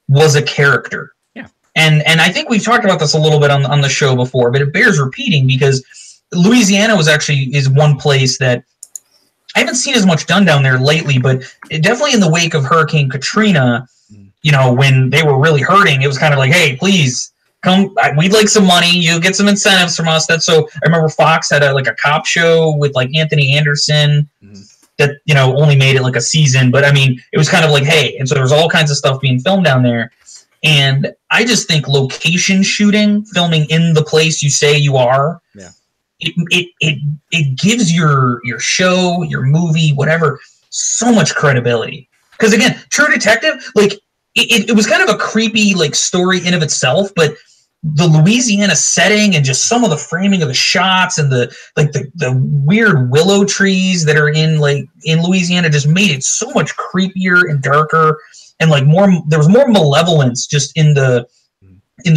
was a character. Yeah. And I think we've talked about this a little bit on the show before, but it bears repeating because Louisiana is one place that I haven't seen as much done down there lately, but definitely in the wake of Hurricane Katrina, when they were really hurting, it was kind of like, hey, please come. We'd like some money. You get some incentives from us. I remember Fox had a cop show with like Anthony Anderson that, only made it like a season. But I mean, it was kind of like, hey, and so there was all kinds of stuff being filmed down there. And I just think location shooting, filming in the place you say you are, it gives your show, your movie, whatever, so much credibility. Because again, True Detective, like it was kind of a creepy like story in of itself, but the Louisiana setting and just some of the framing of the shots and the weird willow trees that are in Louisiana just made it so much creepier and darker, and like there was more malevolence just in the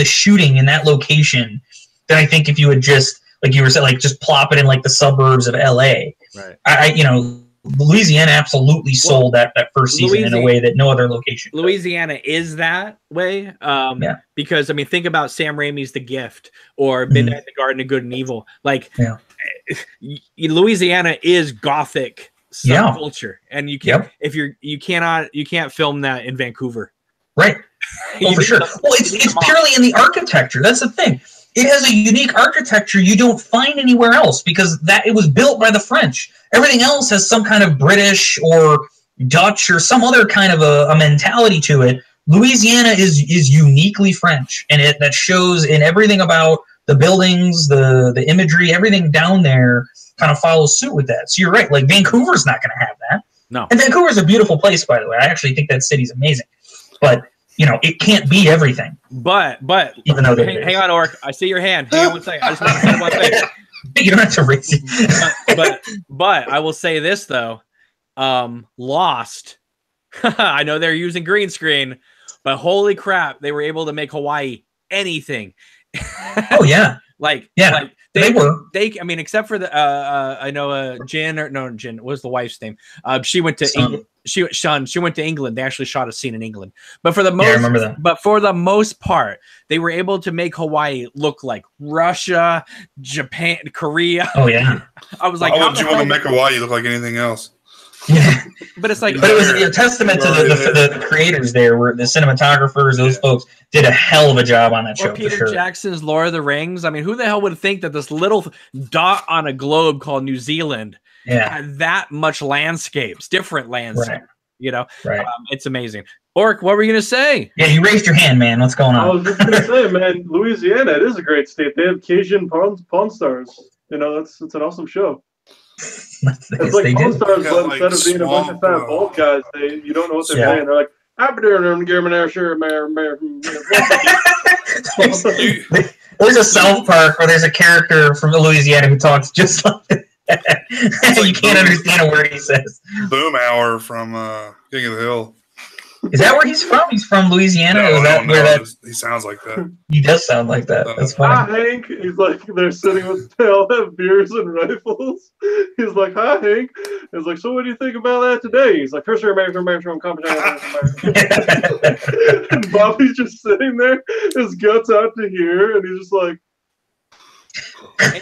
shooting in that location than I think if you had just, like you were saying, like just plop it in like the suburbs of LA. Right. Louisiana absolutely sold that first season in a way that no other location could. Louisiana is that way. Because I mean, think about Sam Raimi's The Gift or Midnight in the Garden of Good and Evil. Like Louisiana is gothic subculture. And you can't you can't film that in Vancouver. Right. Well, for sure. Well, it's purely in the architecture. That's the thing. It has a unique architecture you don't find anywhere else because it was built by the French. Everything else has some kind of British or Dutch or some other kind of a mentality to it, Louisiana is uniquely French, and that shows in everything about the buildings, the imagery, everything down there kind of follows suit with that. So you're right. Like Vancouver's not going to have that. No. And Vancouver's a beautiful place, by the way. I actually think that city's amazing. But it can't be everything. But even though hang on, Orc. I see your hand. Hang on one second. I just want to say one thing. You don't have to raise it. but I will say this though. Lost. I know they're using green screen, but holy crap, they were able to make Hawaii anything. Oh yeah. They were. I mean, except for the I know Jen what was the wife's name? She went to England. She went to England. They actually shot a scene in England. But for the most, I remember that. But for the most part, they were able to make Hawaii look like Russia, Japan, Korea. Oh yeah. I was like, why would you want to make Hawaii look like anything else? Yeah. But it's like, but it was a testament to the creators there, where the cinematographers, those folks did a hell of a job on that show. Or Peter for sure. Jackson's Lord of the Rings. I mean, who the hell would think that this little dot on a globe called New Zealand had that much landscapes, different landscapes? Right. Right. It's amazing. Orc, what were you gonna say? Yeah, you raised your hand, man. What's going on? I was just gonna say, man, Louisiana, it is a great state. They have Cajun Pawn Stars. It's an awesome show. It's like Pawn Stars, but instead of being a bunch of fat bald guys, you don't know what they're saying. They're like, there's a South Park where there's a character from Louisiana who talks just like that. You can't understand a word he says. Boom Hour from King of the Hill. Is that where he's from? He's from Louisiana? He sounds like that. He does sound like that. That's funny. Hi, Hank. He's like, they're sitting with, they all have beers and rifles. He's like, hi, Hank. He's like, so what do you think about that today? He's like, first American and Bobby's just sitting there, his guts out to here, and he's just like,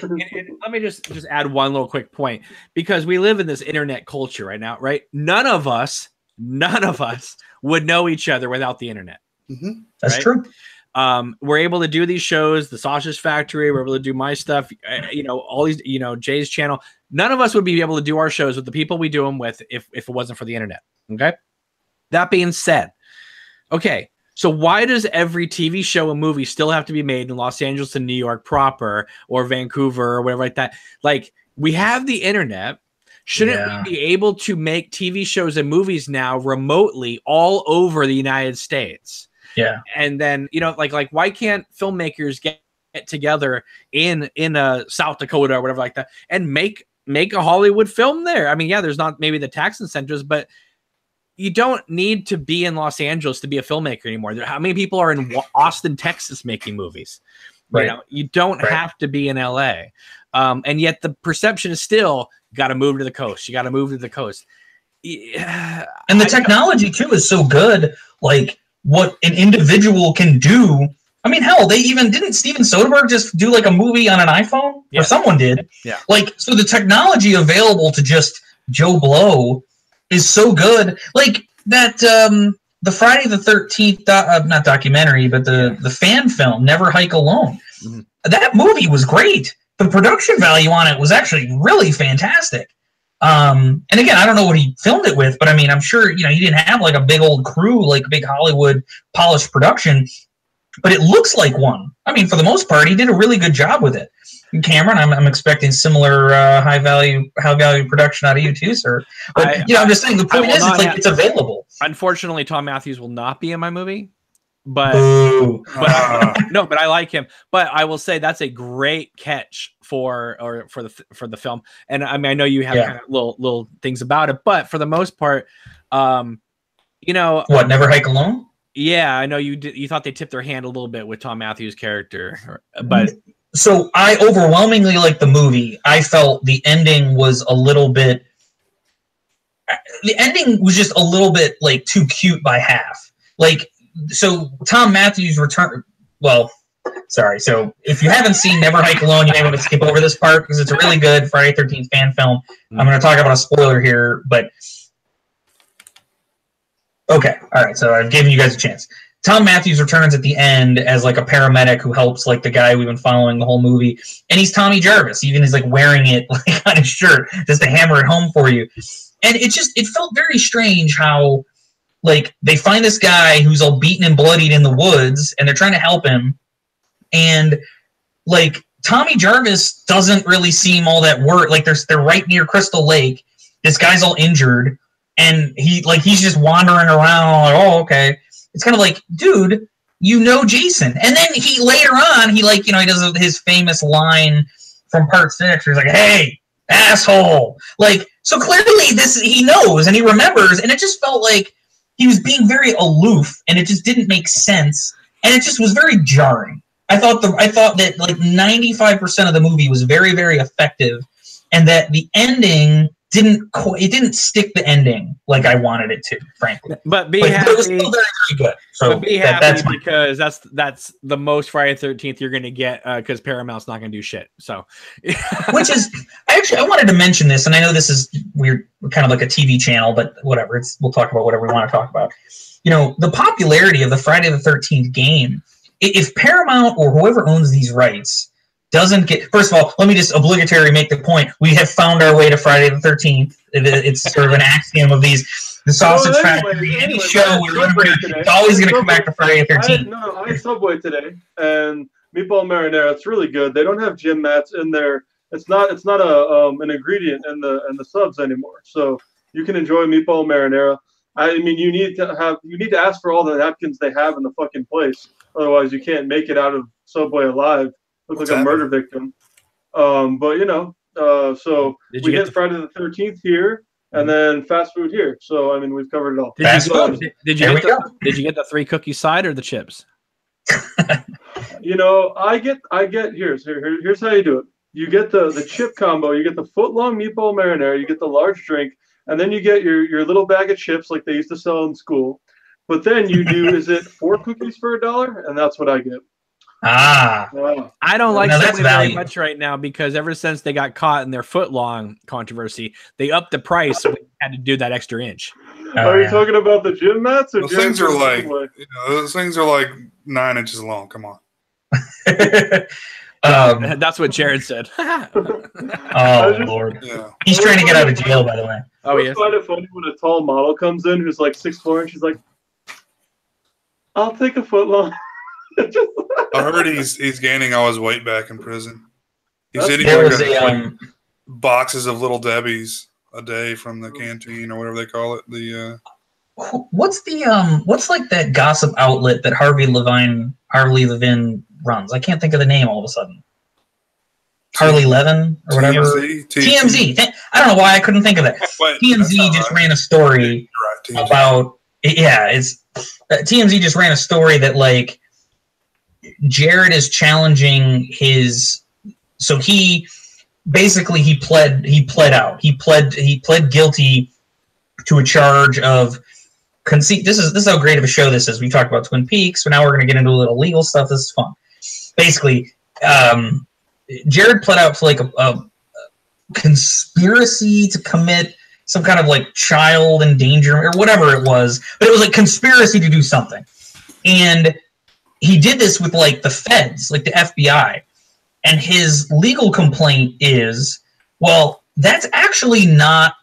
and let me just add one little quick point, because we live in this internet culture right now, right? None of us would know each other without the internet. Mm-hmm. That's true. We're able to do these shows, the Sausage Factory. We're able to do my stuff. All these. Jay's channel. None of us would be able to do our shows with the people we do them with if it wasn't for the internet. Okay. That being said, okay. So why does every TV show and movie still have to be made in Los Angeles and New York proper, or Vancouver or whatever like that? Like, we have the internet. Shouldn't we be able to make TV shows and movies now remotely all over the United States? Yeah. And then, like why can't filmmakers get together in South Dakota or whatever like that and make a Hollywood film there? I mean, yeah, there's not maybe the tax incentives, but you don't need to be in Los Angeles to be a filmmaker anymore. How many people are in Austin, Texas making movies? Right. You don't have to be in LA. And yet the perception is still, you got to move to the coast. You got to move to the coast. Yeah, and the technology too is so good. Like what an individual can do. I mean, hell, didn't Steven Soderbergh just do like a movie on an iPhone? Or someone did. Yeah. Like, so the technology available to just Joe Blow is so good. Like that, the Friday the 13th, not documentary, but the fan film, Never Hike Alone. Mm-hmm. That movie was great. The production value on it was actually really fantastic. And again, I don't know what he filmed it with, but I mean, I'm sure, he didn't have like a big old crew, like a big Hollywood polished production, but it looks like one. I mean, for the most part, he did a really good job with it. And Cameron, I'm expecting similar high value production out of you too, sir. But I'm just saying the point is, it's available. Unfortunately, Tom Matthews will not be in my movie. But I like him. But I will say that's a great catch for the film. And I mean, I know you have kind of little things about it, but for the most part, what, Never Hike Alone? Yeah, I know you did. You thought they tipped their hand a little bit with Tom Matthews' character, but so I overwhelmingly liked the movie. I felt the ending was a little bit. The ending was just a little bit like too cute by half. Like. So Tom Matthews return. Well, sorry. So if you haven't seen Never Hike Alone, you may want to skip over this part because it's a really good Friday 13th fan film. I'm going to talk about a spoiler here, but okay. All right. So I've given you guys a chance. Tom Matthews returns at the end as like a paramedic who helps like the guy we've been following the whole movie, and he's Tommy Jarvis. Even he's like wearing it like on his shirt just to hammer it home for you. And it felt very strange how like they find this guy who's all beaten and bloodied in the woods, and they're trying to help him, and like Tommy Jarvis doesn't really seem all that worried. Like they're right near Crystal Lake. This guy's all injured, and he's just wandering around. Like, oh, okay. It's kind of like, dude, you know Jason. And then he later on, he does his famous line from Part 6. Where he's like, "Hey, asshole!" Like, so clearly he knows and he remembers, and it just felt like he was being very aloof, and it just didn't make sense, and it just was very jarring. I thought that like 95% of the movie was very, very effective, and that the ending didn't stick the ending like I wanted it to, frankly. But be happy. But it was still very, very good. So but be happy because that's the most Friday the 13th you're going to get because Paramount's not going to do shit. So, which is I wanted to mention this, and I know this is we're kind of like a TV channel, but whatever. We'll talk about whatever we want to talk about. You know, the popularity of the Friday the 13th game. If Paramount or whoever owns these rights doesn't get, first of all, let me just obligatory make the point. We have found our way to Friday the 13th. It's sort of an axiom of these. The Sausage Factory, any show, it's always going to come back to Friday the 13th. I had Subway today, and meatball marinara. It's really good. They don't have gym mats in there. It's not an ingredient in the subs anymore. So you can enjoy meatball marinara. I mean, you need to ask for all the napkins they have in the fucking place. Otherwise, you can't make it out of Subway alive. Look like a murder victim. But so we get Friday the 13th here, and then fast food here. So I mean, we've covered it all. Did you get the 3 cookie side or the chips? I get here's how you do it. You get the chip combo. You get the foot-long meatball marinara. You get the large drink, and then you get your little bag of chips like they used to sell in school. But then you do, is it 4 cookies for $1? And that's what I get. I don't like Subway very much right now because ever since they got caught in their foot-long controversy, they upped the price, so we had to do that extra inch. Are you talking about the gym mats? Or those things are like those things are like 9 inches long. Come on. That's what Jared said. Lord. Yeah. He's trying to get out of jail, by the way. Oh, yeah. I find it funny when a tall model comes in who's like 6'4", and she's like, "I'll take a foot long." I heard he's gaining all his weight back in prison. He's eating boxes of Little Debbie's a day from the canteen or whatever they call it. What's like that gossip outlet that Harley Levin runs? I can't think of the name all of a sudden. Harley Levin or whatever. TMZ. I don't know why I couldn't think of that. TMZ just ran a story about TMZ just ran a story that like Jared is challenging his. So he pled out. He pled guilty to a charge of conceit. This is how great of a show this is. We talked about Twin Peaks, so now we're going to get into a little legal stuff. This is fun. Basically, Jared pled out to like a conspiracy to commit some kind of like child endangerment or whatever it was, but it was like conspiracy to do something. And he did this with like the feds, like the FBI. And his legal complaint is, well, that's actually not,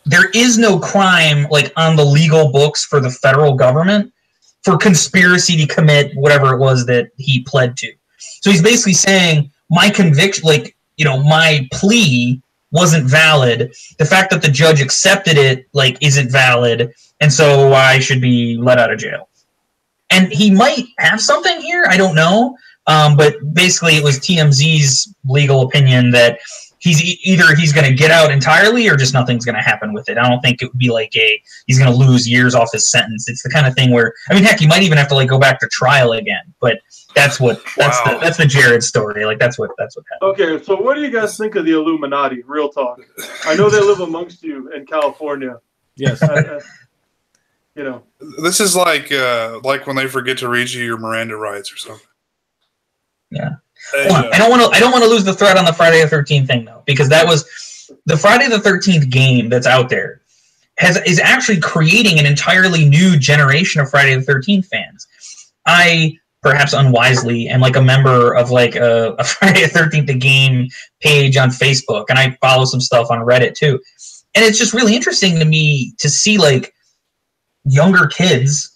there is no crime like on the legal books for the federal government for conspiracy to commit whatever it was that he pled to. So he's basically saying my conviction, like, my plea wasn't valid. The fact that the judge accepted it, like, isn't valid. And so I should be let out of jail. And he might have something here. I don't know. But basically it was TMZ's legal opinion that he's going to get out entirely or just nothing's going to happen with it. I don't think it would be like he's going to lose years off his sentence. It's the kind of thing where, I mean, heck, he might even have to like go back to trial again. But that's the Jared story. Like that's what happened. Okay, so what do you guys think of the Illuminati? Real talk. I know they live amongst you in California. Yes. This is like when they forget to read you your Miranda rights or something. Yeah. I don't want to lose the thread on the Friday the 13th thing though, because that was the Friday the 13th game that's out there is actually creating an entirely new generation of Friday the 13th fans. I perhaps unwisely am like a member of like a Friday the 13th the game page on Facebook, and I follow some stuff on Reddit too. And it's just really interesting to me to see like younger kids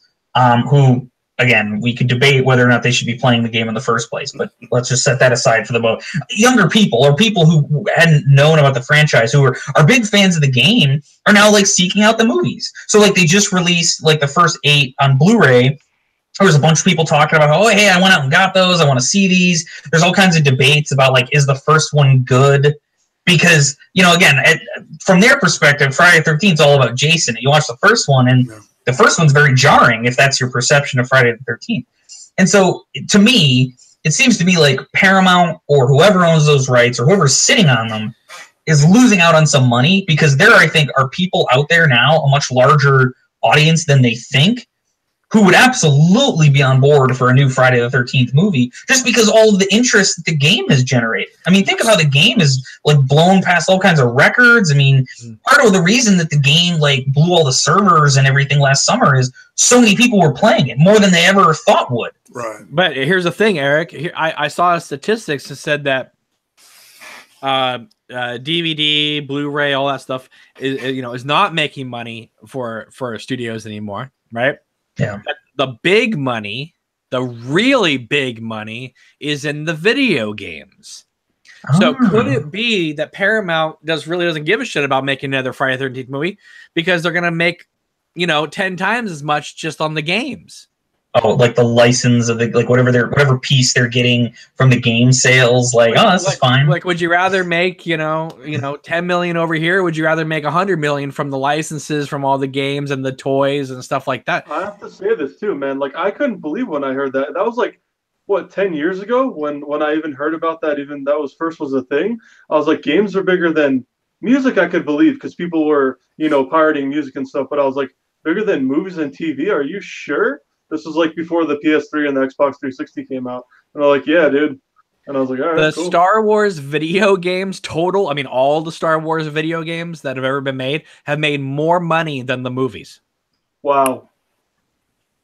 who, again, we could debate whether or not they should be playing the game in the first place, but let's just set that aside for the moment. Younger people, or people who hadn't known about the franchise, who are big fans of the game, are now like seeking out the movies. So like they just released like the first 8 on Blu-ray. There was a bunch of people talking about, oh, hey, I went out and got those. I want to see these. There's all kinds of debates about, like, is the first one good? Because, you know, again, from their perspective, Friday the 13th is all about Jason. You watch the first one, and the first one's very jarring if that's your perception of Friday the 13th. And so, to me, it seems to me like Paramount or whoever owns those rights or whoever's sitting on them is losing out on some money, because there, I think, are people out there now, a much larger audience than they think, who would absolutely be on board for a new Friday the 13th movie, just because all of the interest that the game has generated. I mean, think of how the game is like blown past all kinds of records. I mean, part of the reason that the game like blew all the servers and everything last summer is so many people were playing it, more than they ever thought would. Right. But here's the thing, Eric. I saw statistics that said that DVD, Blu-ray, all that stuff is not making money for studios anymore, right? Yeah. The big money, the really big money, is in the video games. So could it be that Paramount really doesn't give a shit about making another Friday the 13th movie because they're gonna make 10 times as much just on the games? Oh, like the license of the whatever piece they're getting from the game sales, this is fine. Like, would you rather make 10 million over here? Or would you rather make 100 million from the licenses from all the games and the toys and stuff like that? I have to say this too, man. Like, I couldn't believe when I heard that. That was like, what, 10 years ago when I even heard about that. Even that was a thing. I was like, games are bigger than music. I could believe because people were pirating music and stuff. But I was like, bigger than movies and TV? Are you sure? This was like before the PS3 and the Xbox 360 came out. And they're like, yeah, dude. And I was like, all right, cool. Star Wars video games total, I mean, all the Star Wars video games that have ever been made have made more money than the movies. Wow.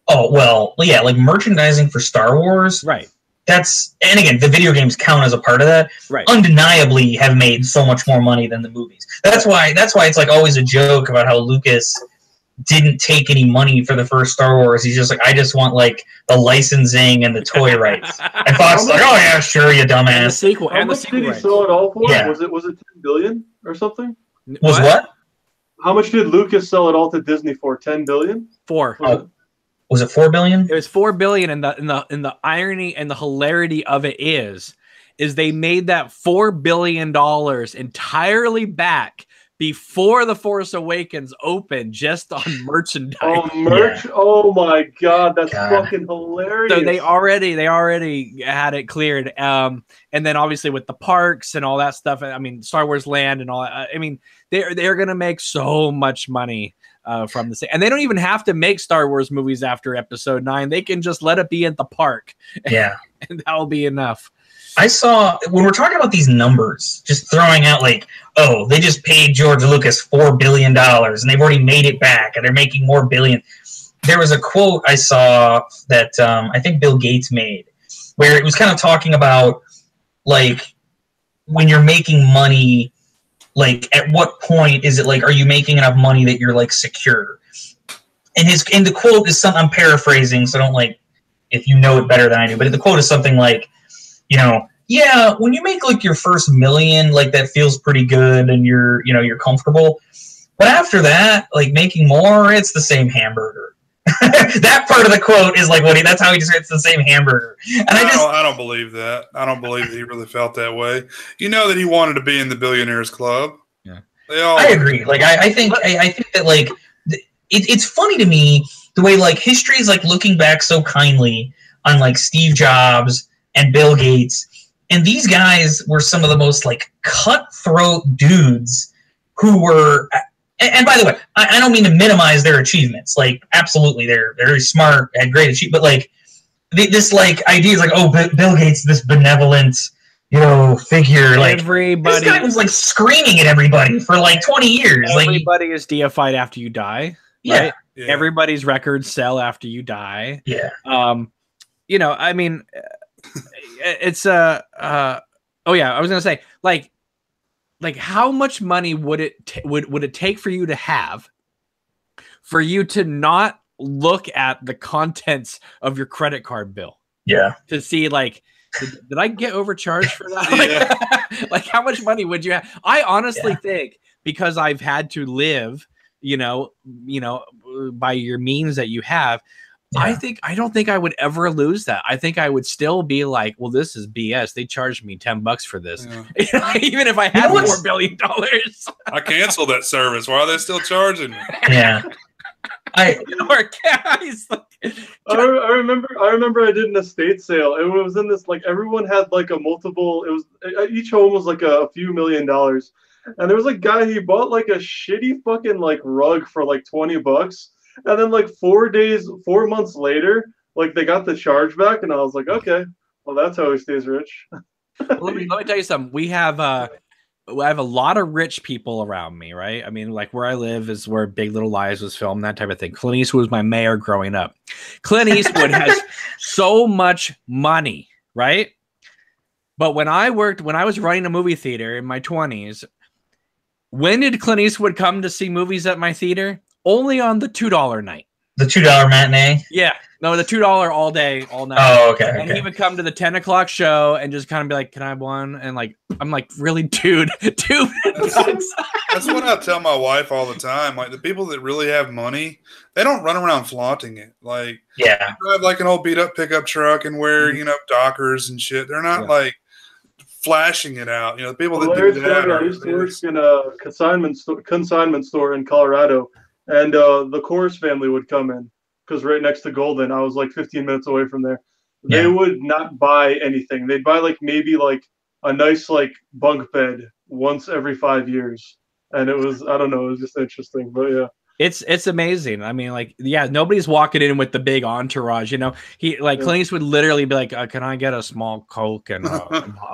Oh, well, yeah, like merchandising for Star Wars. Right. And again, the video games count as a part of that. Right. Undeniably have made so much more money than the movies. That's why it's like always a joke about how Lucas didn't take any money for the first Star Wars. He's just like, I just want like the licensing and the toy rights. And Fox like, oh yeah, sure, you dumbass. And the sequel. How much did he sell it all for? Yeah. Was it 10 billion or something? Was what? How much did Lucas sell it all to Disney for? 10 billion? 4. Was it 4 billion? It was 4 billion, and the irony and the hilarity of it is they made that $4 billion entirely back before The Force Awakens opened, just on merchandise. Oh, merch! Yeah. Oh my God, that's fucking hilarious. So they already had it cleared. And then obviously with the parks and all that stuff. I mean, Star Wars Land and all that. I mean, they're gonna make so much money from this, and they don't even have to make Star Wars movies after Episode 9. They can just let it be at the park. Yeah, and that'll be enough. I saw, when we're talking about these numbers, just throwing out like, oh, they just paid George Lucas $4 billion and they've already made it back and they're making more billion. There was a quote I saw that I think Bill Gates made where it was kind of talking about like when you're making money, like at what point is it like, are you making enough money that you're like secure? And the quote is something, I'm paraphrasing, so don't like, if you know it better than I do, but the quote is something like, yeah, when you make like your first $1 million, like that feels pretty good and you're comfortable. But after that, like making more, it's the same hamburger. That part of the quote is like that's how he describes it's the same hamburger. And I don't believe that. I don't believe that he really felt that way. You know that he wanted to be in the Billionaires Club. Yeah. I agree. Like I think that like it's funny to me the way like history is like looking back so kindly on like Steve Jobs and Bill Gates, and these guys were some of the most like cutthroat dudes who were. And by the way, I don't mean to minimize their achievements. Like, absolutely, they're very smart, had great achievements. But like this like idea is like, oh, Bill Gates, this benevolent, figure. Like this guy was like screaming at everybody for like 20 years. Everybody is deified after you die. Yeah. Right? Yeah. Everybody's records sell after you die. Yeah. I mean. It's I was gonna say like how much money would it take for you to have for you to not look at the contents of your credit card bill. Yeah. To see like, did I get overcharged for that? Yeah. Like how much money would you have? I honestly think because I've had to live, you know, by your means that you have, I don't think I would ever lose that. I think I would still be like, well, this is BS. They charged me $10 for this. Yeah. Even if I had $4 billion. I canceled that service. Why are they still charging me? Yeah. I remember I did an estate sale. It was in this, like, everyone had like a multiple, it was, each home was like a few $1 million. And there was a guy, he bought like a shitty fucking like rug for like $20. And then like 4 months later, like they got the charge back, and I was like, okay, well that's how he stays rich. Let me tell you something. We have I have a lot of rich people around me, right? I mean, like where I live is where Big Little Lies was filmed, that type of thing. Clint Eastwood was my mayor growing up. Clint Eastwood has so much money, right? But when I was running a movie theater in my 20s, when did Clint Eastwood come to see movies at my theater? Only on the $2 night. The $2 matinee? Yeah. No, the $2 all day, all night. Oh, okay. And he would come to the 10 o'clock show and just kind of be like, can I have one? And like, I'm like, really, dude? That's what I tell my wife all the time. Like, the people that really have money, they don't run around flaunting it. Like, they drive like an old beat up pickup truck and wear, Dockers and shit. They're not like flashing it out. The people that do that. I used to work in a consignment store in Colorado. And the Coors family would come in because right next to Golden, I was like 15 minutes away from there. They would not buy anything. They'd buy like maybe like a nice like bunk bed once every 5 years. And it was, I don't know, it was just interesting. But yeah. It's amazing. I mean, like, nobody's walking in with the big entourage, He Clint Eastwood would literally be like, can I get a small Coke and a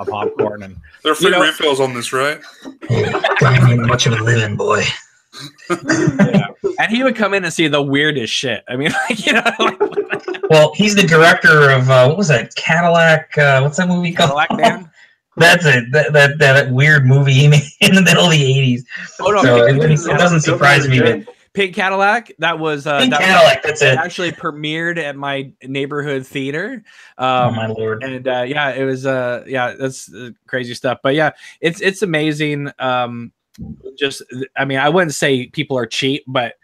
popcorn? And there are free refills on this, right? Don't need much of a living, boy. And he would come in and see the weirdest shit. I mean, well, he's the director of what was that Cadillac? What's that movie called? Cadillac Man. That's it. That weird movie he made in the middle of the '80s. Oh no, so it doesn't surprise me that Pink Cadillac. That was Pink Cadillac. That's it. Actually premiered at my neighborhood theater. Oh my lord! And it was that's crazy stuff. But yeah, it's amazing. I mean, I wouldn't say people are cheap, but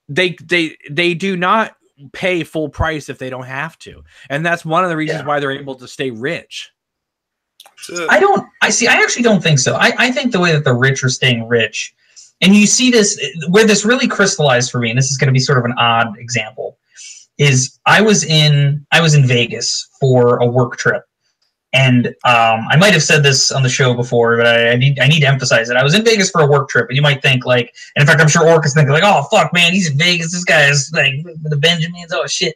they do not pay full price if they don't have to, and that's one of the reasons why they're able to stay rich. I actually don't think so. I think the way that the rich are staying rich, and you see this where this really crystallized for me, and this is going to be sort of an odd example, is I was in Vegas for a work trip. And I might have said this on the show before, but I need to emphasize it. I was in Vegas for a work trip, and you might think like, and in fact, I'm sure Orc is thinking like, oh fuck, man, he's in Vegas. This guy is like the Benjamins. Oh shit,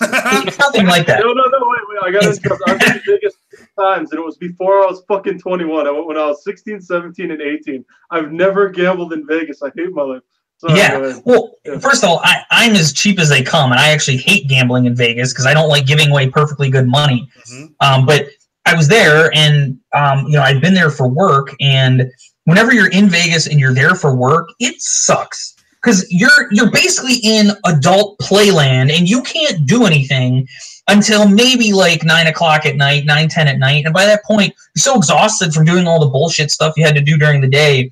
it's nothing like that. No, wait. I got to interrupt. I was in Vegas 6 times, and it was before I was fucking 21. I went when I was 16, 17, and 18. I've never gambled in Vegas. I hate my life. Sorry, well, first of all, I'm as cheap as they come, and I actually hate gambling in Vegas because I don't like giving away perfectly good money. Mm-hmm. But I was there, and I'd been there for work, and whenever you're in Vegas and you're there for work, it sucks because you're basically in adult playland, and you can't do anything until maybe like 9 o'clock at night, 9, 10 at night, and by that point, you're so exhausted from doing all the bullshit stuff you had to do during the day,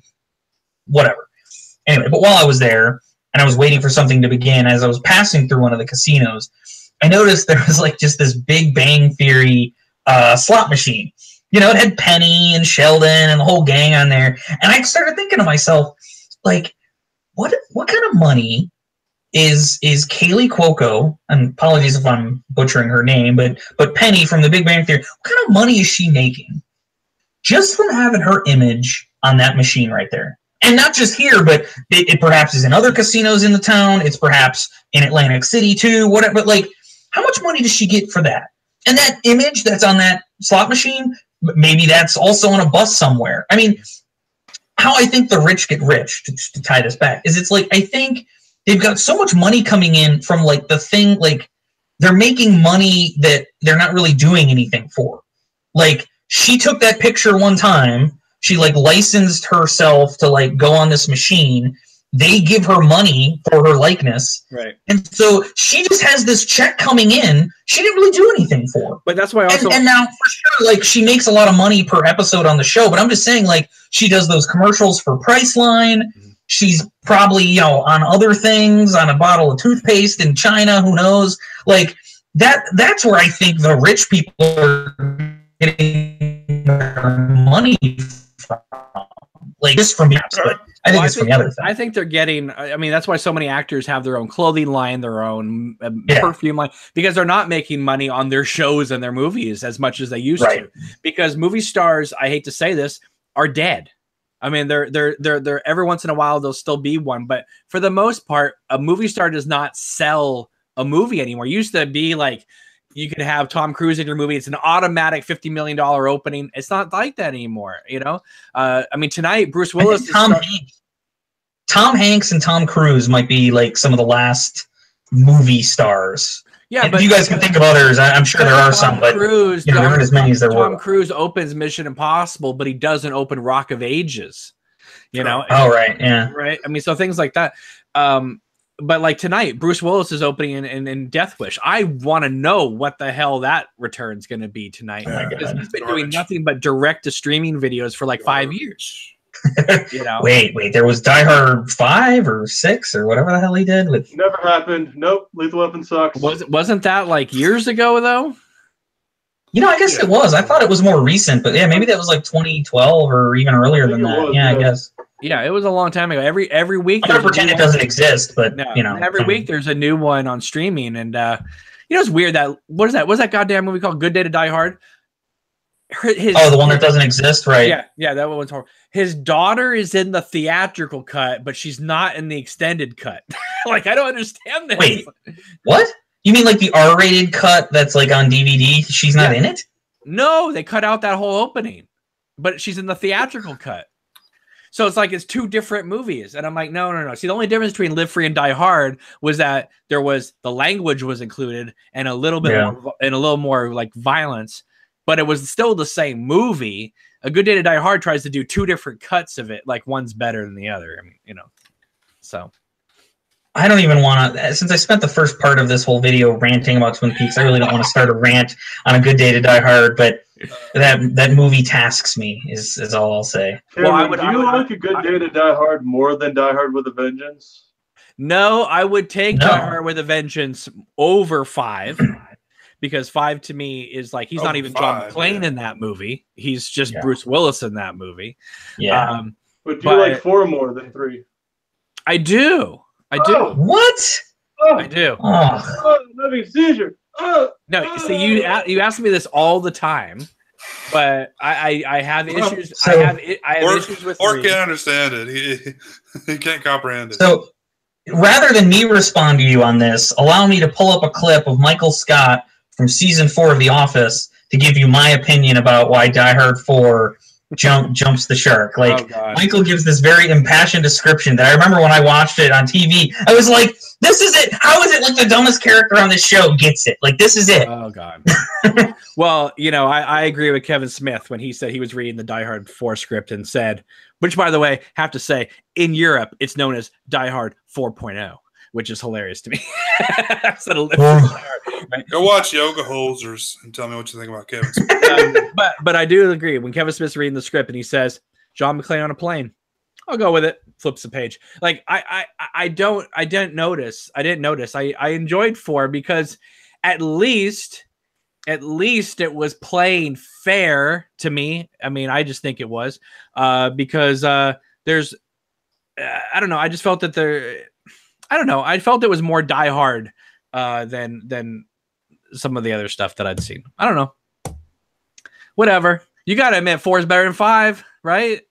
whatever. Anyway, but while I was there, and I was waiting for something to begin, as I was passing through one of the casinos, I noticed there was like just this Big Bang Theory slot machine. It had Penny and Sheldon and the whole gang on there. And I started thinking to myself, like, what kind of money is Kaylee Cuoco, and apologies if I'm butchering her name, but Penny from the Big Bang Theory, what kind of money is she making just from having her image on that machine right there? And not just here, but it perhaps is in other casinos in the town. It's perhaps in Atlantic City too, whatever. But like, how much money does she get for that? And that image that's on that slot machine, maybe that's also on a bus somewhere. I mean, how I think the rich get rich, to tie this back, is it's like, I think they've got so much money coming in from like the thing, like they're making money that they're not really doing anything for. Like, she took that picture one time, she like licensed herself to like go on this machine, they give her money for her likeness. Right. And so she just has this check coming in. She didn't really do anything for. But that's why also... And now, for sure, like, she makes a lot of money per episode on the show, but I'm just saying, like, she does those commercials for Priceline. She's probably, you know, on other things, on a bottle of toothpaste in China, who knows? Like, that's where I think the rich people are getting their money from. Like, just from the apps, but I think it's from the other thing. I think they're getting, I mean, that's why so many actors have their own clothing line, their own perfume line, because they're not making money on their shows and their movies as much as they used to. Because movie stars, I hate to say this, are dead. I mean, they're every once in a while there'll still be one, but for the most part, a movie star does not sell a movie anymore. It used to be like you could have Tom Cruise in your movie; it's an automatic $50 million opening. It's not like that anymore, you know. I mean, tonight Bruce Willis, Tom Hanks, and Tom Cruise might be like some of the last movie stars. Yeah, and but you guys can think of others. I'm sure there are some, but Cruise, you know, there aren't as many as there were. Tom Cruise opens Mission Impossible, but he doesn't open Rock of Ages. You know? Oh, right, yeah, right. I mean, so things like that. But like tonight, Bruce Willis is opening in Death Wish. I want to know what the hell that return's going to be tonight. Because he's been doing nothing but direct to streaming videos for like 5 years. You know? Wait, there was Die Hard 5 or 6 or whatever the hell he did with. Never happened. Nope. Lethal Weapon sucks. Wasn't that like years ago though? You know, I guess it was. I thought it was more recent, but yeah, maybe that was like 2012 or even earlier than that. I guess. Yeah, it was a long time ago. Every week. I'm not pretend it doesn't exist, but no, you know, every week there's a new one on streaming, and you know, it's weird that what's that goddamn movie called Good Day to Die Hard? The one that doesn't exist, right? Yeah, that one's horrible. His daughter is in the theatrical cut, but she's not in the extended cut. Like, I don't understand this. Wait, what? You mean like the R-rated cut that's like on DVD? She's not in it? No, they cut out that whole opening, but she's in the theatrical cut. So it's like it's two different movies, and I'm like, no. See, the only difference between Live Free and Die Hard was that there was the language was included and a little bit more, and a little more like violence. But it was still the same movie. A Good Day to Die Hard tries to do two different cuts of it, like one's better than the other. I mean, you know, so. I don't even want to, since I spent the first part of this whole video ranting about Twin Peaks, I really don't want to start a rant on A Good Day to Die Hard, but that movie tasks me, is all I'll say. Cameron, do you like A Good Day to Die Hard more than Die Hard with a Vengeance? No, I would take Die Hard with a Vengeance over 5. Because 5 to me is like he's not even John McClane in that movie. He's just Bruce Willis in that movie. Yeah. But do you like 4 more than 3? I do. What? I do. I'm having a seizure. No, see, you ask me this all the time, but I have issues. I have issues with. Or can't understand it. He can't comprehend it. So rather than me respond to you on this, allow me to pull up a clip of Michael Scott from season 4 of The Office to give you my opinion about why Die Hard 4 jumps the shark. Like, Michael gives this very impassioned description that I remember when I watched it on TV. I was like, this is it. How is it like the dumbest character on this show gets it? Like, this is it. Oh, God. Well, you know, I agree with Kevin Smith when he said he was reading the Die Hard 4 script and said, which, by the way, have to say, in Europe, it's known as Die Hard 4.0. Which is hilarious to me. Go watch Yoga Hosers and tell me what you think about Kevin Smith. But I do agree. When Kevin Smith's reading the script and he says, John McClane on a plane, I'll go with it. Flips the page. Like, I didn't notice. I enjoyed 4 because at least it was playing fair to me. I mean, I just think it was because there's, I don't know. I just felt that I don't know. I felt it was more Die Hard than some of the other stuff that I'd seen. I don't know. Whatever. You got to admit 4 is better than 5, right?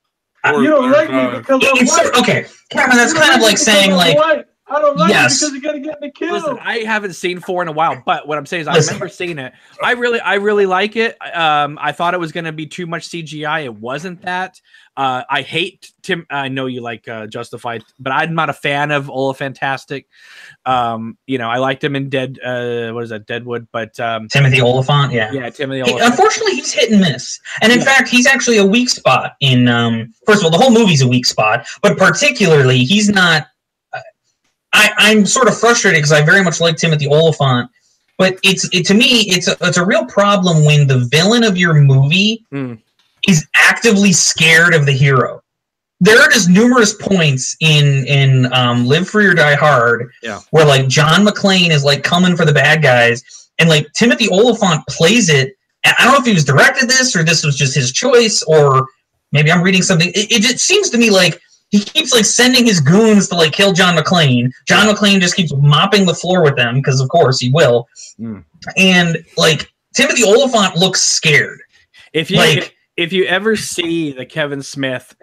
You don't like me because I'm white. Okay, Cameron, that's kind of like saying like I don't like Yes. it because you gotta get me killed. Listen, I haven't seen 4 in a while, but what I'm saying is I remember seeing it. I really like it. I thought it was going to be too much CGI. It wasn't that. I hate Tim. I know you like Justified, but I'm not a fan of Olifantastic. You know, I liked him in Deadwood, but Timothy Olyphant, yeah, Timothy Olyphant. Unfortunately, he's hit and miss. And in fact, he's actually a weak spot in. First of all, the whole movie's a weak spot, but particularly, he's not. I'm sort of frustrated because I very much like Timothy Olyphant, but to me it's a real problem when the villain of your movie is actively scared of the hero. There are just numerous points in Live Free or Die Hard where like John McClane is like coming for the bad guys, and like Timothy Olyphant plays it. I don't know if he was directed this or this was just his choice, or maybe I'm reading something. It just seems to me like he keeps like sending his goons to like kill John McClane. John McClane just keeps mopping the floor with them because of course he will. And like Timothy Olyphant looks scared. If you ever see the Kevin Smith,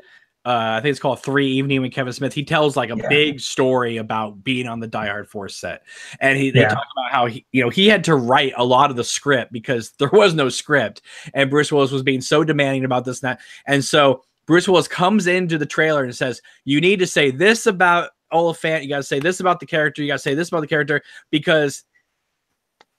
I think it's called 3 Evening with Kevin Smith, he tells like a big story about being on the Die Hard 4 set, and they talk about how he had to write a lot of the script because there was no script, and Bruce Willis was being so demanding about this and that, and so Bruce Willis comes into the trailer and says, you need to say this about Oliphant, you got to say this about the character, you got to say this about the character, because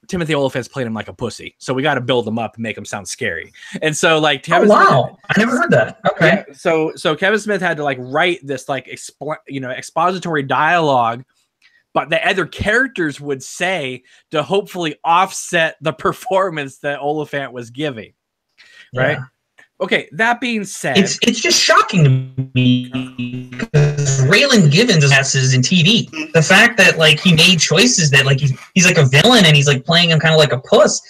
Timothy Olyphant's playing him like a pussy. So we got to build him up and make him sound scary. And so like Kevin Smith, I never heard that. Okay. Yeah, so Kevin Smith had to like write this like expository dialogue, but the other characters would say to hopefully offset the performance that Oliphant was giving. Right? Yeah. Okay, that being said, it's just shocking to me because Raylan Givens is in TV. The fact that like he made choices that like he's like a villain and he's like playing him kind of like a puss.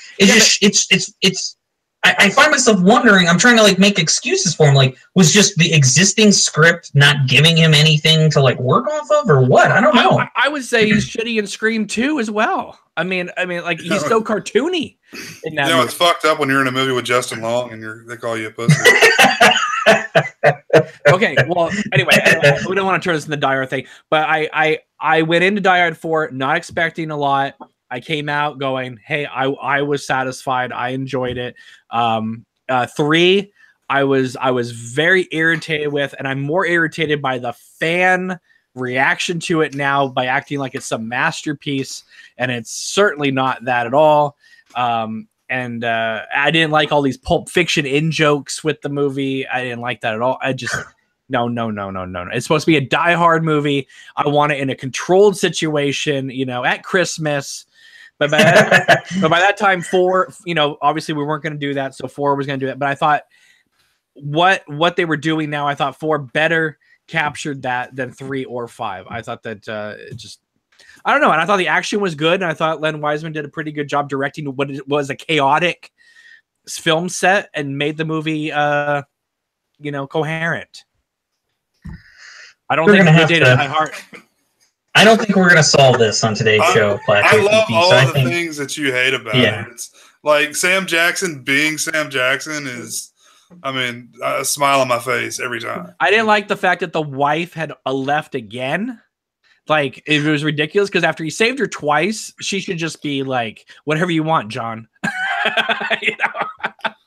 I find myself wondering. I'm trying to like make excuses for him. Like, was just the existing script not giving him anything to like work off of, or what? I don't know. I would say he's shitty in Scream 2 as well. I mean, like he's so cartoony. In that it's fucked up when you're in a movie with Justin Long and they call you a pussy. Okay, well, anyway, we don't want to turn this into the Die Hard thing, but I went into Die Hard 4 not expecting a lot. I came out going, hey, I was satisfied. I enjoyed it. 3, I was very irritated with, and I'm more irritated by the fan reaction to it now by acting like it's some masterpiece, and it's certainly not that at all. And I didn't like all these Pulp Fiction in-jokes with the movie. I didn't like that at all. I just no. It's supposed to be a Die Hard movie. I want it in a controlled situation, at Christmas. But by that time, 4, obviously we weren't going to do that, so 4 was going to do it. But I thought what they were doing now, I thought 4 better captured that than 3 or 5. I thought that I don't know, and I thought the action was good, and I thought Len Wiseman did a pretty good job directing what it was a chaotic film set and made the movie coherent. I don't think we did Die Hard. I don't think we're going to solve this on today's show. I love all the things that you hate about it. It's like Sam Jackson being Sam Jackson is, a smile on my face every time. I didn't like the fact that the wife had left again. Like, it was ridiculous because after he saved her twice, she should just be like, whatever you want, John.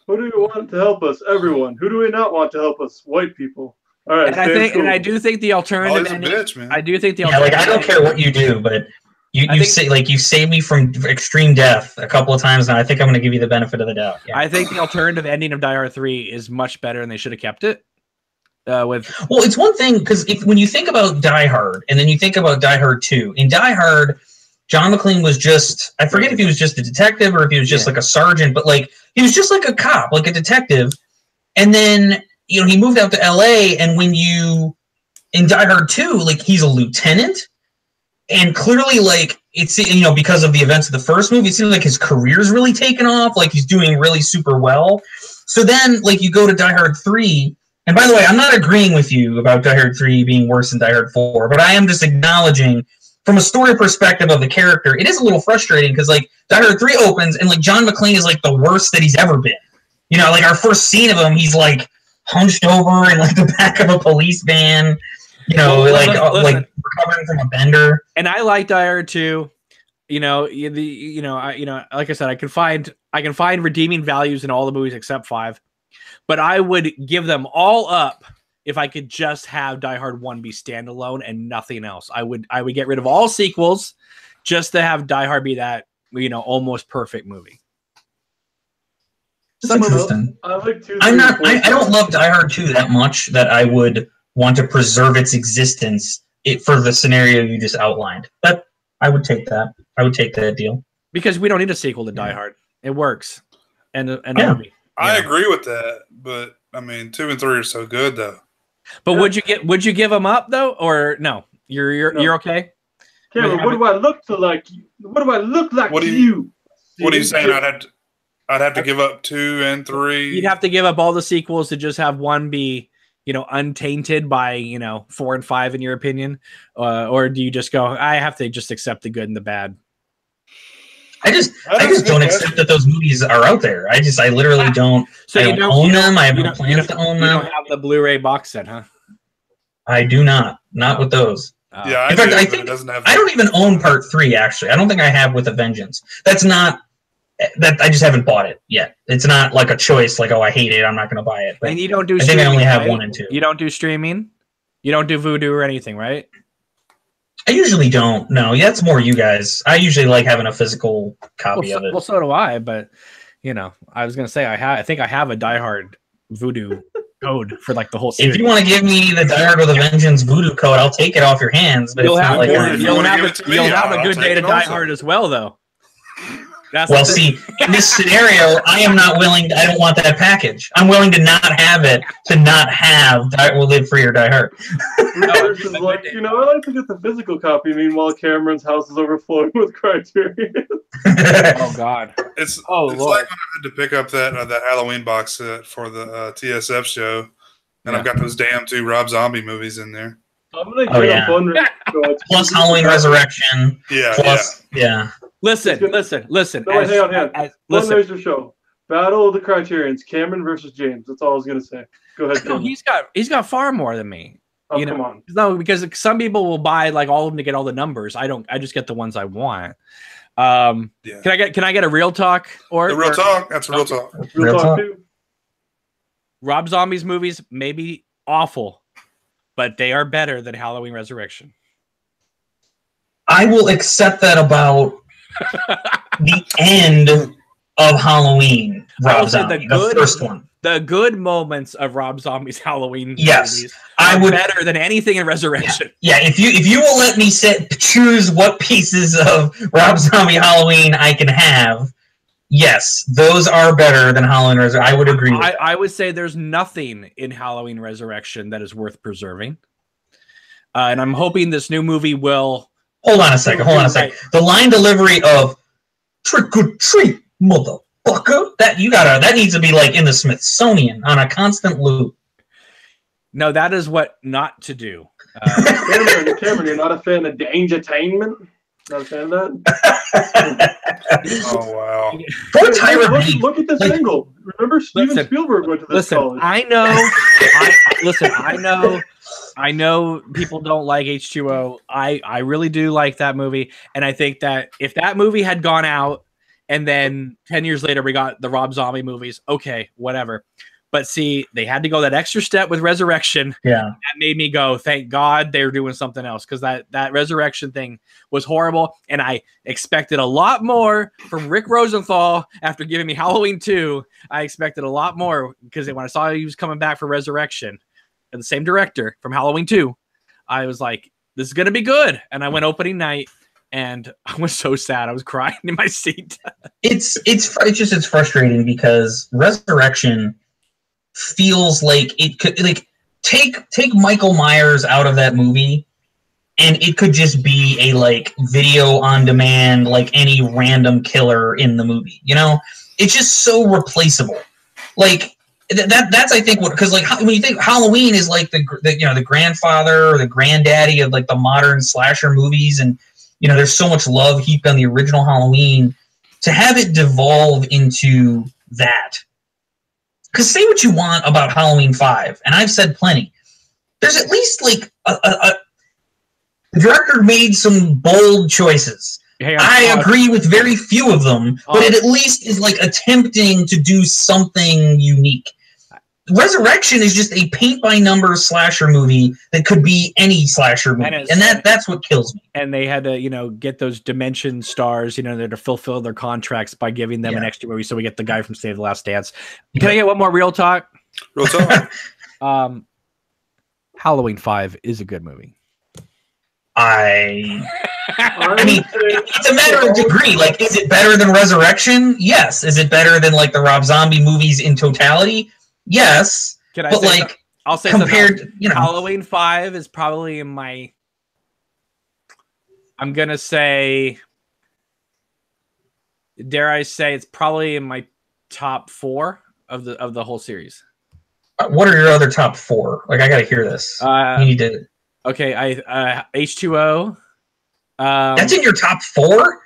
Who do you want to help us? Everyone. Who do we not want to help us? White people. All right, and I do think the alternative ending. I do think the alternative. I don't care what you do, but you saved me from extreme death a couple of times now. I think I'm going to give you the benefit of the doubt. Yeah. I think the alternative ending of Die Hard 3 is much better, and they should have kept it. Well, it's one thing because when you think about Die Hard and then you think about Die Hard 2, in Die Hard, John McClane was just, I forget if he was just a detective or if he was just like a sergeant, but like he was just like a cop, like a detective, and then. He moved out to LA, and when in Die Hard 2, like he's a lieutenant, and clearly, like it's because of the events of the first movie, it seems like his career's really taken off, like he's doing really super well. So then, like you go to Die Hard 3, and by the way, I'm not agreeing with you about Die Hard 3 being worse than Die Hard 4, but I am just acknowledging from a story perspective of the character, it is a little frustrating because like Die Hard 3 opens, and like John McClane is like the worst that he's ever been. Like our first scene of him, he's like hunched over in like the back of a police van, like recovering from a bender. And I like Die Hard too. Like I said, I can find redeeming values in all the movies except 5, but I would give them all up if I could just have Die Hard 1 be standalone and nothing else. I would get rid of all sequels just to have Die Hard be that, almost perfect movie. That's interesting. I like 2, 3, I don't love Die Hard 2 that much that I would want to preserve its existence for the scenario you just outlined. But I would take that. I would take that deal. Because we don't need a sequel to Die Hard. It works. And I agree with that, but I mean 2 and 3 are so good though. But would you give them up though, or no? You're okay? Cameron, what do I look like? What do I look like to you? What are you saying? I'd have to give up 2 and 3. You'd have to give up all the sequels to just have 1 be, untainted by, 4 and 5 in your opinion, or do you just go, I have to just accept the good and the bad? I just don't accept that those movies are out there. I literally don't. So I don't own them. I have no plans to own them. You don't have the Blu-ray box set, huh? I do not. Not with those. Yeah, in fact, I think I don't even own Part 3. Actually, I don't think I have With a Vengeance. That's not. That I just haven't bought it yet. It's not like a choice. Like, oh, I hate it, I'm not going to buy it. But and you don't do. I think I only have 1 and 2. You don't do streaming. You don't do Vudu or anything, right? I usually don't. No, yeah, it's more you guys. I usually like having a physical copy of it. Well, so do I. But I was going to say I think I have a Die Hard Vudu code for like the whole series. If you want to give me the Die Hard with a Vengeance Vudu code, I'll take it off your hands. But you'll have a good day to Die Hard as well, though. See, in this scenario, I don't want that package. I'm willing to not have it, to not have We'll Live Free or Die Hard. Versus I like to get the physical copy, meanwhile Cameron's house is overflowing with Criterion. Oh, God. It's like when I had to pick up that Halloween box set for the TSF show, and I've got those damn 2 Rob Zombie movies in there. I'm going to get a fun plus Halloween Resurrection. Yeah. Listen. No, hang on. One laser show. Battle of the Criterions. Cameron versus James. That's all I was gonna say. Go ahead. No, he's got far more than me. Oh, come on. No, because some people will buy like all of them to get all the numbers. I don't. I just get the ones I want. Can I get a real talk or the real talk? That's real talk. Real talk too. Rob Zombie's movies may be awful, but they are better than Halloween Resurrection. I will accept that about the end of Halloween. Rob Zombie, the first one. The good moments of Rob Zombie's Halloween movies are better than anything in Resurrection. Yeah, if you will let me choose what pieces of Rob Zombie Halloween I can have, yes, those are better than Halloween Resurrection. I would agree with that. I would say there's nothing in Halloween Resurrection that is worth preserving. And I'm hoping this new movie will... Hold on a second. The line delivery of "trick or treat, motherfucker," that needs to be like in the Smithsonian on a constant loop. No, that is what not to do. Cameron, you're not a fan of Dangertainment? Not a fan of that? Oh wow! Look at this angle. Remember, Steven Spielberg went to this college. I know people don't like H2O. I really do like that movie. And I think that if that movie had gone out and then 10 years later we got the Rob Zombie movies, okay, whatever. But see, they had to go that extra step with Resurrection. Yeah. That made me go, thank God they're doing something else, because that Resurrection thing was horrible. And I expected a lot more from Rick Rosenthal after giving me Halloween 2. I expected a lot more because when I saw he was coming back for Resurrection, and the same director from Halloween 2, I was like, this is going to be good. And I went opening night and I was so sad. I was crying in my seat. It's frustrating because Resurrection feels like it could take Michael Myers out of that movie and it could just be a like video on demand, like any random killer in the movie. It's just so replaceable. Like, that's I think what, because like when you think Halloween is like the grandfather or the granddaddy of like the modern slasher movies, and there's so much love heaped on the original Halloween, to have it devolve into that. Because say what you want about Halloween 5, and I've said plenty, there's at least like the director made some bold choices. I agree with very few of them, but it at least is like attempting to do something unique. Resurrection is just a paint-by-number slasher movie that could be any slasher movie, and that's what kills me. And they had to, get those Dimension stars, to fulfill their contracts by giving them an extra movie. So we get the guy from Save the Last Dance. Can I get one more real talk? Real talk. Halloween 5 is a good movie. I mean, it's a matter of degree. Like, is it better than Resurrection? Yes. Is it better than like the Rob Zombie movies in totality? Yes. I'll say compared, Halloween 5 is probably in my. I'm gonna say. Dare I say it's probably in my top 4 of the whole series. What are your other top 4? Like, I gotta hear this. You need to. Okay, H2O. That's in your top 4?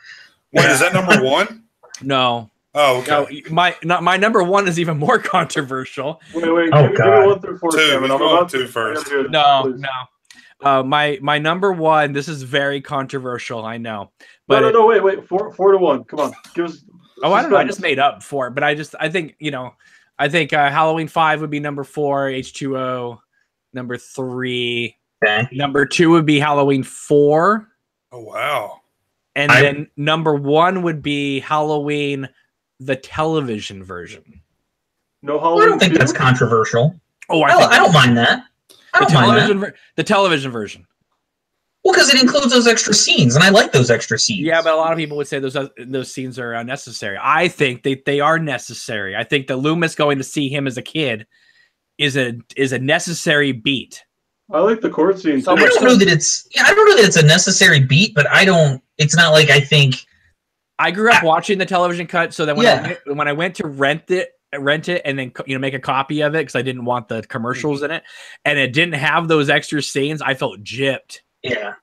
Wait, is that number 1? No. Oh, okay. No, my number 1 is even more controversial. Wait. Oh, give God. me 1 through 4. 2. Kevin. I'm about 2 first. No. My number 1. This is very controversial. I know. But No. Wait. 4 to 1. Come on. Give us. Oh, I don't know. I just made up 4, but I think Halloween 5 would be number 4. H2O number 3. Okay. Number 2 would be Halloween 4. Oh, wow. And then number 1 would be Halloween, the television version. No Halloween. I don't think that's controversial. Oh, I don't mind that. The television version. Well, because it includes those extra scenes, and I like those extra scenes. Yeah, but a lot of people would say those scenes are unnecessary. I think they are necessary. I think that Loomis going to see him as a kid is a necessary beat. I like the court scene. I don't know that it's a necessary beat, but it's not like I think. I grew up watching the television cut, so that when I went to rent it and then make a copy of it because I didn't want the commercials in it, and it didn't have those extra scenes, I felt gypped. Yeah.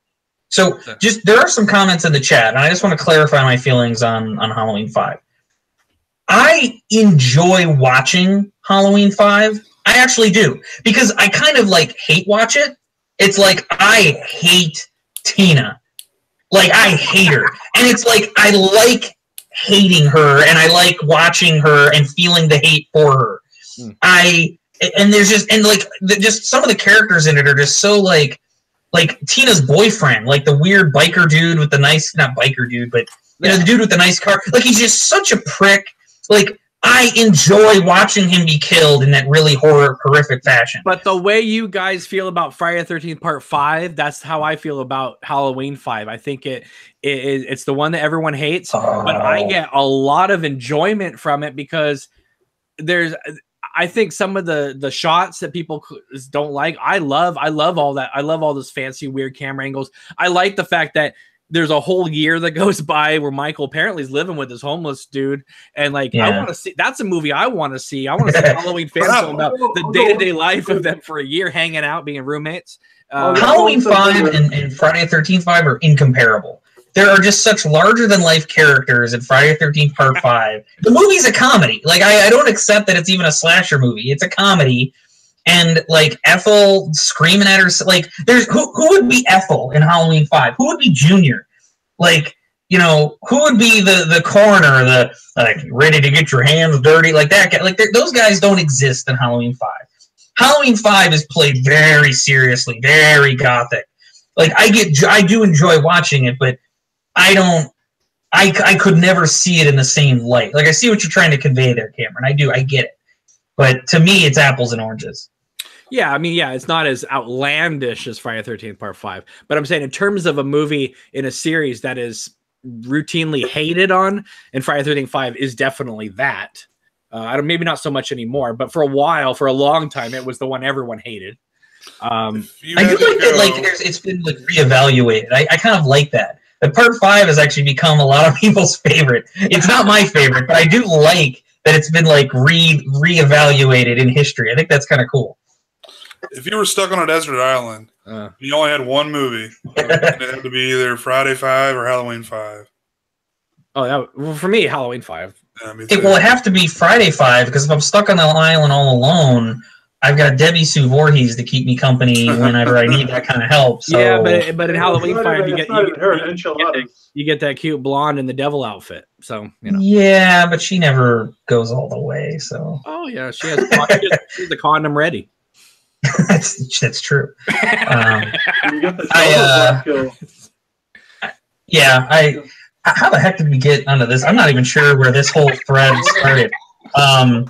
So there are some comments in the chat, and I just want to clarify my feelings on Halloween 5. I enjoy watching Halloween 5. I actually do, because I kind of like hate watch it. It's like I hate Tina. Like, I hate her. And it's like I like hating her, and I like watching her and feeling the hate for her. Just some of the characters in it are just so like Tina's boyfriend, like the weird biker dude with the nice, not biker dude, but the dude with the nice car. Like, he's just such a prick. Like, I enjoy watching him be killed in that really horrific fashion. But the way you guys feel about Friday the 13th Part 5, that's how I feel about Halloween 5. I think it's the one that everyone hates, but I get a lot of enjoyment from it because I think some of the shots that people don't like, I love all that. I love all those fancy, weird camera angles. I like the fact that there's a whole year that goes by where Michael apparently is living with this homeless dude. And I want to see, that's a movie I want to see. I want to see a Halloween fan film about the day-to-day life of them for a year, hanging out, being roommates. Halloween 5 and Friday the 13th 5 are incomparable. There are just such larger-than-life characters in Friday the 13th Part 5. The movie's a comedy. Like, I don't accept that it's even a slasher movie. It's a comedy. And like Ethel screaming at her, like there's who would be Ethel in Halloween 5? Who would be Junior? Like, who would be the coroner? The ready to get your hands dirty, like that guy. Like those guys don't exist in Halloween 5. Halloween 5 is played very seriously, very gothic. Like I do enjoy watching it, but I could never see it in the same light. Like, I see what you're trying to convey there, Cameron. I get it. But to me, it's apples and oranges. Yeah, I mean, it's not as outlandish as Friday the 13th Part 5. But I'm saying in terms of a movie in a series that is routinely hated on, and Friday the 13th 5 is definitely that. Maybe not so much anymore, but for a while, for a long time, it was the one everyone hated. I do like that, it's been reevaluated. I kind of like that. But Part 5 has actually become a lot of people's favorite. It's not my favorite, but I do like that it's been reevaluated in history. I think that's kind of cool. If you were stuck on a desert island, you only had one movie, it had to be either Friday 5 or Halloween 5. Oh, for me, Halloween 5. It will have to be Friday 5, because if I'm stuck on the island all alone, I've got Debbie Sue Voorhees to keep me company whenever I need that kind of help. So. Yeah, but in Halloween Fight, you get that cute blonde in the devil outfit. So Yeah, but she never goes all the way. So. Oh yeah, she has the condom ready. that's true. How the heck did we get onto this? I'm not even sure where this whole thread started. I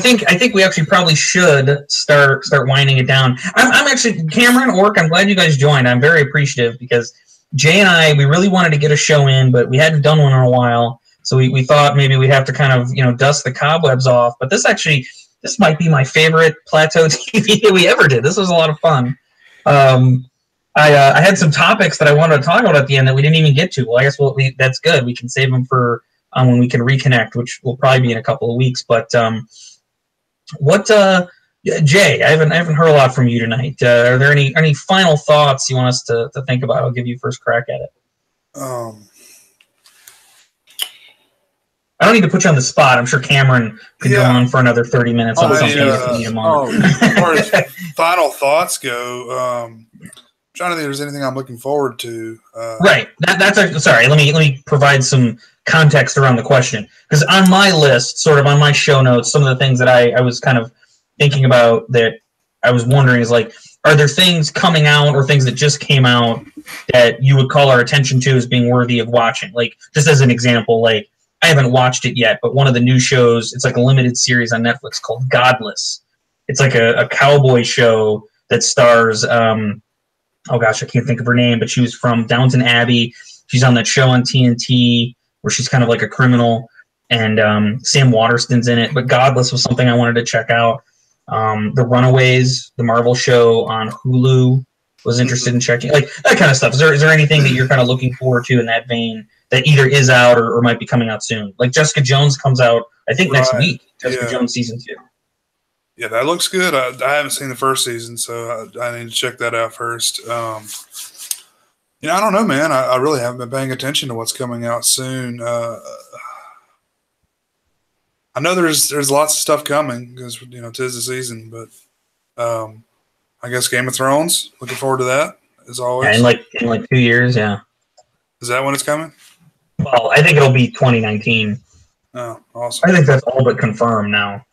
think we actually probably should start winding it down. I'm actually Cameron, Ork. I'm glad you guys joined. I'm very appreciative because Jay and I, we really wanted to get a show in, but we hadn't done one in a while. So we thought maybe we'd have to kind of dust the cobwebs off. But this might be my favorite Plateau TV that we ever did. This was a lot of fun. I had some topics that I wanted to talk about at the end that we didn't even get to. Well, I guess that's good. We can save them for when we can reconnect, which will probably be in a couple of weeks. But Jay, I haven't heard a lot from you tonight. Are there any final thoughts you want us to think about? I'll give you first crack at it. I don't need to put you on the spot. I'm sure Cameron could go on for another 30 minutes on something if you need him on. As far as final thoughts go, trying to think if there's anything I'm looking forward to. Right. Sorry. Let me provide some context around the question, because on my list, sort of on my show notes, some of the things that I was kind of thinking about that I was wondering is like, are there things coming out or things that just came out that you would call our attention to as being worthy of watching? Like, just as an example, like I haven't watched it yet, but one of the new shows, it's like a limited series on Netflix called Godless. It's like a cowboy show that stars oh gosh, I can't think of her name, but she was from Downton Abbey. She's on that show on TNT where she's kind of like a criminal, and Sam Waterston's in it. But Godless was something I wanted to check out. The Runaways, the Marvel show on Hulu, was interested in checking, like that kind of stuff. Is there anything that you're kind of looking forward to in that vein that either is out or might be coming out soon? Like Jessica Jones comes out, I think, next week. Jessica Jones season 2. Yeah, that looks good. I haven't seen the first season, so I need to check that out first. I don't know, man. I really haven't been paying attention to what's coming out soon. I know there's lots of stuff coming because 'tis the season, but I guess Game of Thrones. Looking forward to that as always. Yeah, in like 2 years, yeah. Is that when it's coming? Well, I think it'll be 2019. Oh, awesome. I think that's all but confirmed now.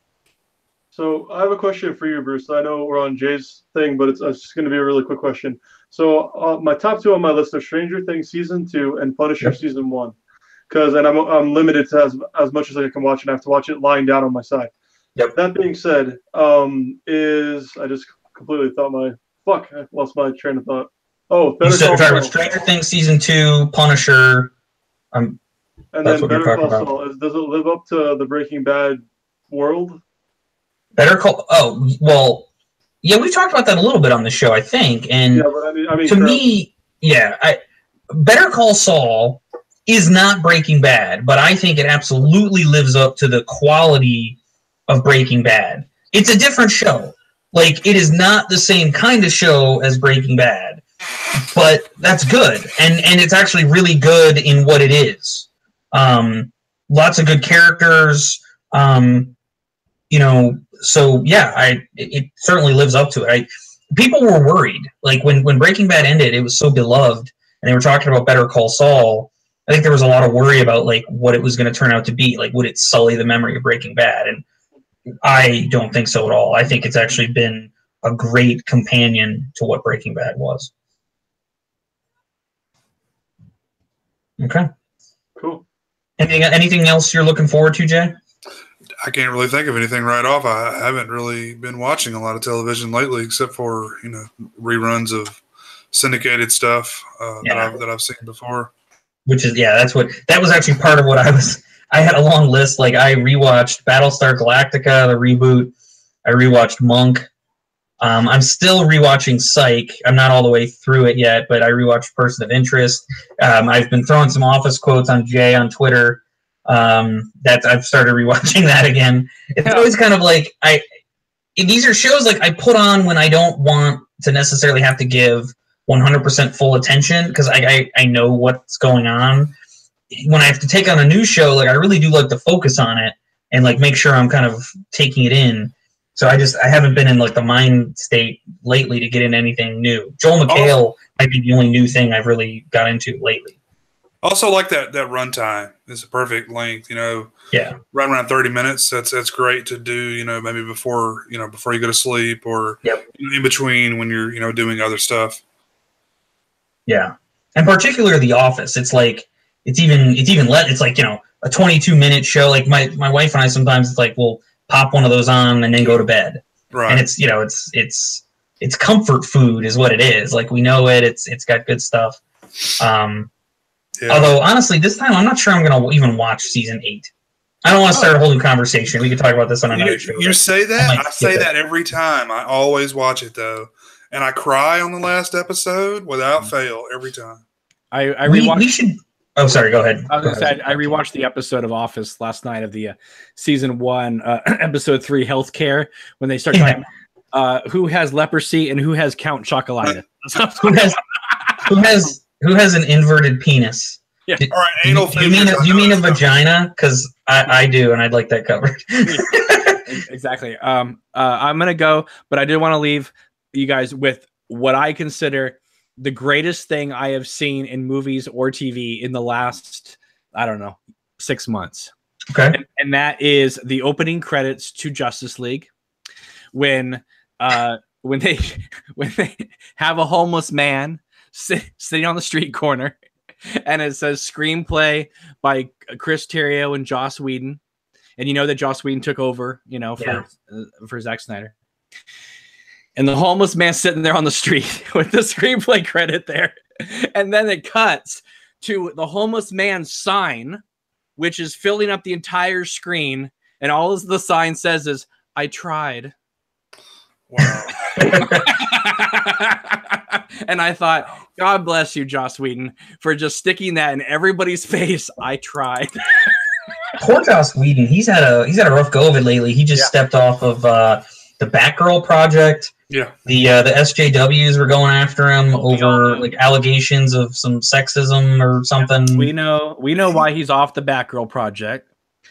So I have a question for you, Bruce. I know we're on Jay's thing, but it's just going to be a really quick question. So my top 2 on my list are Stranger Things season 2 and Punisher season 1, and I'm limited to as much as I can watch, and I have to watch it lying down on my side. Yep. That being said, I just completely I lost my train of thought. Oh, Better Call Saul. Stranger Things season 2, Punisher. And then Better Call Saul. Does it live up to the Breaking Bad world? Better Call. Oh, well, yeah, we talked about that a little bit on the show, I think. And to me, Better Call Saul is not Breaking Bad, but I think it absolutely lives up to the quality of Breaking Bad. It's a different show. Like, it is not the same kind of show as Breaking Bad, but that's good. And it's actually really good in what it is. Lots of good characters. So yeah, it certainly lives up to it. People were worried, like when Breaking Bad ended, it was so beloved, and they were talking about Better Call Saul. I think there was a lot of worry about like what it was going to turn out to be. Like, would it sully the memory of Breaking Bad? And I don't think so at all. I think it's actually been a great companion to what Breaking Bad was. Okay. Cool. Anything else you're looking forward to, Jay? I can't really think of anything right off. I haven't really been watching a lot of television lately, except for reruns of syndicated stuff that I've seen before. Which is that was actually part of what I had a long list. Like, I rewatched Battlestar Galactica, the reboot. I rewatched Monk. I'm still rewatching Psych. I'm not all the way through it yet, but I rewatched Person of Interest. I've been throwing some Office quotes on Jay on Twitter. That I've started rewatching that again. It's always kind of like these are shows like I put on when I don't want to necessarily have to give 100% full attention because I know what's going on. When I have to take on a new show, like I really do like to focus on it and like make sure I'm kind of taking it in. So I haven't been in like the mind state lately to get into anything new. Joel McHale might be the only new thing I've really got into lately. Also, like that runtime is a perfect length. Yeah, right around 30 minutes. That's great to do. Maybe before you go to sleep, or in between when you're doing other stuff. Yeah, and particularly The Office. It's like it's like a 22-minute show. Like my wife and I sometimes it's like we'll pop one of those on and then go to bed. Right. And it's it's comfort food is what it is. Like we know it. It's got good stuff. Although honestly, this time I'm not sure I'm gonna even watch season 8. I don't want to start a whole new conversation. We could talk about this on another show. You say that? I say that every time. I always watch it though, and I cry on the last episode without fail every time. I rewatched. We should. Oh, sorry. Go ahead. I was gonna say I rewatched the episode of Office last night of the season 1, episode 3, healthcare, when they start talking who has leprosy and who has Count Chocolatina. Who has an inverted penis? Yeah. All right, anal. Do you mean a vagina? Because I do, and I'd like that covered. Exactly. I'm gonna go, but I did want to leave you guys with what I consider the greatest thing I have seen in movies or TV in the last, 6 months. Okay. And that is the opening credits to Justice League, when they have a homeless man sitting on the street corner, and it says screenplay by Chris Terrio and Joss Whedon, and that Joss Whedon took over, for Zack Snyder. And the homeless man sitting there on the street with the screenplay credit there. And then it cuts to the homeless man's sign, which is filling up the entire screen. And all the sign says is, "I tried." Wow. And I thought, God bless you, Joss Whedon, for just sticking that in everybody's face. I tried. Poor Joss Whedon. He's had a rough go of it lately. He just stepped off of the Batgirl project. Yeah. The SJWs were going after him over like allegations of some sexism or something. We know why he's off the Batgirl project.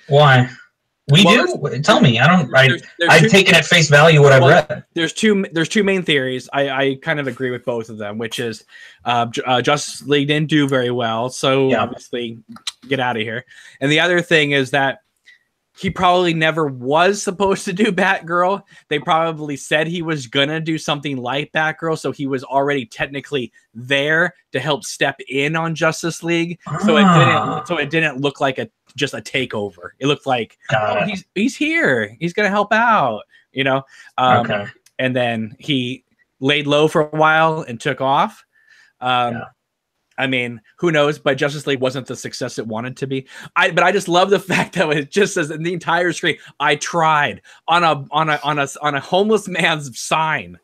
Why? We do? Tell me. I've taken at face value what I've read. There's two main theories. I kind of agree with both of them, which is Justice League didn't do very well, so obviously get out of here. And the other thing is that he probably never was supposed to do Batgirl. They probably said he was gonna do something like Batgirl, so he was already technically there to help step in on Justice League. So it didn't look like just a takeover. It looked like he's here. He's gonna help out. Okay. And then he laid low for a while and took off. I mean, who knows? But Justice League wasn't the success it wanted to be. But I just love the fact that it just says in the entire screen, "I tried" on a homeless man's sign,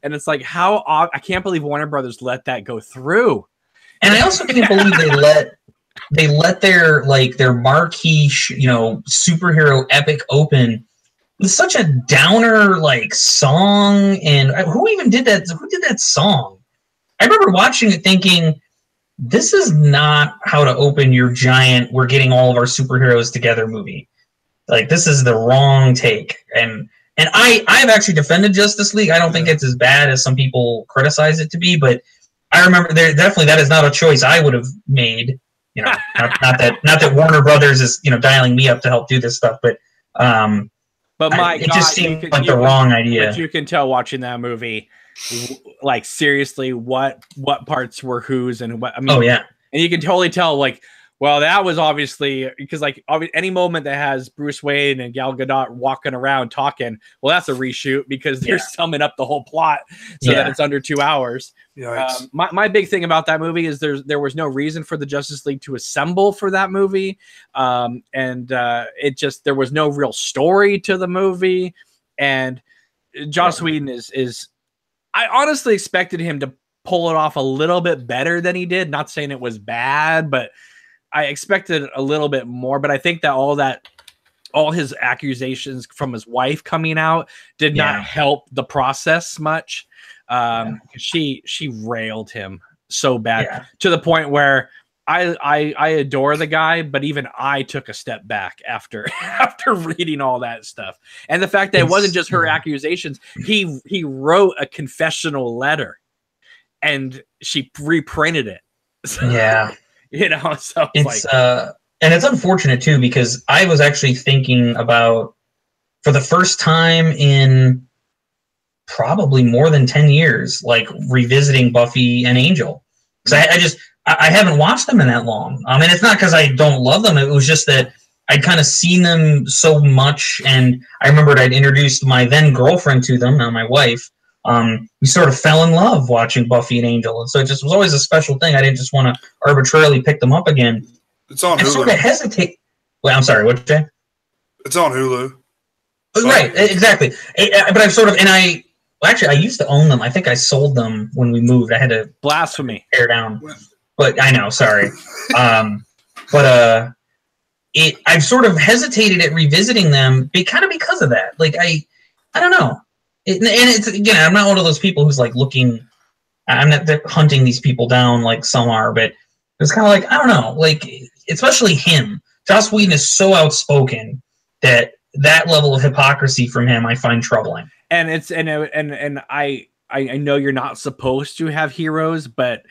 and it's like I can't believe Warner Brothers let that go through. And I also can't believe they let their marquee superhero epic open with such a downer song. And who even did that? Who did that song? I remember watching it thinking, this is not how to open your giant, we're getting all of our superheroes together movie. Like, this is the wrong take. And I've actually defended Justice League. I don't think it's as bad as some people criticize it to be, but I remember that is not a choice I would have made. Not that Warner Brothers is dialing me up to help do this stuff, but it just seemed like the wrong idea. But you can tell watching that movie, like, seriously, what parts were whose and what. I mean, and you can totally tell, well, that was obviously because any moment that has Bruce Wayne and Gal Gadot walking around talking, well, that's a reshoot because they're summing up the whole plot so that it's under 2 hours. My big thing about that movie is there was no reason for the Justice League to assemble for that movie, and there was no real story to the movie, and Joss Whedon is I honestly expected him to pull it off a little bit better than he did. Not saying it was bad, but I expected a little bit more. But I think that all his accusations from his wife coming out did not help the process much. She railed him so bad to the point where I adore the guy, but even I took a step back after after reading all that stuff, and the fact that it wasn't just her accusations. He wrote a confessional letter, and she reprinted it. So, yeah, you know, so it's and it's unfortunate too, because I was actually thinking about, for the first time in probably more than 10 years, like revisiting Buffy and Angel, because I haven't watched them in that long. I mean, it's not because I don't love them. It was just that I'd kind of seen them so much, and I remembered I'd introduced my then girlfriend to them, now my wife. We sort of fell in love watching Buffy and Angel, and so it just was always a special thing. I didn't just want to arbitrarily pick them up again. It's on Hulu. I sort of hesitate. Well, I'm sorry, what, Jay? It's on Hulu. Right, exactly. But I've sort of, and I used to own them. I think I sold them when we moved. I had to blasphemy tear down. But I know, sorry. I've sort of hesitated at revisiting them, kind of because of that. Like I don't know. And it's, again, I'm not one of those people who's like looking. I'm not hunting these people down like some are, but it's kind of like, I don't know. Like, especially him. Joss Whedon is so outspoken that level of hypocrisy from him I find troubling. And it's and I know you're not supposed to have heroes, but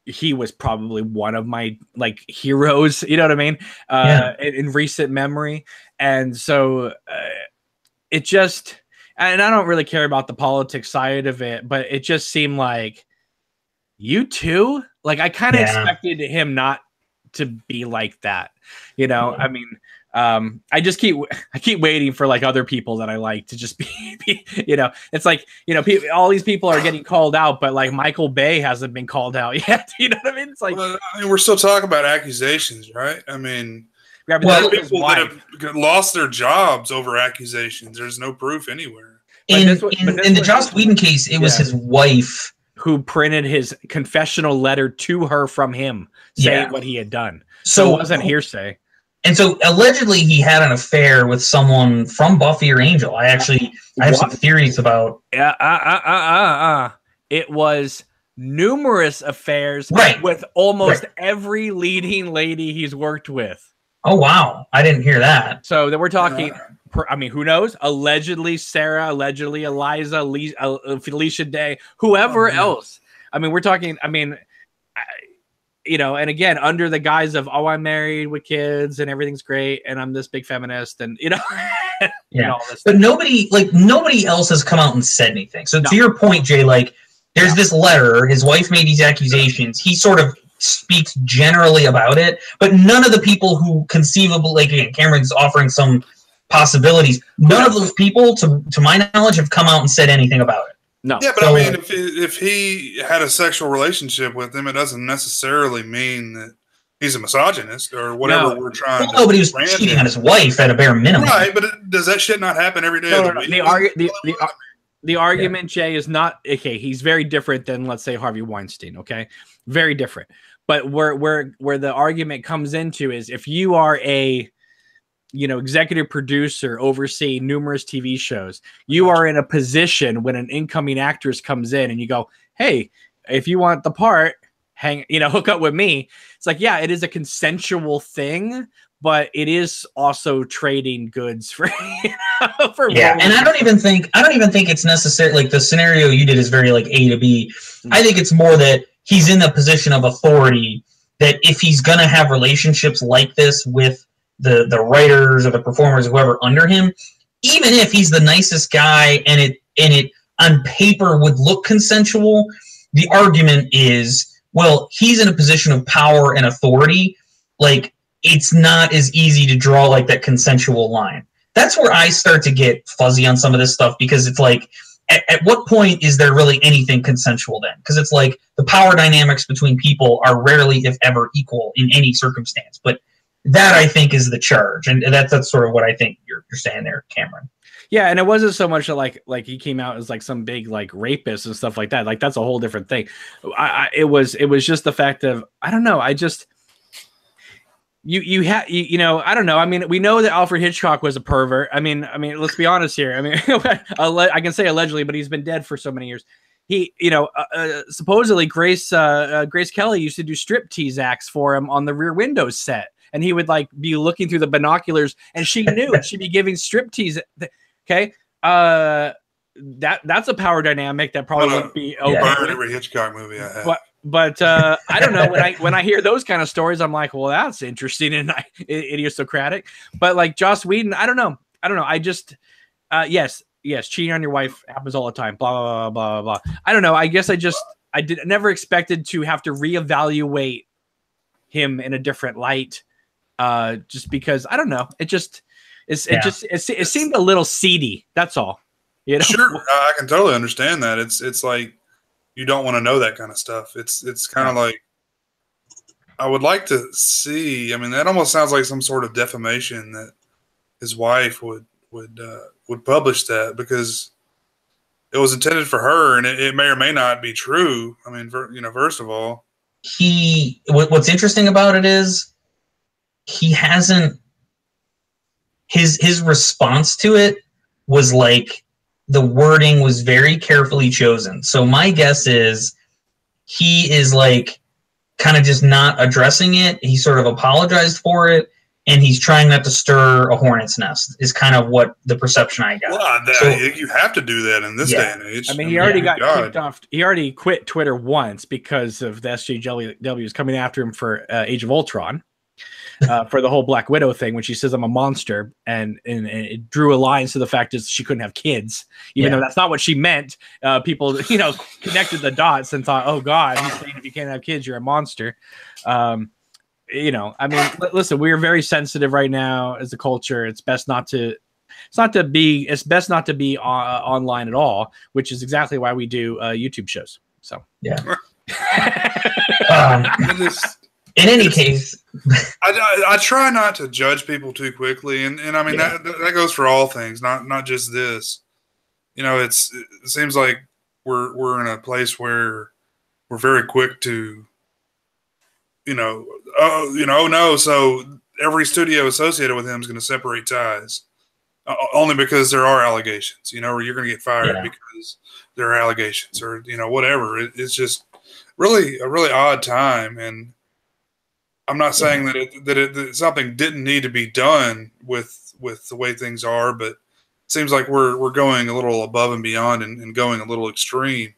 he was probably one of my like heroes, you know what I mean? In recent memory. And so it just, and I don't really care about the politics side of it, but it just seemed like, you too? Like, I kind of expected him not to be like that, you know? I mean, I keep waiting for like other people that I like to just be you know, it's like, you know, all these people are getting called out, but like Michael Bay hasn't been called out yet. You know what I mean? It's like, well, I mean, we're still talking about accusations, right? I mean, yeah, there are people that have lost their jobs over accusations. There's no proof anywhere. In the Joss Whedon case, it was his wife who printed his confessional letter to her from him saying what he had done. So it wasn't hearsay. And so allegedly he had an affair with someone from Buffy or Angel. I have some theories about. It was numerous affairs with almost every leading lady he's worked with. Oh, wow. I didn't hear that. So that we're talking, I mean, who knows? Allegedly Sarah, allegedly Eliza, Felicia Day, whoever else. I mean, we're talking, I mean, you know, and again, under the guise of, oh, I'm married with kids and everything's great and I'm this big feminist and, you know. And all this but nobody else has come out and said anything. So to your point, Jay, like, there's this letter, his wife made these accusations. He sort of speaks generally about it, but none of the people who conceivably, like, again, Cameron's offering some possibilities, none of those people, to my knowledge, have come out and said anything about it. No. Yeah, but I mean, if he had a sexual relationship with him, it doesn't necessarily mean that he's a misogynist or whatever we're trying to. No, but he was cheating on his wife at a bare minimum. Right, but does that shit not happen every day of the week? The argument, Jay, is not, okay, he's very different than, let's say, Harvey Weinstein, okay? Very different. But where the argument comes into is, if you are a, you know, executive producer overseeing numerous TV shows, you are in a position when an incoming actress comes in and you go, hey, if you want the part, hook up with me. It's like, yeah, it is a consensual thing, but it is also trading goods for, for and I don't even think it's necessary. Like, the scenario you did is very like A to B. I think it's more that he's in a position of authority, that if he's going to have relationships like this with the writers or the performers, whoever under him, even if he's the nicest guy and it on paper would look consensual, the argument is, well, he's in a position of power and authority. Like, it's not as easy to draw like that consensual line. That's where I start to get fuzzy on some of this stuff, because it's like, at what point is there really anything consensual then? Because it's like the power dynamics between people are rarely, if ever, equal in any circumstance. But that, I think, is the charge, and that's sort of what I think you're saying there, Cameron. Yeah, and it wasn't so much that like he came out as like some big like rapist and stuff like that. Like, that's a whole different thing. It was just the fact of, I don't know. I just you know, I don't know. I mean, we know that Alfred Hitchcock was a pervert. I mean, let's be honest here. I mean, I can say allegedly, but he's been dead for so many years. he, supposedly Grace Kelly used to do striptease acts for him on the Rear Window set, and he would like be looking through the binoculars, and she knew, and she'd be giving striptease. Okay, that's a power dynamic that probably wouldn't be okay. Burn every Hitchcock movie I have. But I don't know, when I hear those kind of stories, I'm like, well, that's interesting and idiosyncratic. But like Joss Whedon, I don't know. I just yes, cheating on your wife happens all the time. Blah blah blah blah blah. I don't know. I guess I never expected to have to reevaluate him in a different light. Just because I don't know. It seemed a little seedy. That's all. Sure, I can totally understand that. It's like, you don't want to know that kind of stuff. It's kind of like, I would like to see. I mean, that almost sounds like some sort of defamation that his wife would publish that, because it was intended for her, and it may or may not be true. I mean, first of all, what's interesting about it is he hasn't, his response to it was like, the wording was very carefully chosen. So my guess is he is like kind of just not addressing it. He sort of apologized for it, and he's trying not to stir a hornet's nest, is kind of what the perception I got. Well, you have to do that in this day and age. I mean, he already got kicked off. He already quit Twitter once because of the SJWs coming after him for Age of Ultron. For the whole Black Widow thing, when she says I'm a monster, and it drew a line to the fact that she couldn't have kids, even though that's not what she meant. People, connected the dots and thought, oh God, he's saying if you can't have kids, you're a monster. I mean, listen, we're very sensitive right now as a culture. It's best not to be online at all, which is exactly why we do YouTube shows. So yeah. In any case, I try not to judge people too quickly, and I mean that goes for all things, not just this. It seems like we're in a place where we're very quick to, so every studio associated with him is going to separate ties, only because there are allegations, or you're going to get fired because there are allegations, or whatever. It's just really a really odd time, and I'm not saying that something didn't need to be done with the way things are, but it seems like we're going a little above and beyond and going a little extreme.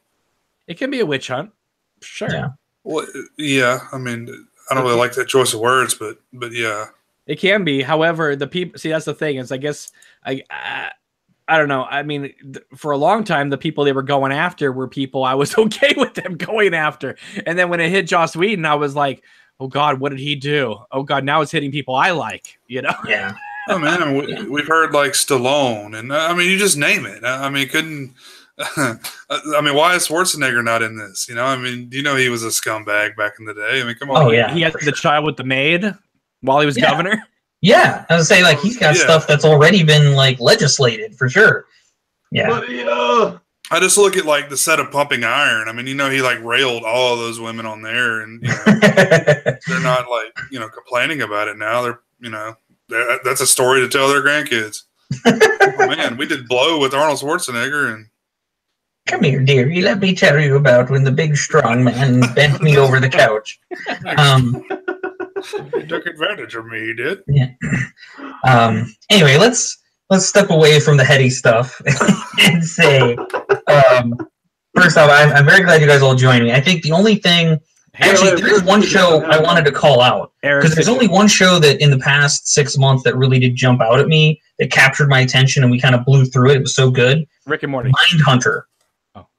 It can be a witch hunt, sure. Yeah. Well, yeah. I mean, I don't really like that choice of words, but yeah, it can be. However, the people see, that's the thing is, I guess I don't know. I mean, for a long time, the people they were going after were people I was okay with them going after, and then when it hit Joss Whedon, I was like, oh God, what did he do? Oh God, now it's hitting people I like, Yeah. Oh man, I mean, we've heard like Stallone, and I mean, you just name it. I mean, couldn't. I mean, why is Schwarzenegger not in this? I mean, he was a scumbag back in the day. I mean, come on. Oh yeah, he had the child with the maid while he was governor. Yeah, I was saying like he's got stuff that's already been like legislated for sure. Yeah. But, I just look at like the set of Pumping Iron. I mean, he like railed all of those women on there, and they're not like complaining about it now. They're that's a story to tell their grandkids. Oh, man, we did Blow with Arnold Schwarzenegger, and come here, dearie. Let me tell you about when the big strong man bent me over the couch. He took advantage of me. He did. Yeah. Anyway, let's step away from the heady stuff and say. First off, I'm very glad you guys all joined me. I think the only thing, actually, there's one show I wanted to call out, because there's only one show that in the past 6 months that really did jump out at me, that captured my attention, and we kind of blew through it. It was so good. Rick and Morty. Mindhunter.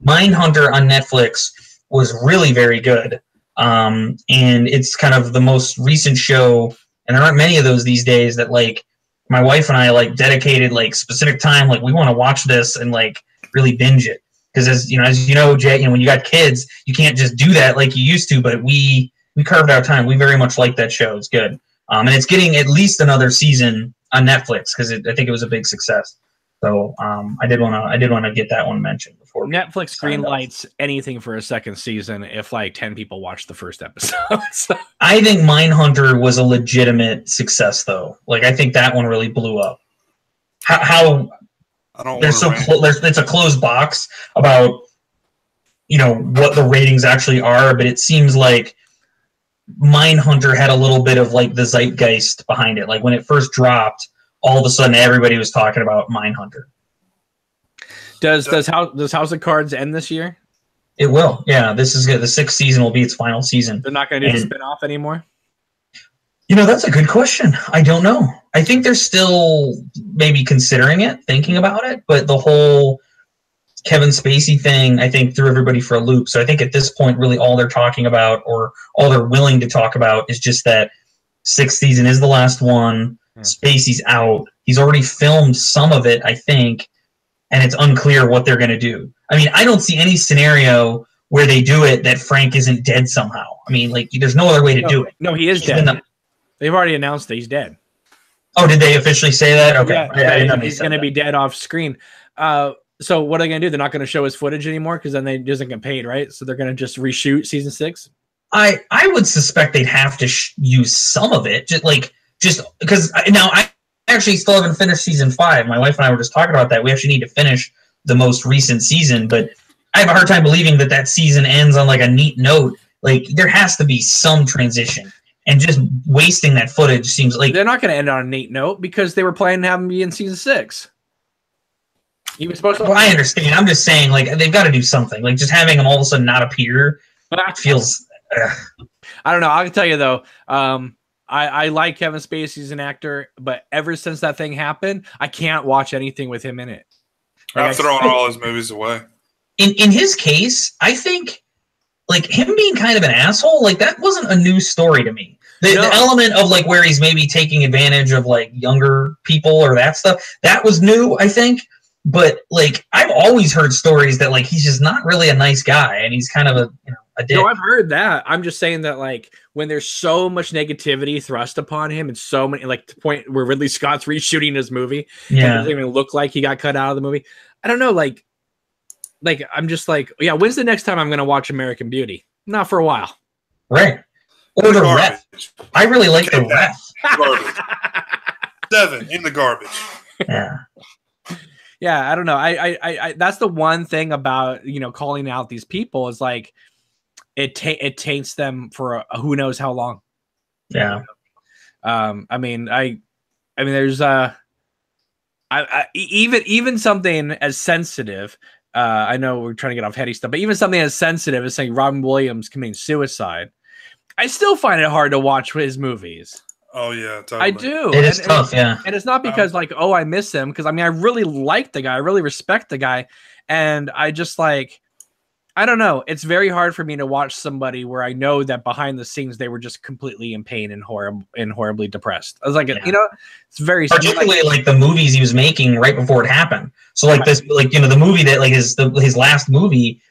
Mindhunter on Netflix was really very good, and it's kind of the most recent show, and there aren't many of those these days that like my wife and I like dedicated like specific time, like we want to watch this and like really binge it. Because as you know, Jay, when you got kids, you can't just do that like you used to. But we carved out time. We very much like that show. It's good, and it's getting at least another season on Netflix because I think it was a big success. So I did want to get that one mentioned before. Netflix greenlights anything for a second season if like 10 people watch the first episode. So. I think Mindhunter was a legitimate success, though. Like I think that one really blew up. How? It's a closed box about what the ratings actually are, but it seems like Mindhunter had a little bit of like the zeitgeist behind it. Like when it first dropped, all of a sudden everybody was talking about Mindhunter. Does House of Cards end this year? It will. Yeah, this is good. The 6th season will be its final season. They're not going to do the spin-off anymore? That's a good question. I don't know. I think they're still maybe considering it, thinking about it, but the whole Kevin Spacey thing, I think, threw everybody for a loop. So I think at this point, really all they're talking about, or all they're willing to talk about, is just that 6th season is the last one. Spacey's out. He's already filmed some of it, I think, and it's unclear what they're going to do. I mean, I don't see any scenario where they do it that Frank isn't dead somehow. I mean, like, there's no other way to do it. No, he is dead. They've already announced that he's dead. Oh, did they officially say that? Okay. Yeah, I didn't know he's going to be dead off screen. So what are they going to do? They're not going to show his footage anymore because then they doesn't get paid, right? So they're going to just reshoot season 6? I would suspect they'd have to use some of it, just because now I actually still haven't finished season 5. My wife and I were just talking about that. We actually need to finish the most recent season, but I have a hard time believing that season ends on like a neat note. Like there has to be some transition, and just wasting that footage seems like they're not going to end on a neat note because they were planning to have him be in season 6. He was supposed to. Well, I understand. I'm just saying, like they've got to do something. Like just having him all of a sudden not appear feels. I don't know. I can tell you though. I like Kevin Spacey as an actor, but ever since that thing happened, I can't watch anything with him in it. I've thrown all his movies away. In his case, I think like him being kind of an asshole, like that wasn't a new story to me. The element of like where he's maybe taking advantage of like younger people or that stuff, that was new, I think. But like I've always heard stories that like he's just not really a nice guy and he's kind of a dick. No, I've heard that. I'm just saying that like when there's so much negativity thrust upon him and so many like the point where Ridley Scott's reshooting his movie, and it doesn't even look like he got cut out of the movie. I don't know, like I'm just like, yeah, when's the next time I'm gonna watch American Beauty? Not for a while. Right. Or the Ref. I really like the Ref. Garbage. 7 in the garbage. Yeah. Yeah, I don't know. I that's the one thing about calling out these people is like it taints them for who knows how long. Yeah. I mean there's even something as sensitive. I know we're trying to get off heady stuff, but even something as sensitive as saying Robin Williams committing suicide, I still find it hard to watch his movies. Oh yeah, totally. I do. It is tough, yeah. And it's not because like, oh, I miss him, because I mean I really like the guy, I really respect the guy, and I just like, I don't know. It's very hard for me to watch somebody where I know that behind the scenes they were just completely in pain and horribly depressed. I was like, it's very particularly like the movies he was making right before it happened. So like this, like the movie that like his last movie,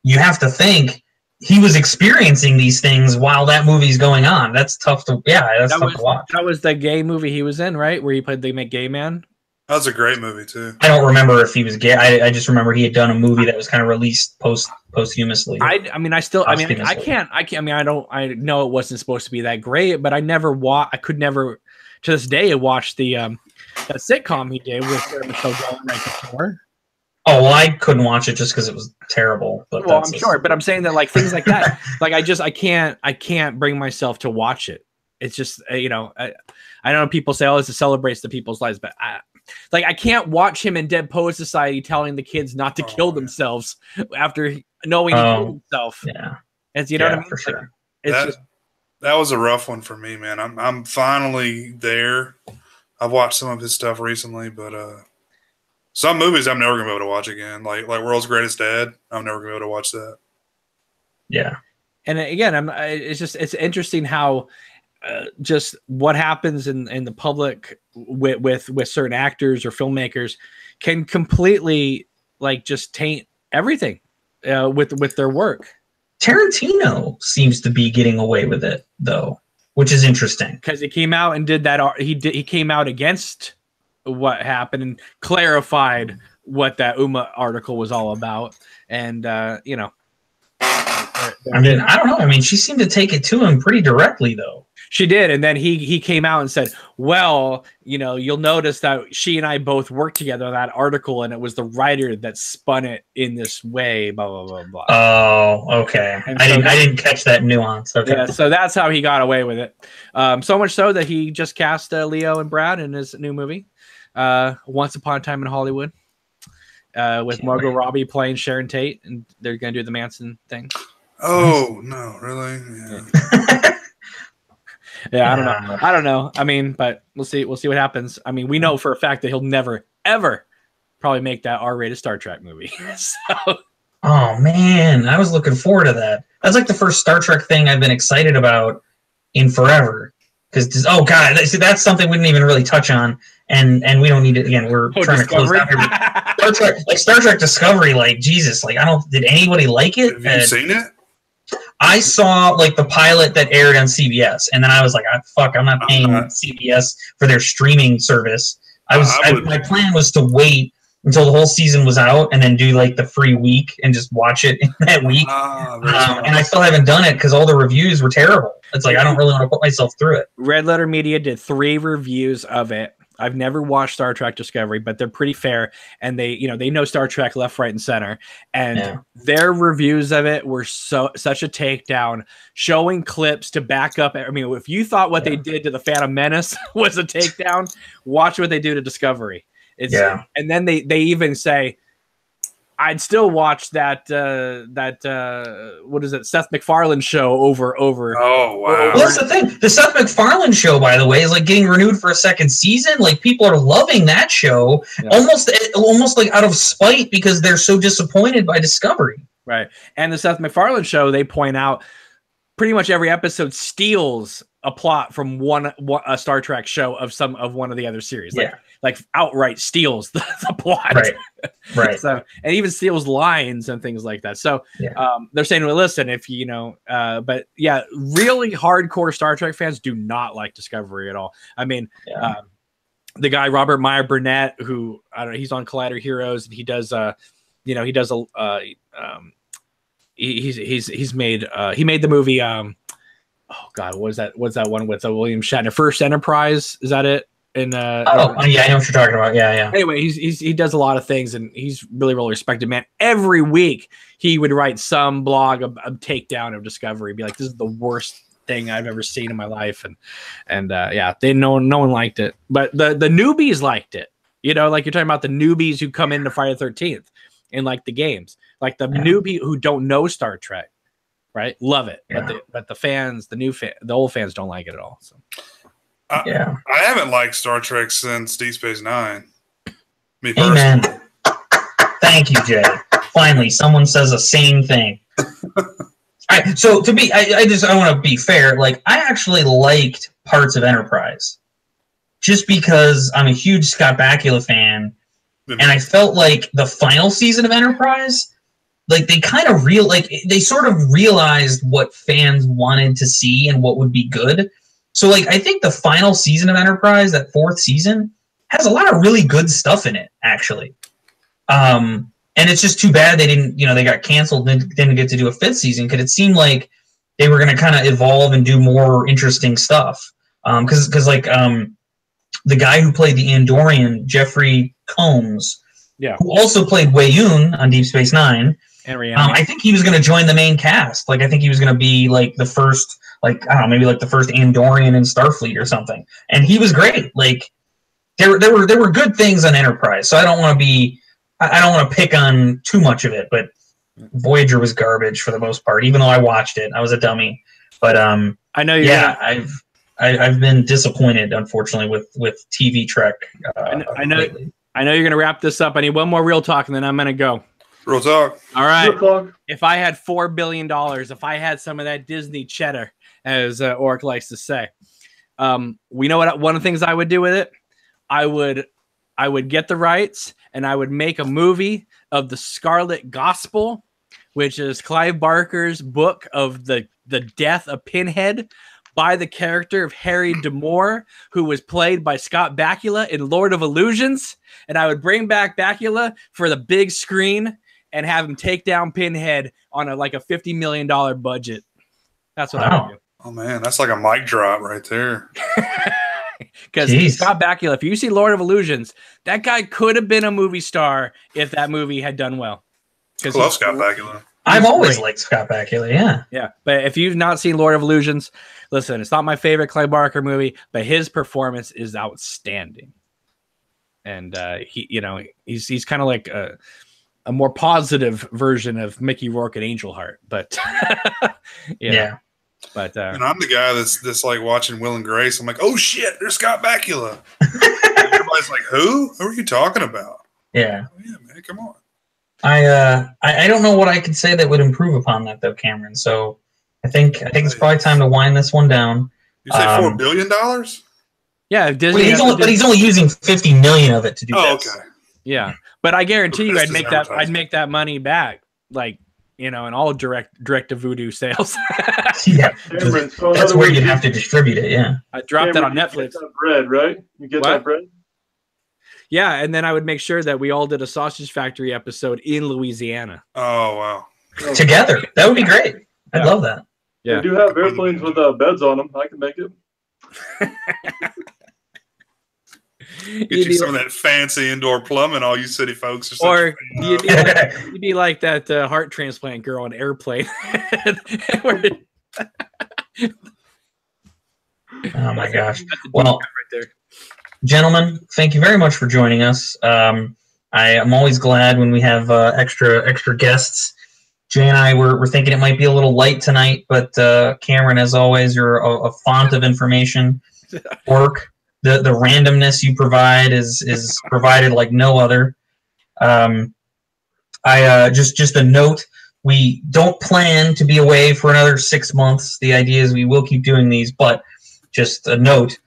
you have to think he was experiencing these things while that movie's going on. That's tough to tough to watch. That was the gay movie he was in, right? Where he played the gay man. That was a great movie too. I don't remember if he was gay. I just remember he had done a movie that was kind of released posthumously. I know it wasn't supposed to be that great, but I could never to this day watch the that sitcom he did with Michelle Gellar right before. Oh, well, I couldn't watch it just because it was terrible. But well, I'm sure, but I'm saying that like things like that, like I can't bring myself to watch it. It's just I know people say, oh, it celebrates the people's lives, but I can't watch him in Dead Poet Society telling the kids not to kill themselves after knowing he killed himself. Yeah, it's what I mean. For sure. That was a rough one for me, man. I'm finally there. I've watched some of his stuff recently, but some movies I'm never gonna be able to watch again. Like World's Greatest Dad, I'm never gonna be able to watch that. Yeah, and again, it's interesting how just what happens in the public with certain actors or filmmakers can completely like just taint everything with their work. Tarantino seems to be getting away with it though, which is interesting because he came out and did that. He came out against what happened and clarified what that Uma article was all about, and I mean, I don't know. I mean, she seemed to take it to him pretty directly, though. She did, and then he came out and said, "Well, you know, you'll notice that she and I both worked together on that article, and it was the writer that spun it in this way." Blah blah blah blah. Oh, okay. I didn't catch that nuance. Okay. Yeah, so that's how he got away with it. So much so that he just cast Leo and Brad in his new movie, Once Upon a Time in Hollywood, with Margot Robbie playing Sharon Tate, and they're gonna do the Manson thing. Oh no, really? Yeah. Yeah, I don't know. I mean, but we'll see what happens. I mean, we know for a fact that he'll never, ever probably make that R-rated Star Trek movie. So. Oh man, I was looking forward to that. That's like the first Star Trek thing I've been excited about in forever. Because that's something we didn't even really touch on, and we don't need it again. We're trying Discovery? to close down here. Star Trek Discovery, like Jesus, like did anybody like it? Have you seen it? I saw like the pilot that aired on CBS, and then I was like, I'm not paying CBS for their streaming service. My plan was to wait until the whole season was out and then do like the free week and just watch it in that week. And I still haven't done it because all the reviews were terrible. It's like I don't really want to put myself through it. Red Letter Media did 3 reviews of it. I've never watched Star Trek Discovery, but they're pretty fair, and they know Star Trek left, right, and center. And their reviews of it were such a takedown, showing clips to back up. I mean, if you thought what they did to the Phantom Menace was a takedown, watch what they do to Discovery. And then they even say, I'd still watch that what is it, Seth MacFarlane show over. Oh wow! Well, that's the thing. The Seth MacFarlane show, by the way, is like getting renewed for a second season. Like people are loving that show, almost like out of spite because they're so disappointed by Discovery. Right, and the Seth MacFarlane show, they point out pretty much every episode steals a plot from a Star Trek show of one of the other series. Like outright steals the plot. Right. So, and even steals lines and things like that. So they're saying, well, listen, if but yeah, really hardcore Star Trek fans do not like Discovery at all. I mean, the guy Robert Meyer Burnett, who I don't know, he's on Collider Heroes, and he made the movie. Oh God, what's that one with William Shatner? First Enterprise, is that it? I know what you're talking about. Yeah. Anyway, he does a lot of things, and he's really respected man. Every week he would write some blog of takedown of Discovery, be like, "This is the worst thing I've ever seen in my life," and no one liked it, but the newbies liked it. You know, like you're talking about the newbies who come into Friday the 13th and like the games, like the newbie who don't know Star Trek, right? Love it, but the fans, the old fans don't like it at all. So. I haven't liked Star Trek since Deep Space Nine. Me personally. Amen. Thank you, Jay. Finally, someone says a sane thing. All right, so I want to be fair. Like, I actually liked parts of Enterprise, just because I'm a huge Scott Bakula fan, and I felt like the final season of Enterprise, like they sort of realized what fans wanted to see and what would be good. So, like, I think the final season of Enterprise, that 4th season, has a lot of really good stuff in it, actually. And it's just too bad they didn't, they got canceled and didn't get to do a 5th season, because it seemed like they were going to kind of evolve and do more interesting stuff. Because the guy who played the Andorian, Jeffrey Combs, who also played Wei-Yun on Deep Space Nine, I think he was going to join the main cast. Like, I think he was going to be, like, the first... like, I don't know, maybe like the first Andorian in Starfleet or something. And he was great. Like, there were good things on Enterprise. So I don't want to pick on too much of it, but Voyager was garbage for the most part, even though I watched it. I was a dummy. But I know I've been disappointed, unfortunately, with TV Trek. I know you're gonna wrap this up. I need one more real talk, and then I'm gonna go. Real talk. All right. If I had $4 billion, if I had some of that Disney cheddar, as Oric likes to say, we know what one of the things I would do with it. I would get the rights, and I would make a movie of the Scarlet Gospel, which is Clive Barker's book of the death of Pinhead by the character of Harry D'Amour, who was played by Scott Bakula in Lord of Illusions. And I would bring back Bakula for the big screen, and have him take down Pinhead on a $50 million budget. That's what I would do. Oh man, that's like a mic drop right there. Because Scott Bakula, if you see Lord of Illusions, that guy could have been a movie star if that movie had done well. I love Scott Bakula. I've always liked Scott Bakula, yeah. Yeah, but if you've not seen Lord of Illusions, listen, it's not my favorite Clay Barker movie, but his performance is outstanding. And he's kind of like a more positive version of Mickey Rourke and Angel Heart. But yeah. But and I'm the guy that's like watching Will and Grace. I'm like, oh shit, there's Scott Bakula. Everybody's like, who? Who are you talking about? Yeah. Oh, yeah, man, come on. I don't know what I could say that would improve upon that though, Cameron. So I think it's probably time to wind this one down. You say $4 billion? Yeah, Disney. But he's only using 50 million of it to do this. Okay. Yeah, but I guarantee you, I'd make that money back, in all direct to Voodoo sales. Yeah, that's where you'd have to distribute it. Yeah, I dropped that on Netflix. That bread, right? You get that bread. Yeah, and then I would make sure that we all did a Sausage Factory episode in Louisiana. Oh wow! Together, that would be great. I'd love that. Yeah, we do have airplanes with beds on them. I can make it. Get you some of that fancy indoor plumbing, all you city folks. Or you'd be like that heart transplant girl on Airplane. Oh my gosh! Well, gentlemen, thank you very much for joining us. I am always glad when we have extra guests. Jay and I were thinking it might be a little light tonight, but Cameron, as always, you're a font of information. Work. The randomness you provide is provided like no other. Just a note, we don't plan to be away for another 6 months. The idea is we will keep doing these, but just a note,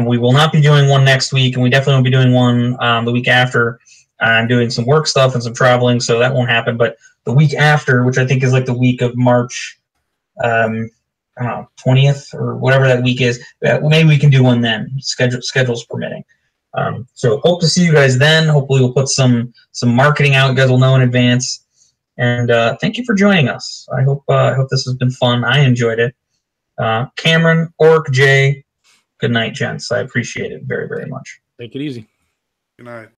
we will not be doing one next week, and we definitely won't be doing one the week after. I'm doing some work stuff and some traveling, so that won't happen. But the week after, which I think is like the week of March, I don't know, 20th or whatever that week is. Maybe we can do one then, schedules permitting. So hope to see you guys then. Hopefully we'll put some marketing out. You guys will know in advance. And thank you for joining us. I hope this has been fun. I enjoyed it. Cameron, Orc, Jay, good night, gents. I appreciate it very, very much. Take it easy. Good night.